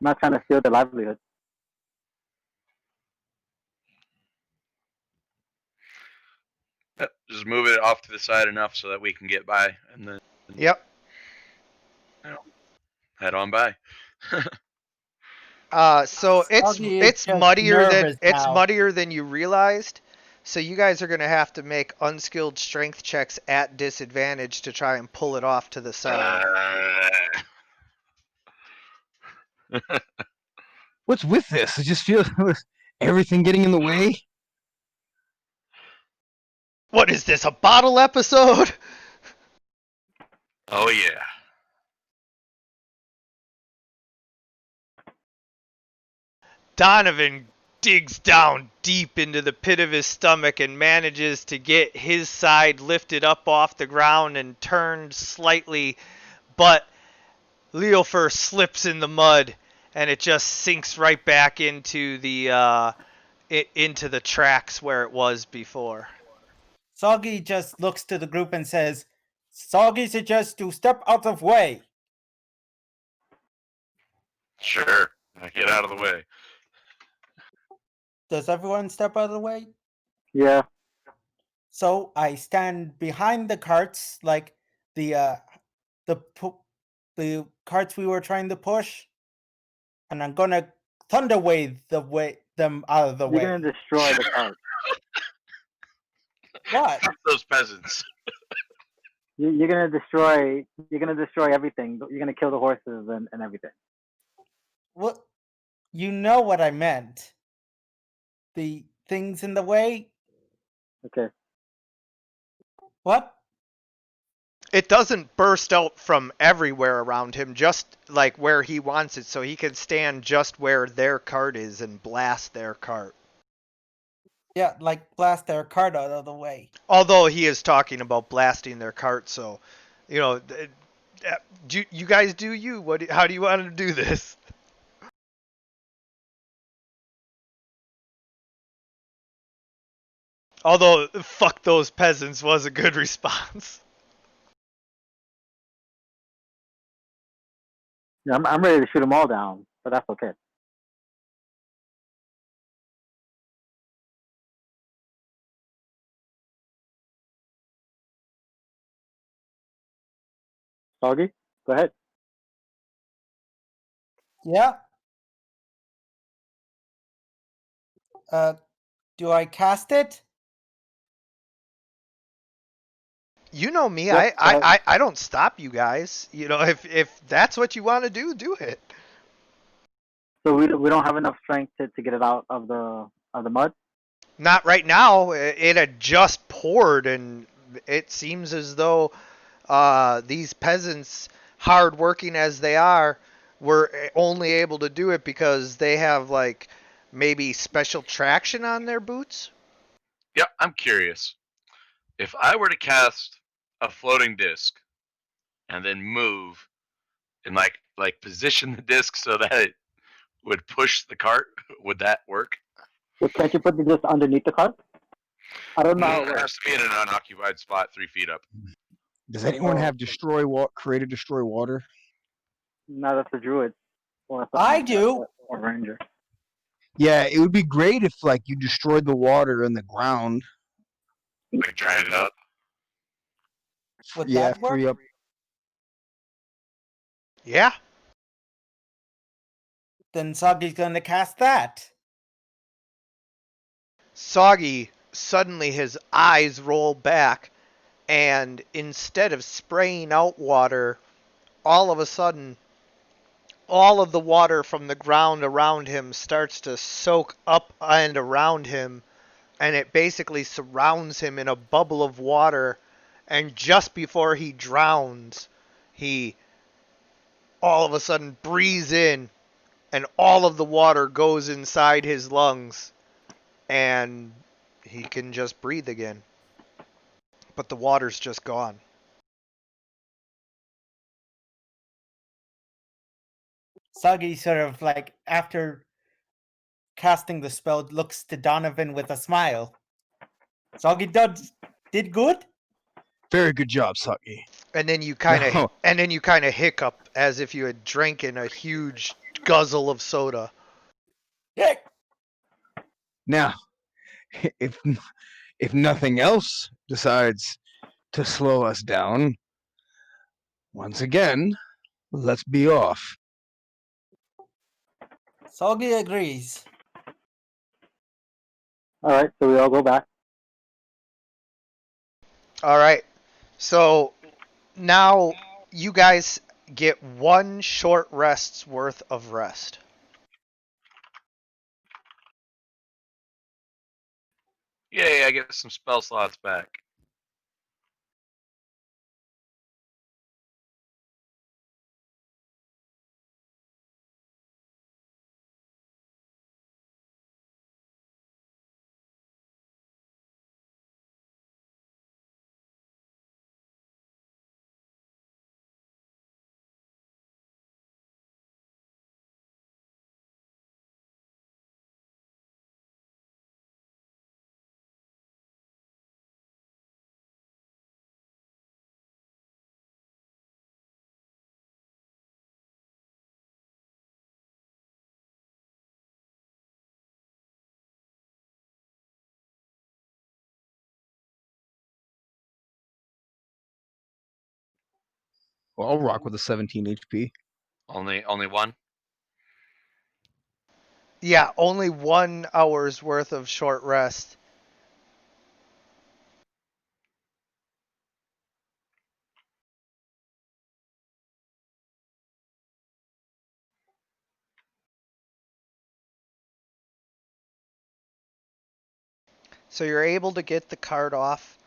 [SPEAKER 3] I'm not trying to steal their livelihood.
[SPEAKER 5] Yep, just move it off to the side enough so that we can get by, and then
[SPEAKER 1] Yep.
[SPEAKER 5] head on by.
[SPEAKER 1] So
[SPEAKER 2] Soggy is
[SPEAKER 1] it's
[SPEAKER 2] just
[SPEAKER 1] muddier
[SPEAKER 2] nervous now.
[SPEAKER 1] than you realized. So you guys are going to have to make unskilled strength checks at disadvantage to try and pull it off to the side.
[SPEAKER 6] What's with this? I just feel everything getting in the way.
[SPEAKER 1] What is this, a bottle episode?
[SPEAKER 5] Oh yeah.
[SPEAKER 1] Donovan digs down deep into the pit of his stomach and manages to get his side lifted up off the ground and turned slightly, but Leofer slips in the mud and it just sinks right back into the tracks where it was before.
[SPEAKER 2] Soggy just looks to the group and says, Soggy suggests to step out of way.
[SPEAKER 5] Sure. Now get out of the way.
[SPEAKER 2] Does everyone step out of the way?
[SPEAKER 3] Yeah.
[SPEAKER 2] So I stand behind the carts, like the carts we were trying to push, and I'm gonna thunder wave them out of the
[SPEAKER 3] You're
[SPEAKER 2] way.
[SPEAKER 3] gonna destroy the cart.
[SPEAKER 2] What?
[SPEAKER 5] Those peasants.
[SPEAKER 3] You're gonna destroy. You're gonna destroy everything. You're gonna kill the horses and everything.
[SPEAKER 2] What? You know what I meant. The things in the way.
[SPEAKER 3] Okay.
[SPEAKER 2] What?
[SPEAKER 1] It doesn't burst out from everywhere around him, just like where he wants it, so he can stand just where their cart is and blast their cart.
[SPEAKER 2] Yeah, like blast their cart out of the way.
[SPEAKER 1] Although he is talking about blasting their cart, so, you know, you guys do you. How do you want to do this? Although, fuck those peasants was a good response.
[SPEAKER 3] Yeah, I'm ready to shoot them all down, but that's okay. Soggy, go ahead.
[SPEAKER 2] Yeah. Do I cast it?
[SPEAKER 1] You know me,
[SPEAKER 3] Yep,
[SPEAKER 1] I don't stop you guys. You know, if that's what you want to do it.
[SPEAKER 3] So we don't have enough strength to get it out of the mud.
[SPEAKER 1] Not right now. It had just poured, and it seems as though these peasants, hardworking as they are, were only able to do it because they have, like, maybe special traction on their boots.
[SPEAKER 5] Yeah, I'm curious. If I were to cast a floating disc and then move and like position the disc so that it would push the cart, would that work?
[SPEAKER 3] Well, can't you put this underneath the cart? I don't know. How it
[SPEAKER 5] It
[SPEAKER 3] works.
[SPEAKER 5] has to be in an unoccupied spot 3 feet up.
[SPEAKER 6] Does anyone
[SPEAKER 3] Oh.
[SPEAKER 6] have create a destroy water?
[SPEAKER 3] No, that's a druid. Or
[SPEAKER 2] I do.
[SPEAKER 3] Or ranger.
[SPEAKER 6] Yeah, it would be great if like you destroyed the water in the ground.
[SPEAKER 5] Like drying it up.
[SPEAKER 2] Would
[SPEAKER 6] Yeah,
[SPEAKER 2] that work?
[SPEAKER 6] free up.
[SPEAKER 1] Yeah.
[SPEAKER 2] Then Soggy's gonna cast that.
[SPEAKER 1] Soggy, suddenly his eyes roll back, and instead of spraying out water, all of a sudden, all of the water from the ground around him starts to soak up and around him, and it basically surrounds him in a bubble of water, and just before he drowns, he all of a sudden breathes in, and all of the water goes inside his lungs, and he can just breathe again. But the water's just gone.
[SPEAKER 2] Soggy sort of like after casting the spell looks to Donovan with a smile. Soggy did good?
[SPEAKER 6] Very good job, Saki.
[SPEAKER 1] And then you kind of
[SPEAKER 6] No.
[SPEAKER 1] hiccup as if you had drank in a huge guzzle of soda.
[SPEAKER 2] Yeah.
[SPEAKER 6] Now, if nothing else decides to slow us down, once again, let's be off.
[SPEAKER 2] Soggy agrees.
[SPEAKER 3] All right, so we all go back.
[SPEAKER 1] All right. So now you guys get 1 short rest's worth of rest.
[SPEAKER 5] Yay, I get some spell slots back.
[SPEAKER 6] Well, I'll rock with a 17 HP.
[SPEAKER 5] Only one?
[SPEAKER 1] Yeah, only 1 hour's worth of short rest. So you're able to get the cart off.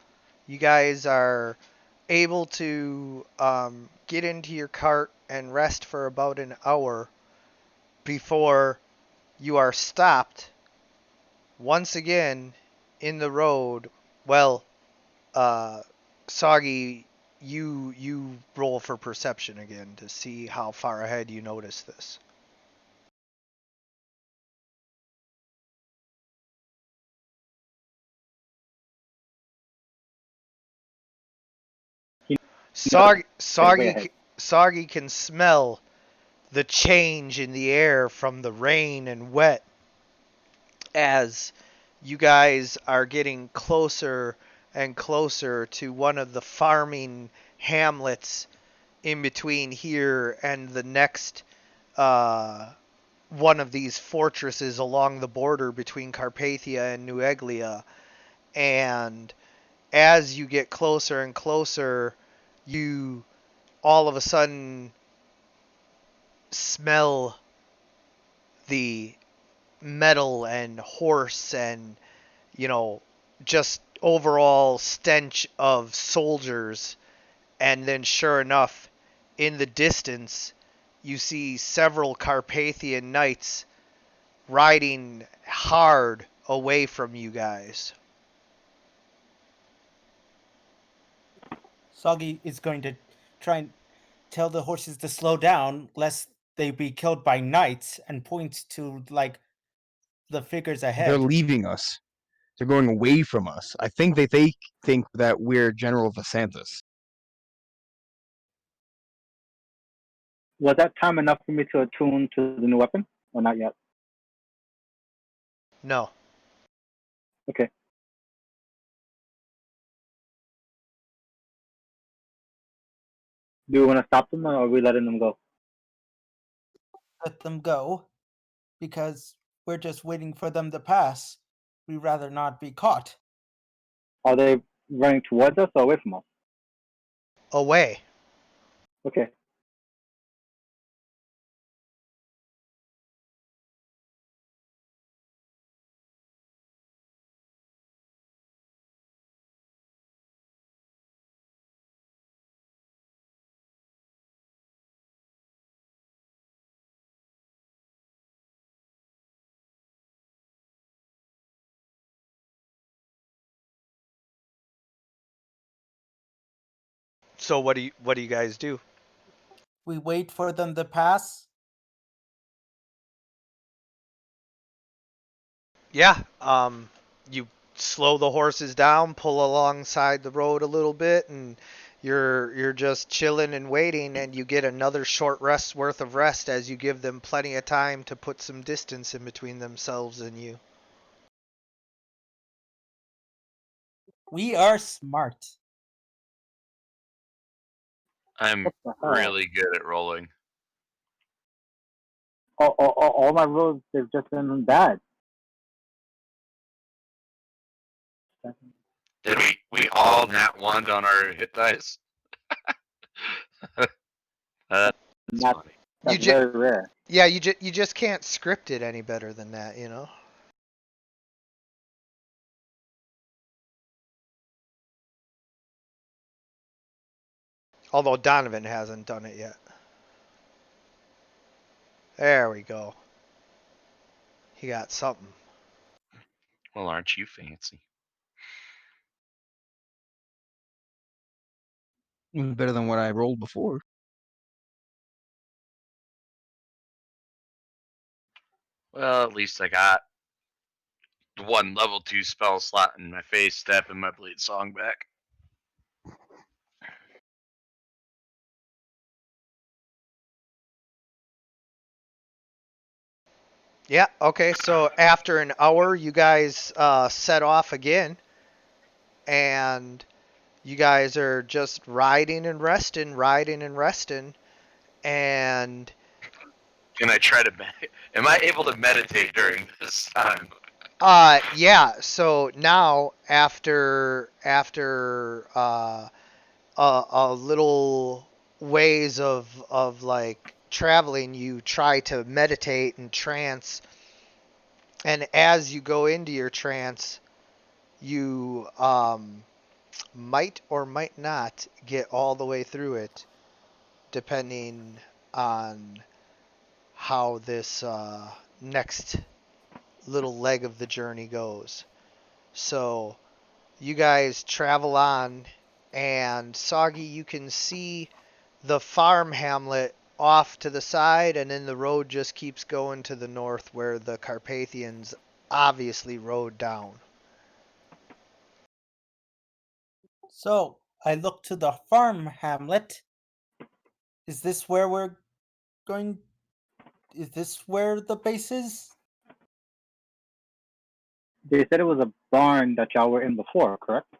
[SPEAKER 1] You guys are able to get into your cart and rest for about an hour before you are stopped once again in the road. Well, Soggy, you roll for perception again to see how far ahead you notice this.
[SPEAKER 3] Way ahead.
[SPEAKER 1] Soggy can smell the change in the air from the rain and wet as you guys are getting closer and closer to one of the farming hamlets in between here and the next one of these fortresses along the border between Carpathia and New Eglia. And as you get closer and closer, you all of a sudden smell the metal and horse and, you know, just overall stench of soldiers. And then, sure enough, in the distance, you see several Carpathian knights riding hard away from you guys.
[SPEAKER 2] Soggy is going to try and tell the horses to slow down lest they be killed by knights and point to like the figures
[SPEAKER 6] They're
[SPEAKER 2] ahead.
[SPEAKER 6] leaving us. They're going away from us. I think they think that we're General Vasanthus.
[SPEAKER 3] Was that time enough for me to attune to the new weapon, or not yet?
[SPEAKER 1] No.
[SPEAKER 3] Okay. Do we want to stop them, or are we letting them go?
[SPEAKER 2] Let them go because we're just waiting for them to pass. We'd rather not be caught.
[SPEAKER 3] Are they running towards us or away from us?
[SPEAKER 1] Away.
[SPEAKER 3] Okay.
[SPEAKER 1] So what do you guys do?
[SPEAKER 2] We wait for them to pass.
[SPEAKER 1] Yeah, you slow the horses down, pull alongside the road a little bit, and you're just chilling and waiting, and you get another short rest's worth of rest as you give them plenty of time to put some distance in between themselves and you.
[SPEAKER 2] We are smart.
[SPEAKER 5] I'm
[SPEAKER 3] What the hell?
[SPEAKER 5] really good at rolling.
[SPEAKER 3] All my rolls have just been bad.
[SPEAKER 5] Did we all nat one on our hit dice? That's
[SPEAKER 3] That's
[SPEAKER 5] funny.
[SPEAKER 3] that's
[SPEAKER 1] ju-
[SPEAKER 3] very rare.
[SPEAKER 1] Yeah, you just can't script it any better than that, you know. Although Donovan hasn't done it yet. There we go. He got something.
[SPEAKER 5] Well, aren't you fancy?
[SPEAKER 6] Better than what I rolled before.
[SPEAKER 5] Well, at least I got one level 2 spell slot in my face, step, and my bleed song back.
[SPEAKER 1] Yeah, okay, so after an hour, you guys set off again. And you guys are just riding and resting. And
[SPEAKER 5] Can I try to? Am I able to meditate during this time?
[SPEAKER 1] yeah, so now after a little ways of like traveling, you try to meditate and trance, and as you go into your trance, you might or might not get all the way through it, depending on how this next little leg of the journey goes. So you guys travel on, and Soggy, you can see the farm hamlet off to the side, and then the road just keeps going to the north where the Carpathians obviously rode down.
[SPEAKER 2] So I look to the farm hamlet. Is this where we're going? Is this where the base is?
[SPEAKER 3] They said it was a barn that y'all were in before, correct?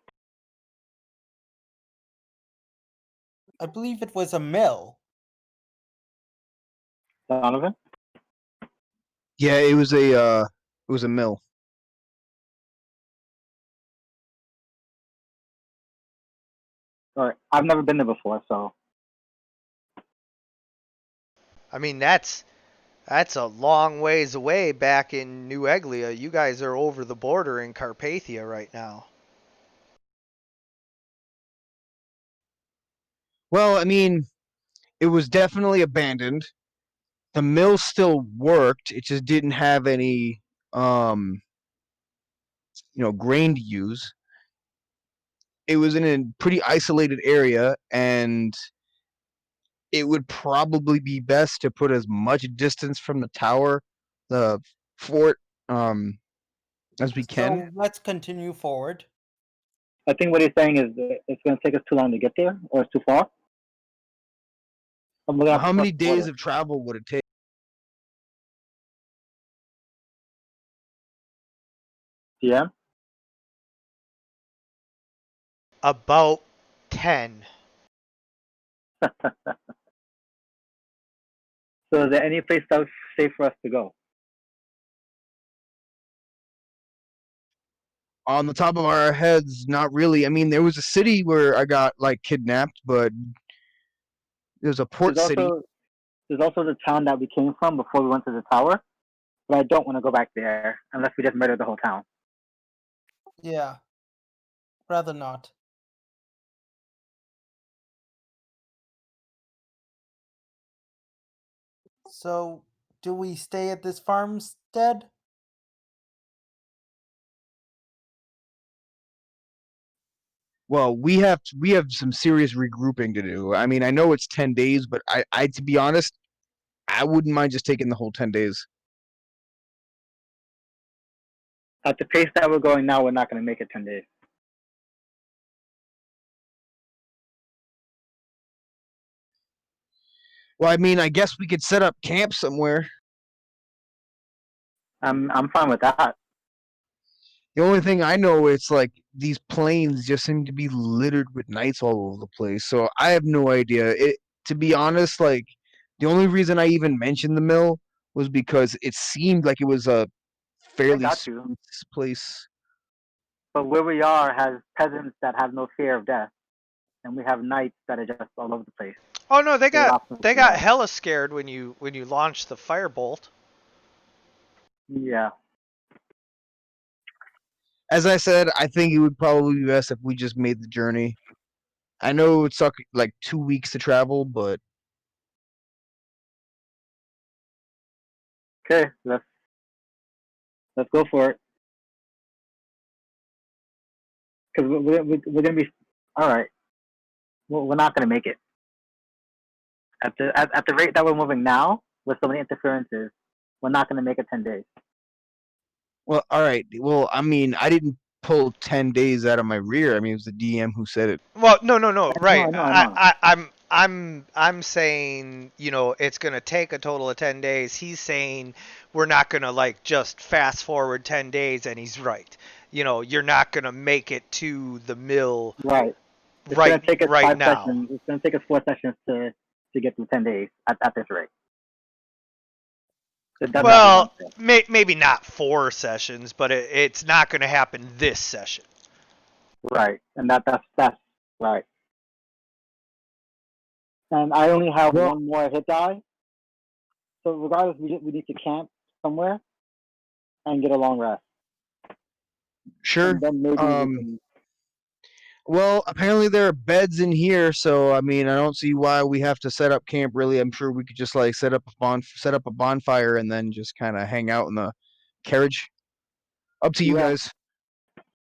[SPEAKER 2] I believe it was a mill.
[SPEAKER 3] Donovan?
[SPEAKER 6] Yeah, it was a mill.
[SPEAKER 3] Or I've never been there before, so
[SPEAKER 1] I mean, that's a long ways away back in New Eglia. You guys are over the border in Carpathia right now.
[SPEAKER 6] Well, I mean, it was definitely abandoned. The mill still worked. It just didn't have any grain to use. It was in a pretty isolated area, and it would probably be best to put as much distance from the tower, the fort, as we can.
[SPEAKER 2] So let's continue forward.
[SPEAKER 3] I think what he's saying is that it's going to take us too long to get there, or it's too far. I'm looking up
[SPEAKER 6] How many
[SPEAKER 3] the
[SPEAKER 6] days
[SPEAKER 3] border.
[SPEAKER 6] of travel would it take?
[SPEAKER 3] Yeah.
[SPEAKER 1] About 10.
[SPEAKER 3] So is there any place that's safe for us to go?
[SPEAKER 6] On the top of our heads, not really. I mean, there was a city where I got like kidnapped, but there's a port city.
[SPEAKER 3] There's also the town that we came from before we went to the tower, but I don't want to go back there unless we just murder the whole town.
[SPEAKER 2] Yeah. Rather not. So, do we stay at this farmstead?
[SPEAKER 6] Well, we have some serious regrouping to do. I mean, I know it's 10 days, but I to be honest, I wouldn't mind just taking the whole 10 days.
[SPEAKER 3] At the pace that we're going now, we're not going to make it 10 days.
[SPEAKER 6] Well, I mean, I guess we could set up camp somewhere.
[SPEAKER 3] I'm fine with that.
[SPEAKER 6] The only thing I know, it's like these plains just seem to be littered with knights all over the place. So I have no idea. To be honest, like the only reason I even mentioned the mill was because it seemed like it was a fairly
[SPEAKER 3] got you.
[SPEAKER 6] smooth place.
[SPEAKER 3] But where we are has peasants that have no fear of death, and we have knights that are just all over the place.
[SPEAKER 1] Oh no, they
[SPEAKER 3] Great
[SPEAKER 1] got
[SPEAKER 3] options
[SPEAKER 1] they
[SPEAKER 3] for
[SPEAKER 1] got
[SPEAKER 3] that.
[SPEAKER 1] hella scared when you launched the firebolt.
[SPEAKER 3] Yeah.
[SPEAKER 6] As I said, I think it would probably be best if we just made the journey. I know it took like 2 weeks to travel, but
[SPEAKER 3] Okay, let's go for it. Because we're gonna be all right. We're not gonna make it at the rate that we're moving now with so many interferences. We're not gonna make it 10 days.
[SPEAKER 6] well, all right. Well, I mean, I didn't pull 10 days out of my rear. I mean, it was the DM who said it.
[SPEAKER 1] Well, no, right.
[SPEAKER 3] I know.
[SPEAKER 1] I'm saying, it's gonna take a total of 10 days. He's saying we're not gonna like just fast forward 10 days, and he's right. You're not gonna make it to the mill
[SPEAKER 3] Right. It's gonna
[SPEAKER 1] right
[SPEAKER 3] take us
[SPEAKER 1] right
[SPEAKER 3] 5
[SPEAKER 1] now.
[SPEAKER 3] sessions. It's gonna take us 4 sessions to get through 10 days at this rate. It does not
[SPEAKER 1] Well,
[SPEAKER 3] make sense.
[SPEAKER 1] maybe not 4 sessions, but it's not gonna happen this session.
[SPEAKER 3] Right, and that's right. And I only have
[SPEAKER 6] Well-
[SPEAKER 3] one more hit die, so regardless, we need to camp somewhere and get a long rest.
[SPEAKER 6] Sure.
[SPEAKER 3] And then maybe we can.
[SPEAKER 6] Well, apparently there are beds in here, so I mean, I don't see why we have to set up camp. Really, I'm sure we could just like set up a bonfire and then just kind of hang out in the carriage. Up to you
[SPEAKER 3] Yeah.
[SPEAKER 6] guys.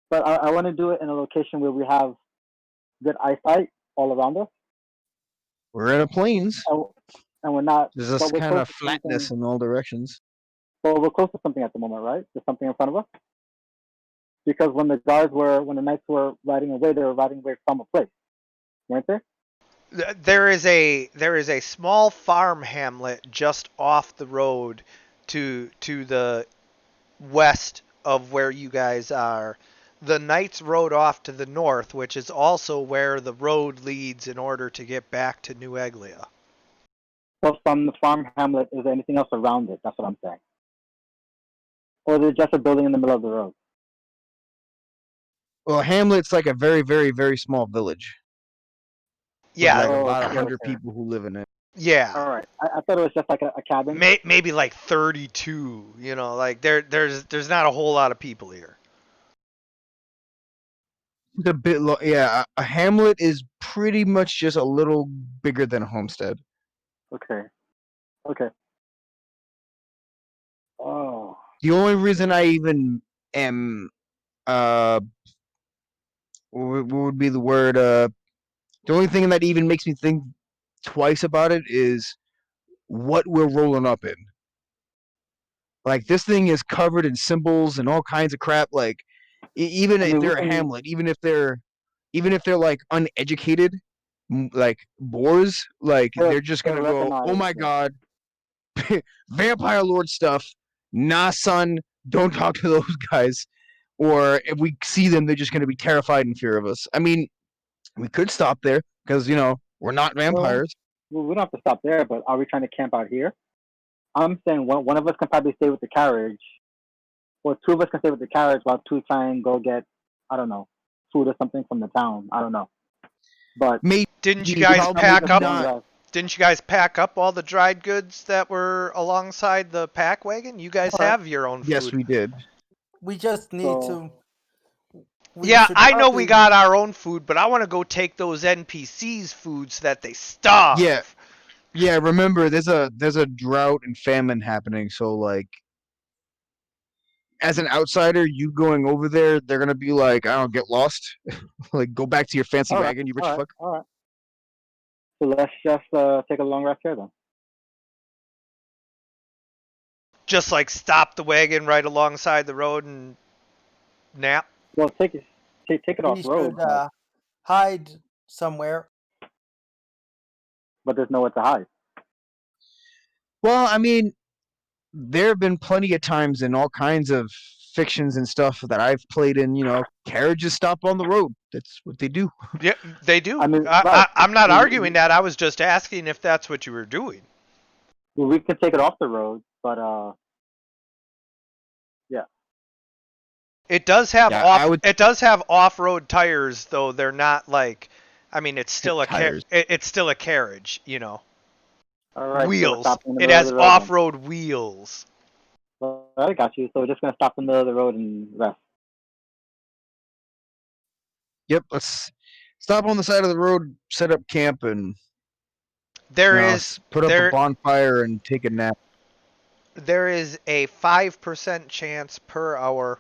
[SPEAKER 3] But I want to do it in a location where we have good eyesight all around us,
[SPEAKER 6] We're in a plains.
[SPEAKER 3] and we're not.
[SPEAKER 6] There's this
[SPEAKER 3] but we're
[SPEAKER 6] kind
[SPEAKER 3] close
[SPEAKER 6] of
[SPEAKER 3] to
[SPEAKER 6] flatness
[SPEAKER 3] something-
[SPEAKER 6] in all directions.
[SPEAKER 3] But we're close to something at the moment, right? There's something in front of us. Because when the knights were riding away, they were riding away from a place, weren't they?
[SPEAKER 1] There is a small farm hamlet just off the road to the west of where you guys are. The knights rode off to the north, which is also where the road leads in order to get back to New Eglia.
[SPEAKER 3] So from the farm hamlet, is there anything else around it? That's what I'm saying. Or is it just a building in the middle of the road?
[SPEAKER 6] Well, Hamlet's like a very, very, very small village.
[SPEAKER 1] Yeah,
[SPEAKER 6] With like
[SPEAKER 3] Oh,
[SPEAKER 6] about
[SPEAKER 3] okay,
[SPEAKER 6] 100
[SPEAKER 3] okay.
[SPEAKER 6] people who live in it.
[SPEAKER 1] yeah.
[SPEAKER 3] All right. I thought it was just like a cabin.
[SPEAKER 1] Maybe like 32. Like there's not a whole lot of people here.
[SPEAKER 6] It's a bit yeah, a hamlet is pretty much just a little bigger than a homestead.
[SPEAKER 3] Okay. Okay. Oh.
[SPEAKER 6] The only reason I even am what would be the word the only thing that even makes me think twice about it is what we're rolling up in. Like this thing is covered in symbols and all kinds of crap. Like even
[SPEAKER 3] I
[SPEAKER 6] if
[SPEAKER 3] mean, we
[SPEAKER 6] they're a
[SPEAKER 3] can-
[SPEAKER 6] hamlet, even if they're like uneducated, like boars, like
[SPEAKER 3] They'll-
[SPEAKER 6] they're just gonna
[SPEAKER 3] they'll
[SPEAKER 6] go, oh
[SPEAKER 3] recognize,
[SPEAKER 6] my
[SPEAKER 3] yeah.
[SPEAKER 6] god, vampire lord stuff. Nah, son, don't talk to those guys. Or if we see them, they're just gonna be terrified in fear of us. I mean, we could stop there because we're not vampires.
[SPEAKER 3] Well, we don't have to stop there, but are we trying to camp out here? I'm saying one of us can probably stay with the carriage, or 2 of us can stay with the carriage while 2 try and go get, I don't know, food or something from the town. I don't know. But
[SPEAKER 6] Maybe
[SPEAKER 1] Didn't you
[SPEAKER 6] You
[SPEAKER 1] guys
[SPEAKER 6] probably
[SPEAKER 1] pack up?
[SPEAKER 6] not.
[SPEAKER 1] Didn't you guys pack up all the dried goods that were alongside the pack wagon? You guys
[SPEAKER 3] Alright.
[SPEAKER 1] have your own food.
[SPEAKER 6] yes, we did.
[SPEAKER 2] We just need
[SPEAKER 3] So-
[SPEAKER 2] to. we
[SPEAKER 1] Yeah,
[SPEAKER 2] should
[SPEAKER 1] I know we
[SPEAKER 2] probably-
[SPEAKER 1] got our own food, but I want to go take those NPCs' food so that they starve.
[SPEAKER 6] Yeah. Yeah, remember there's a drought and famine happening, so like as an outsider, you going over there, they're gonna be like, I don't get lost. Like go back to your fancy
[SPEAKER 3] Alright,
[SPEAKER 6] wagon, you rich
[SPEAKER 3] all right,
[SPEAKER 6] fuck.
[SPEAKER 3] all right. So let's just take a long rest here then.
[SPEAKER 1] Just like stop the wagon right alongside the road and nap.
[SPEAKER 3] Well, take it off
[SPEAKER 2] We
[SPEAKER 3] road,
[SPEAKER 2] should hide somewhere.
[SPEAKER 3] but there's nowhere to hide.
[SPEAKER 6] Well, I mean, there have been plenty of times in all kinds of fictions and stuff that I've played in, carriages stop on the road. That's what they do.
[SPEAKER 1] Yeah, they do.
[SPEAKER 3] I mean, right.
[SPEAKER 1] I'm not
[SPEAKER 3] We-
[SPEAKER 1] arguing that. I was just asking if that's what you were doing.
[SPEAKER 3] Well, we can take it off the road, but
[SPEAKER 1] It does have
[SPEAKER 6] Yeah, I would
[SPEAKER 1] it does have off-road tires, though they're not like. I mean, it's
[SPEAKER 6] hit
[SPEAKER 1] still a
[SPEAKER 6] tires.
[SPEAKER 1] it's still a carriage, you know.
[SPEAKER 3] All right, so we're
[SPEAKER 1] Wheels.
[SPEAKER 3] stopping in the
[SPEAKER 1] It
[SPEAKER 3] middle of
[SPEAKER 1] has
[SPEAKER 3] the road then.
[SPEAKER 1] off-road wheels.
[SPEAKER 3] Well, I got you. So we're just gonna stop in the middle of the road and rest.
[SPEAKER 6] Yep, let's stop on the side of the road, set up camp, and
[SPEAKER 1] There
[SPEAKER 6] you know,
[SPEAKER 1] is
[SPEAKER 6] put up a
[SPEAKER 1] there
[SPEAKER 6] bonfire and take a nap.
[SPEAKER 1] there is a 5% chance per hour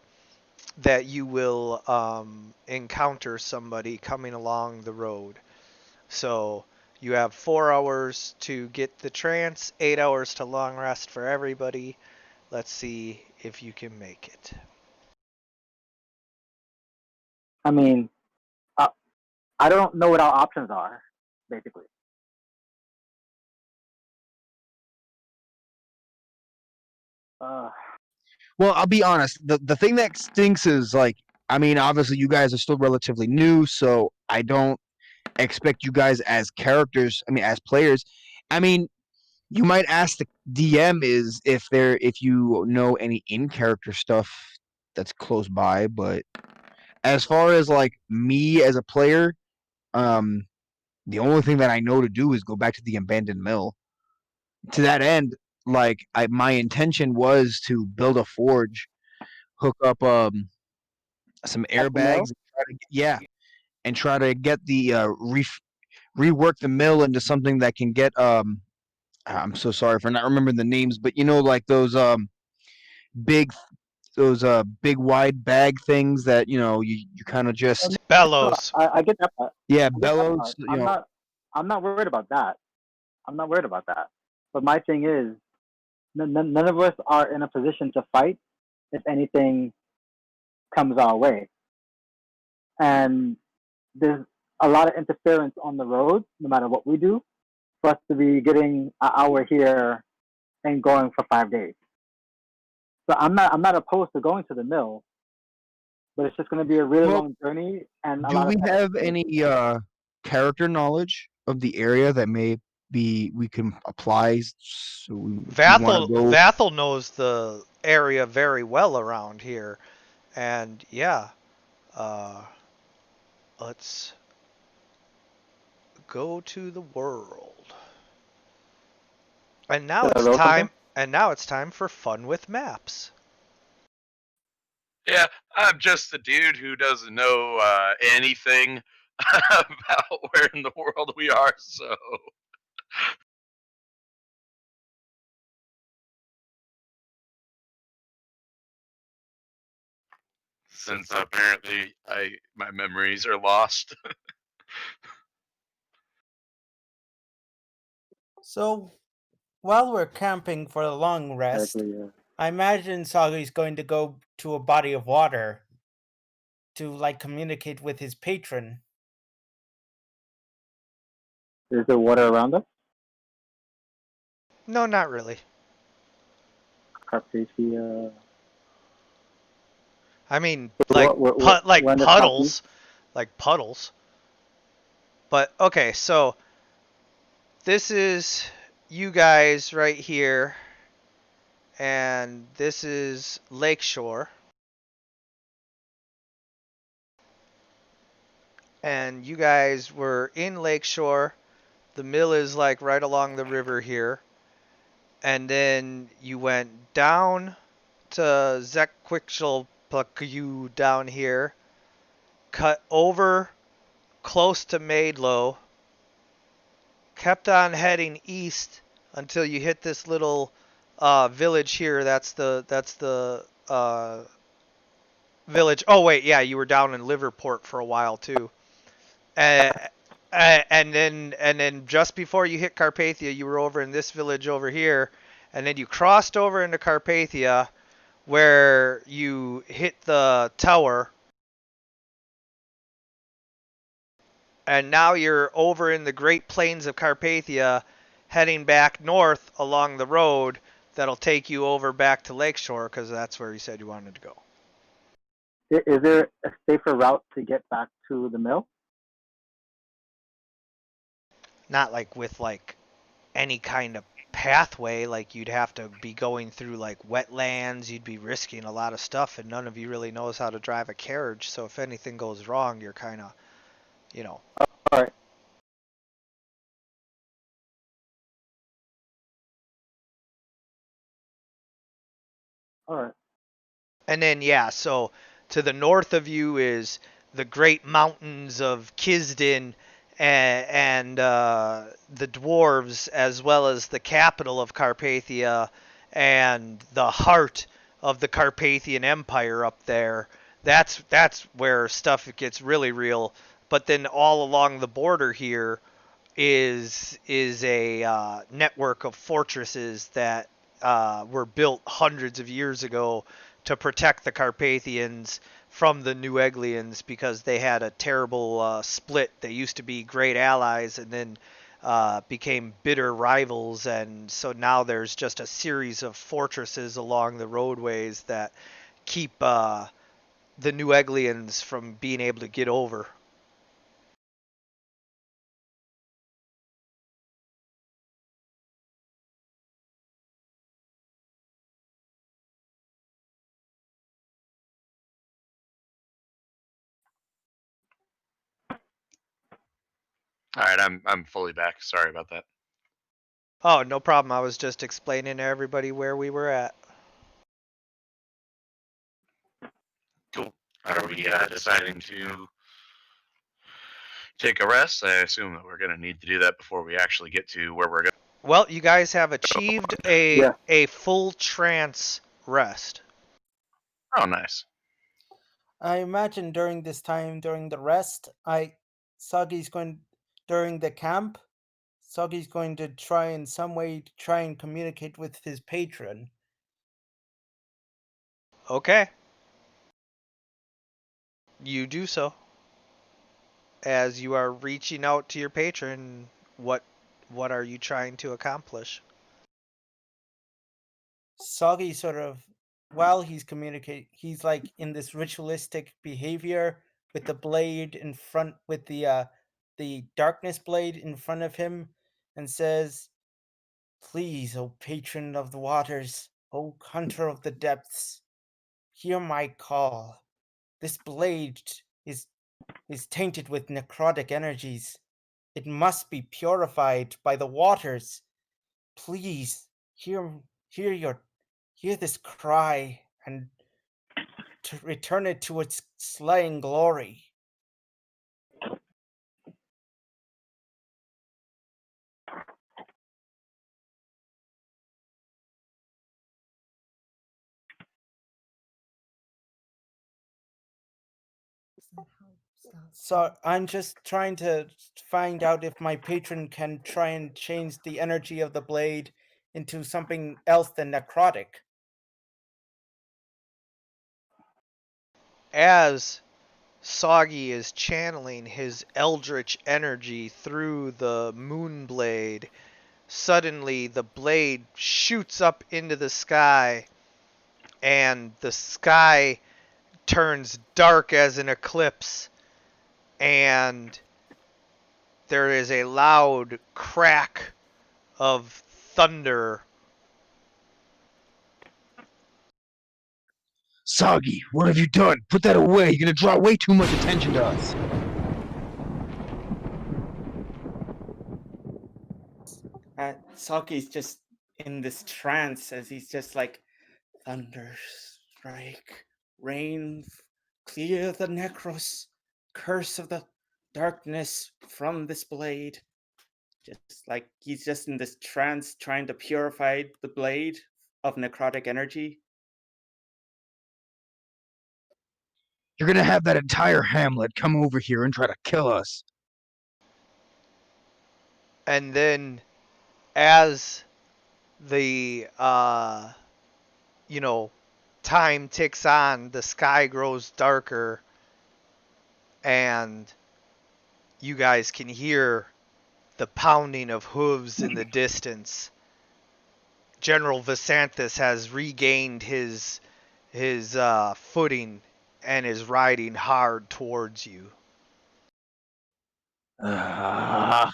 [SPEAKER 1] that you will encounter somebody coming along the road. So you have 4 hours to get the trance, 8 hours to long rest for everybody. Let's see if you can make it.
[SPEAKER 3] I mean, I don't know what our options are, basically.
[SPEAKER 6] Well, I'll be honest. The thing that stinks is like, I mean, obviously you guys are still relatively new, so I don't expect you guys as characters. I mean, as players. I mean, you might ask the DM is if you know any in character stuff that's close by, but as far as like me as a player, um, the only thing that I know to do is go back to the abandoned mill. To that end, like my intention was to build a forge, hook up some
[SPEAKER 3] At the mill?
[SPEAKER 6] airbags, and and try to get the rework the mill into something that can get I'm so sorry for not remembering the names, but you know, like those big big wide bag things that you know you kind of just
[SPEAKER 1] Bellows.
[SPEAKER 3] I get that part.
[SPEAKER 6] yeah
[SPEAKER 3] I get that
[SPEAKER 6] bellows.
[SPEAKER 3] part.
[SPEAKER 6] You know,
[SPEAKER 3] I'm not worried about that. I'm not worried about that. But my thing is, none of us are in a position to fight if anything comes our way. And there's a lot of interference on the road, no matter what we do, for us to be getting an hour here and going for 5 days. So I'm not opposed to going to the mill, but it's just going to be a really
[SPEAKER 6] Well,
[SPEAKER 3] long journey and a
[SPEAKER 6] do
[SPEAKER 3] lot
[SPEAKER 6] we
[SPEAKER 3] of time.
[SPEAKER 6] have any character knowledge of the area that may be we can apply? So we want to go.
[SPEAKER 1] Vathel knows the area very well around here, and yeah, uh, let's go to the world. And now
[SPEAKER 3] Should I
[SPEAKER 1] it's
[SPEAKER 3] roll something?
[SPEAKER 1] time. And now it's time for fun with maps.
[SPEAKER 5] Yeah, I'm just a dude who doesn't know anything about where in the world we are. So since apparently my memories are lost.
[SPEAKER 2] So, while we're camping for a long rest,
[SPEAKER 3] Exactly, yeah.
[SPEAKER 2] I imagine Sagi's going to go to a body of water to like communicate with his patron.
[SPEAKER 3] Is there water around us?
[SPEAKER 1] No, not really.
[SPEAKER 3] Carpathia.
[SPEAKER 1] I mean,
[SPEAKER 3] So
[SPEAKER 1] like
[SPEAKER 3] we're in the
[SPEAKER 1] puddles, like puddles. But okay, so this is you guys right here, and this is Lakeshore. And you guys were in Lakeshore. The mill is like right along the river here. And then you went down to Zekwichtelpuku down here, cut over close to Maidlow, kept on heading east until you hit this little village here. That's the village. Oh wait, yeah, you were down in Liverport for a while too. And then just before you hit Carpathia, you were over in this village over here, and then you crossed over into Carpathia, where you hit the tower, and now you're over in the Great Plains of Carpathia, heading back north along the road that'll take you over back to Lakeshore, because that's where you said you wanted to go.
[SPEAKER 3] Is there a safer route to get back to the mill?
[SPEAKER 1] Not like with like any kind of pathway. Like you'd have to be going through like wetlands. You'd be risking a lot of stuff, and none of you really knows how to drive a carriage. So if anything goes wrong, you're kind of, you know.
[SPEAKER 3] All right. All right.
[SPEAKER 1] And then yeah, so to the north of you is the great mountains of Kisden and the dwarves, as well as the capital of Carpathia and the heart of the Carpathian Empire up there. That's where stuff gets really real. But then all along the border here is a network of fortresses that were built hundreds of years ago to protect the Carpathians from the New Eglians because they had a terrible split. They used to be great allies and then became bitter rivals, and so now there's just a series of fortresses along the roadways that keep the New Eglians from being able to get over.
[SPEAKER 5] All right, I'm fully back. Sorry about that.
[SPEAKER 1] Oh, no problem. I was just explaining to everybody where we were at.
[SPEAKER 5] Cool. Are we deciding to take a rest? I assume that we're going to need to do that before we actually get to where we're going.
[SPEAKER 1] Well, you guys have achieved
[SPEAKER 3] Yeah.
[SPEAKER 1] a full trance rest.
[SPEAKER 5] Oh, nice.
[SPEAKER 2] I imagine during this time, during the rest, Sagi's going during the camp. Sagi's going to try in some way to try and communicate with his patron.
[SPEAKER 1] Okay. You do so. As you are reaching out to your patron, what are you trying to accomplish?
[SPEAKER 2] Soggy sort of, while he's communicating, he's like in this ritualistic behavior with the blade in front, with the darkness blade in front of him, and says, "Please, O patron of the waters, O hunter of the depths, hear my call. This blade is tainted with necrotic energies. It must be purified by the waters. Please hear this cry and to return it to its slaying glory." So I'm just trying to find out if my patron can try and change the energy of the blade into something else than necrotic.
[SPEAKER 1] As Soggy is channeling his eldritch energy through the Moonblade, suddenly the blade shoots up into the sky, and the sky turns dark as an eclipse, and there is a loud crack of thunder.
[SPEAKER 6] Soggy, what have you done? Put that away. You're gonna draw way too much attention to us.
[SPEAKER 2] Saki's just in this trance as he's just like, thunder strike, rain, clear the necros, curse of the darkness from this blade. Just like he's just in this trance trying to purify the blade of necrotic energy.
[SPEAKER 6] You're gonna have that entire hamlet come over here and try to kill us.
[SPEAKER 1] And then as the time ticks on, the sky grows darker, and you guys can hear the pounding of hooves in the distance. General Visanthus has regained his footing and is riding hard towards you.
[SPEAKER 6] Ah.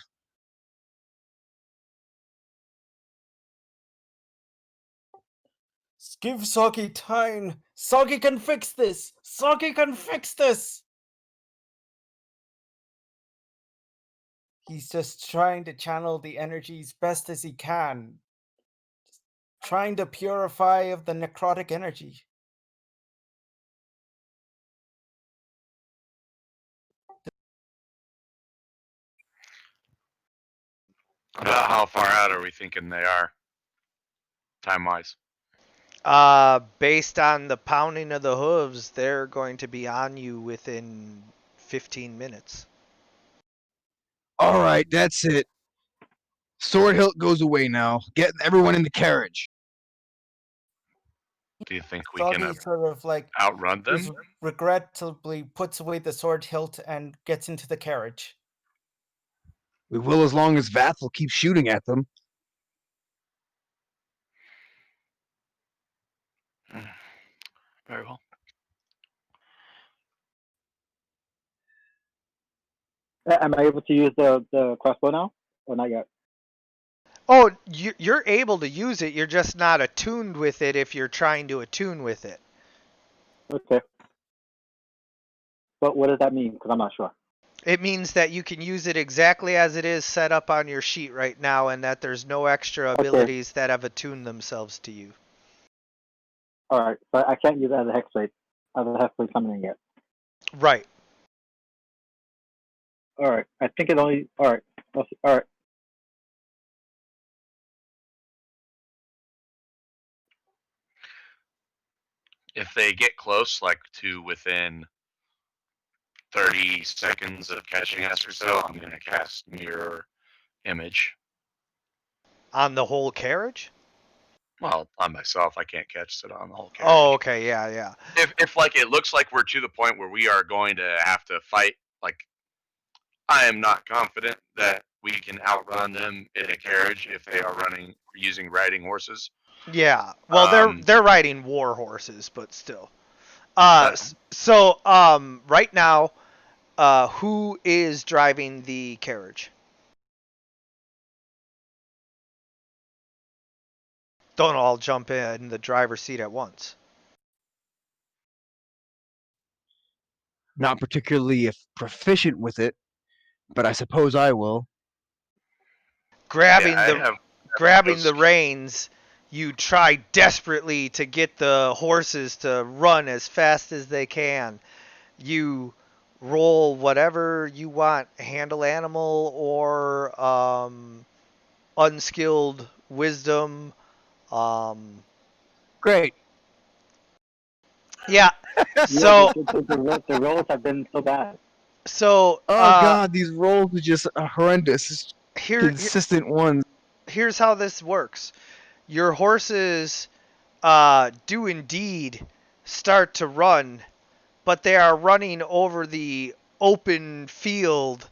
[SPEAKER 2] Give Soggy time. Soggy can fix this. Soggy can fix this. He's just trying to channel the energies best as he can. Trying to purify of the necrotic energy.
[SPEAKER 5] About how far out are we thinking they are, time-wise?
[SPEAKER 1] Based on the pounding of the hooves, they're going to be on you within 15 minutes.
[SPEAKER 6] All right, that's it. Sword hilt goes away now. Get everyone in the carriage.
[SPEAKER 5] Do you think we
[SPEAKER 2] Soggy
[SPEAKER 5] can
[SPEAKER 2] sort of like
[SPEAKER 5] outrun them?
[SPEAKER 2] regrettably puts away the sword hilt and gets into the carriage.
[SPEAKER 6] We will as long as Vathel keeps shooting at them.
[SPEAKER 5] Very well.
[SPEAKER 3] Am I able to use the crossbow now, or not yet?
[SPEAKER 1] Oh, you're able to use it. You're just not attuned with it if you're trying to attune with it.
[SPEAKER 3] Okay. But what does that mean? Because I'm not sure.
[SPEAKER 1] It means that you can use it exactly as it is set up on your sheet right now, and that there's no extra
[SPEAKER 3] Okay.
[SPEAKER 1] abilities that have attuned themselves to you.
[SPEAKER 3] All right. So I can't use it as a hexblade, as a hexblade summoning yet.
[SPEAKER 1] Right.
[SPEAKER 3] All right. I think it only. All right. All right.
[SPEAKER 5] If they get close, like to within 30 seconds of catching us or so, I'm going to cast Mirror Image.
[SPEAKER 1] On the whole carriage?
[SPEAKER 5] Well, on myself, I can't catch it on the whole carriage.
[SPEAKER 1] Oh, okay, yeah.
[SPEAKER 5] If like it looks like we're to the point where we are going to have to fight, like I am not confident that we can outrun them in a carriage if they are using riding horses.
[SPEAKER 1] Yeah. Well, they're riding war horses, but still. So right now, who is driving the carriage? Don't all jump in the driver's seat at once.
[SPEAKER 6] Not particularly proficient with it, but I suppose I will.
[SPEAKER 1] Grabbing
[SPEAKER 5] Yeah,
[SPEAKER 1] the reins, you try desperately to get the horses to run as fast as they can. You roll whatever you want, handle animal or unskilled wisdom.
[SPEAKER 6] Great.
[SPEAKER 1] Yeah. So
[SPEAKER 3] the rolls have been so bad.
[SPEAKER 1] so
[SPEAKER 6] Oh god, these rolls are just horrendous. Consistent ones.
[SPEAKER 1] Here's how this works. Your horses do indeed start to run, but they are running over the open field,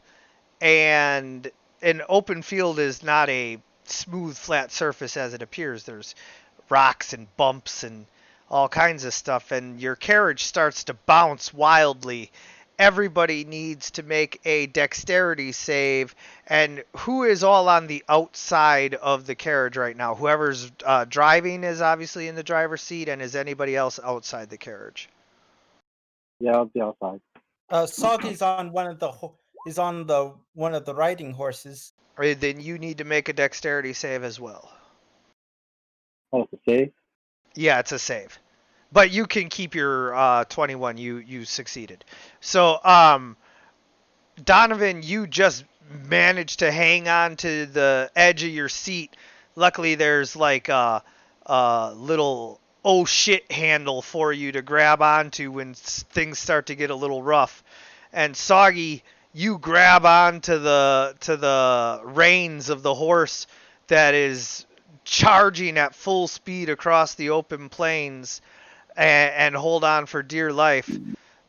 [SPEAKER 1] and an open field is not a smooth, flat surface as it appears. There's rocks and bumps and all kinds of stuff, and your carriage starts to bounce wildly. Everybody needs to make a dexterity save, and who is all on the outside of the carriage right now? Whoever's driving is obviously in the driver's seat, and is anybody else outside the carriage?
[SPEAKER 3] Yeah, I'll be outside.
[SPEAKER 2] Soggy's on one of the riding horses.
[SPEAKER 1] Then you need to make a dexterity save as well.
[SPEAKER 3] Oh, it's a save?
[SPEAKER 1] Yeah, it's a save. But you can keep your 21. You succeeded. So, Donovan, you just managed to hang on to the edge of your seat. Luckily, there's like a little oh shit handle for you to grab onto when things start to get a little rough. And Soggy, you grab onto the reins of the horse that is charging at full speed across the open plains, and hold on for dear life.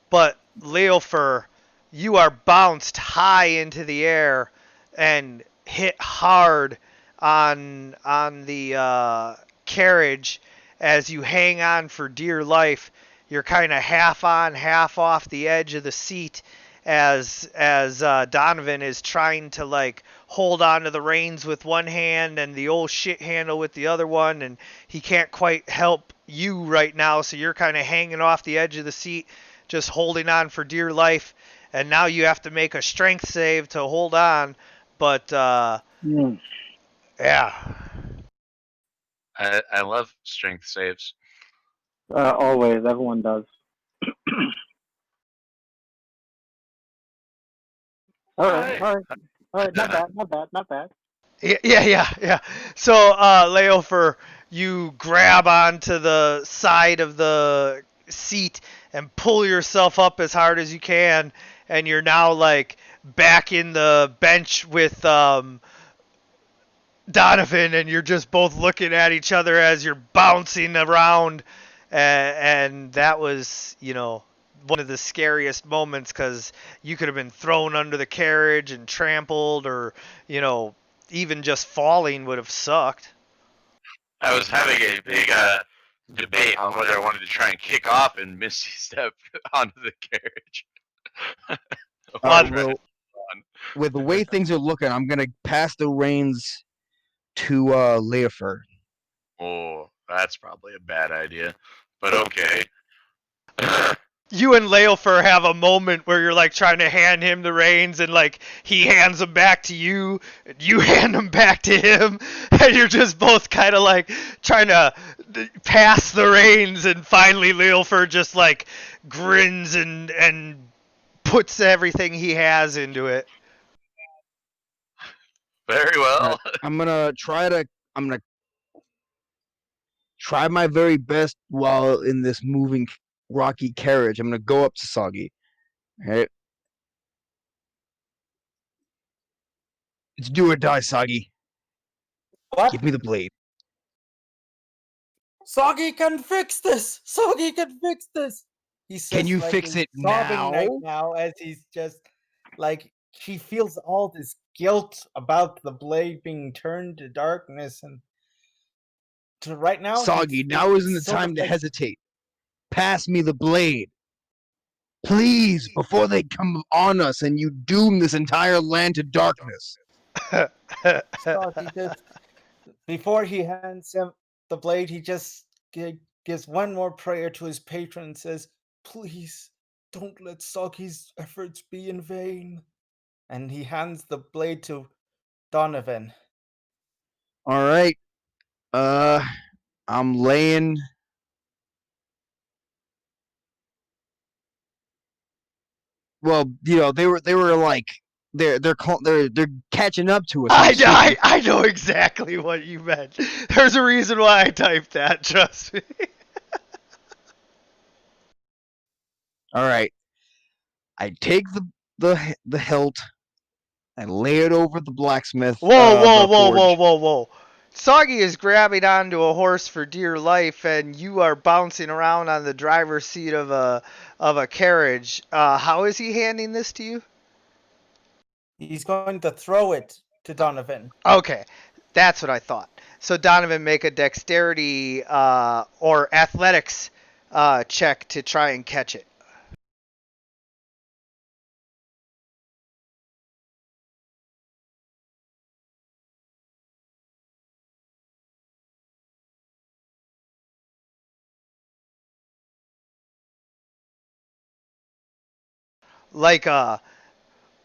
[SPEAKER 1] But Leofer, you are bounced high into the air and hit hard on the carriage as you hang on for dear life. You're kind of half on, half off the edge of the seat as Donovan is trying to like hold on to the reins with one hand and the old shit handle with the other one, and he can't quite help you right now, so you're kind of hanging off the edge of the seat, just holding on for dear life. And now you have to make a strength save to hold on. But
[SPEAKER 3] Mm.
[SPEAKER 1] yeah,
[SPEAKER 5] I love strength saves.
[SPEAKER 3] Always, everyone does. All right, all right, all right. Not bad, not bad, not bad.
[SPEAKER 1] yeah. So Leofer, you grab onto the side of the seat and pull yourself up as hard as you can, and you're now like back in the bench with Donovan, and you're just both looking at each other as you're bouncing around, and that was, one of the scariest moments because you could have been thrown under the carriage and trampled, or even just falling would have sucked.
[SPEAKER 5] I was having a big debate on whether I wanted to try and kick off and Misty step onto the carriage.
[SPEAKER 6] Alright,
[SPEAKER 5] Try to-
[SPEAKER 6] well, with the way things are looking, I'm gonna pass the reins to Leofer.
[SPEAKER 5] Oh, that's probably a bad idea, but okay.
[SPEAKER 1] You and Leofer have a moment where you're like trying to hand him the reins, and like he hands them back to you, and you hand them back to him, and you're just both kind of like trying to pass the reins, and finally Leofer just like grins and puts everything he has into it.
[SPEAKER 5] Very well.
[SPEAKER 6] I'm gonna try my very best while in this moving rocky carriage. I'm gonna go up to Soggy. Alright. It's do or die, Soggy.
[SPEAKER 2] What?
[SPEAKER 6] Give me the blade.
[SPEAKER 2] Soggy can fix this. Soggy can fix this. He says,
[SPEAKER 6] Can you
[SPEAKER 2] like,
[SPEAKER 6] fix
[SPEAKER 2] he's
[SPEAKER 6] it
[SPEAKER 2] sobbing right
[SPEAKER 6] now?
[SPEAKER 2] now as he's just like he feels all this guilt about the blade being turned to darkness, and right now
[SPEAKER 6] Soggy, now isn't the
[SPEAKER 2] sort of
[SPEAKER 6] time to
[SPEAKER 2] like-
[SPEAKER 6] hesitate. Pass me the blade. Please, before they come on us and you doom this entire land to darkness.
[SPEAKER 2] Soggy just before he hands him the blade, he just gives one more prayer to his patron and says, "Please don't let Soggy's efforts be in vain." And he hands the blade to Donovan.
[SPEAKER 6] All right. I'm laying. Well, they were like they're catching up to us. I'm assuming.
[SPEAKER 1] I know exactly what you meant. There's a reason why I typed that, trust me.
[SPEAKER 6] All right. I take the hilt. I lay it over the blacksmith. the forge.
[SPEAKER 1] Whoa. Soggy is grabbing onto a horse for dear life, and you are bouncing around on the driver's seat of a carriage. How is he handing this to you?
[SPEAKER 2] He's going to throw it to Donovan.
[SPEAKER 1] Okay, that's what I thought. So Donovan, make a dexterity or athletics check to try and catch it. Like a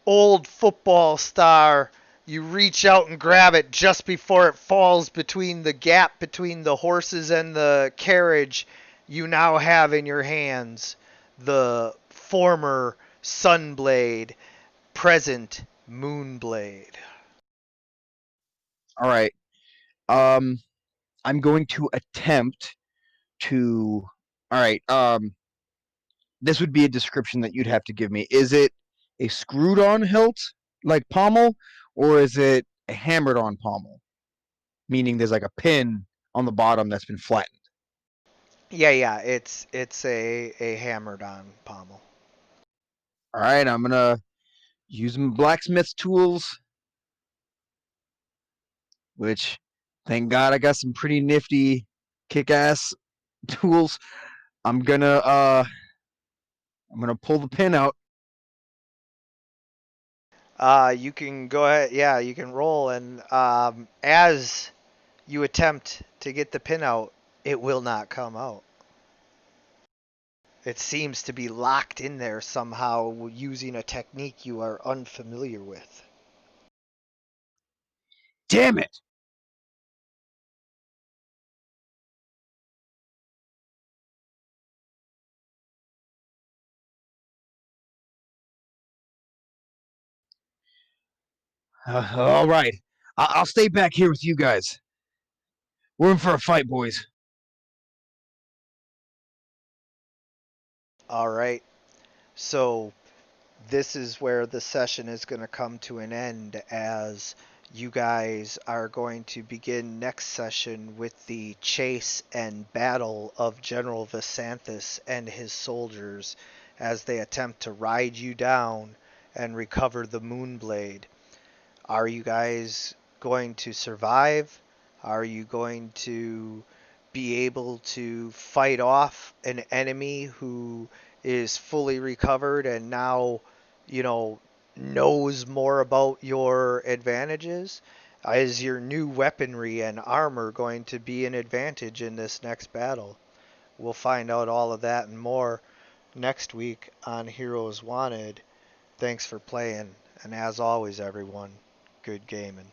[SPEAKER 1] old football star, you reach out and grab it just before it falls between the gap between the horses and the carriage. You now have in your hands the former Sunblade, present Moonblade.
[SPEAKER 6] All right. I'm going to attempt to. All right. This would be a description that you'd have to give me. Is it a screwed-on hilt like pommel, or is it a hammered-on pommel? Meaning there's like a pin on the bottom that's been flattened.
[SPEAKER 1] Yeah, it's a hammered on pommel.
[SPEAKER 6] All right, I'm gonna use my blacksmith's tools, which, thank God, I got some pretty nifty, kick-ass tools. I'm gonna pull the pin out.
[SPEAKER 1] You can go ahead. Yeah, you can roll, and as you attempt to get the pin out, It will not come out. It seems to be locked in there somehow using a technique you are unfamiliar with.
[SPEAKER 6] Damn it! All right. I'll stay back here with you guys. We're in for a fight, boys.
[SPEAKER 1] All right. So this is where the session is going to come to an end, as you guys are going to begin next session with the chase and battle of General Visanthus and his soldiers as they attempt to ride you down and recover the Moonblade. Are you guys going to survive? Are you going to be able to fight off an enemy who is fully recovered and now, knows more about your advantages? Is your new weaponry and armor going to be an advantage in this next battle? We'll find out all of that and more next week on Heroes Wanted. Thanks for playing, and as always, everyone, good gaming.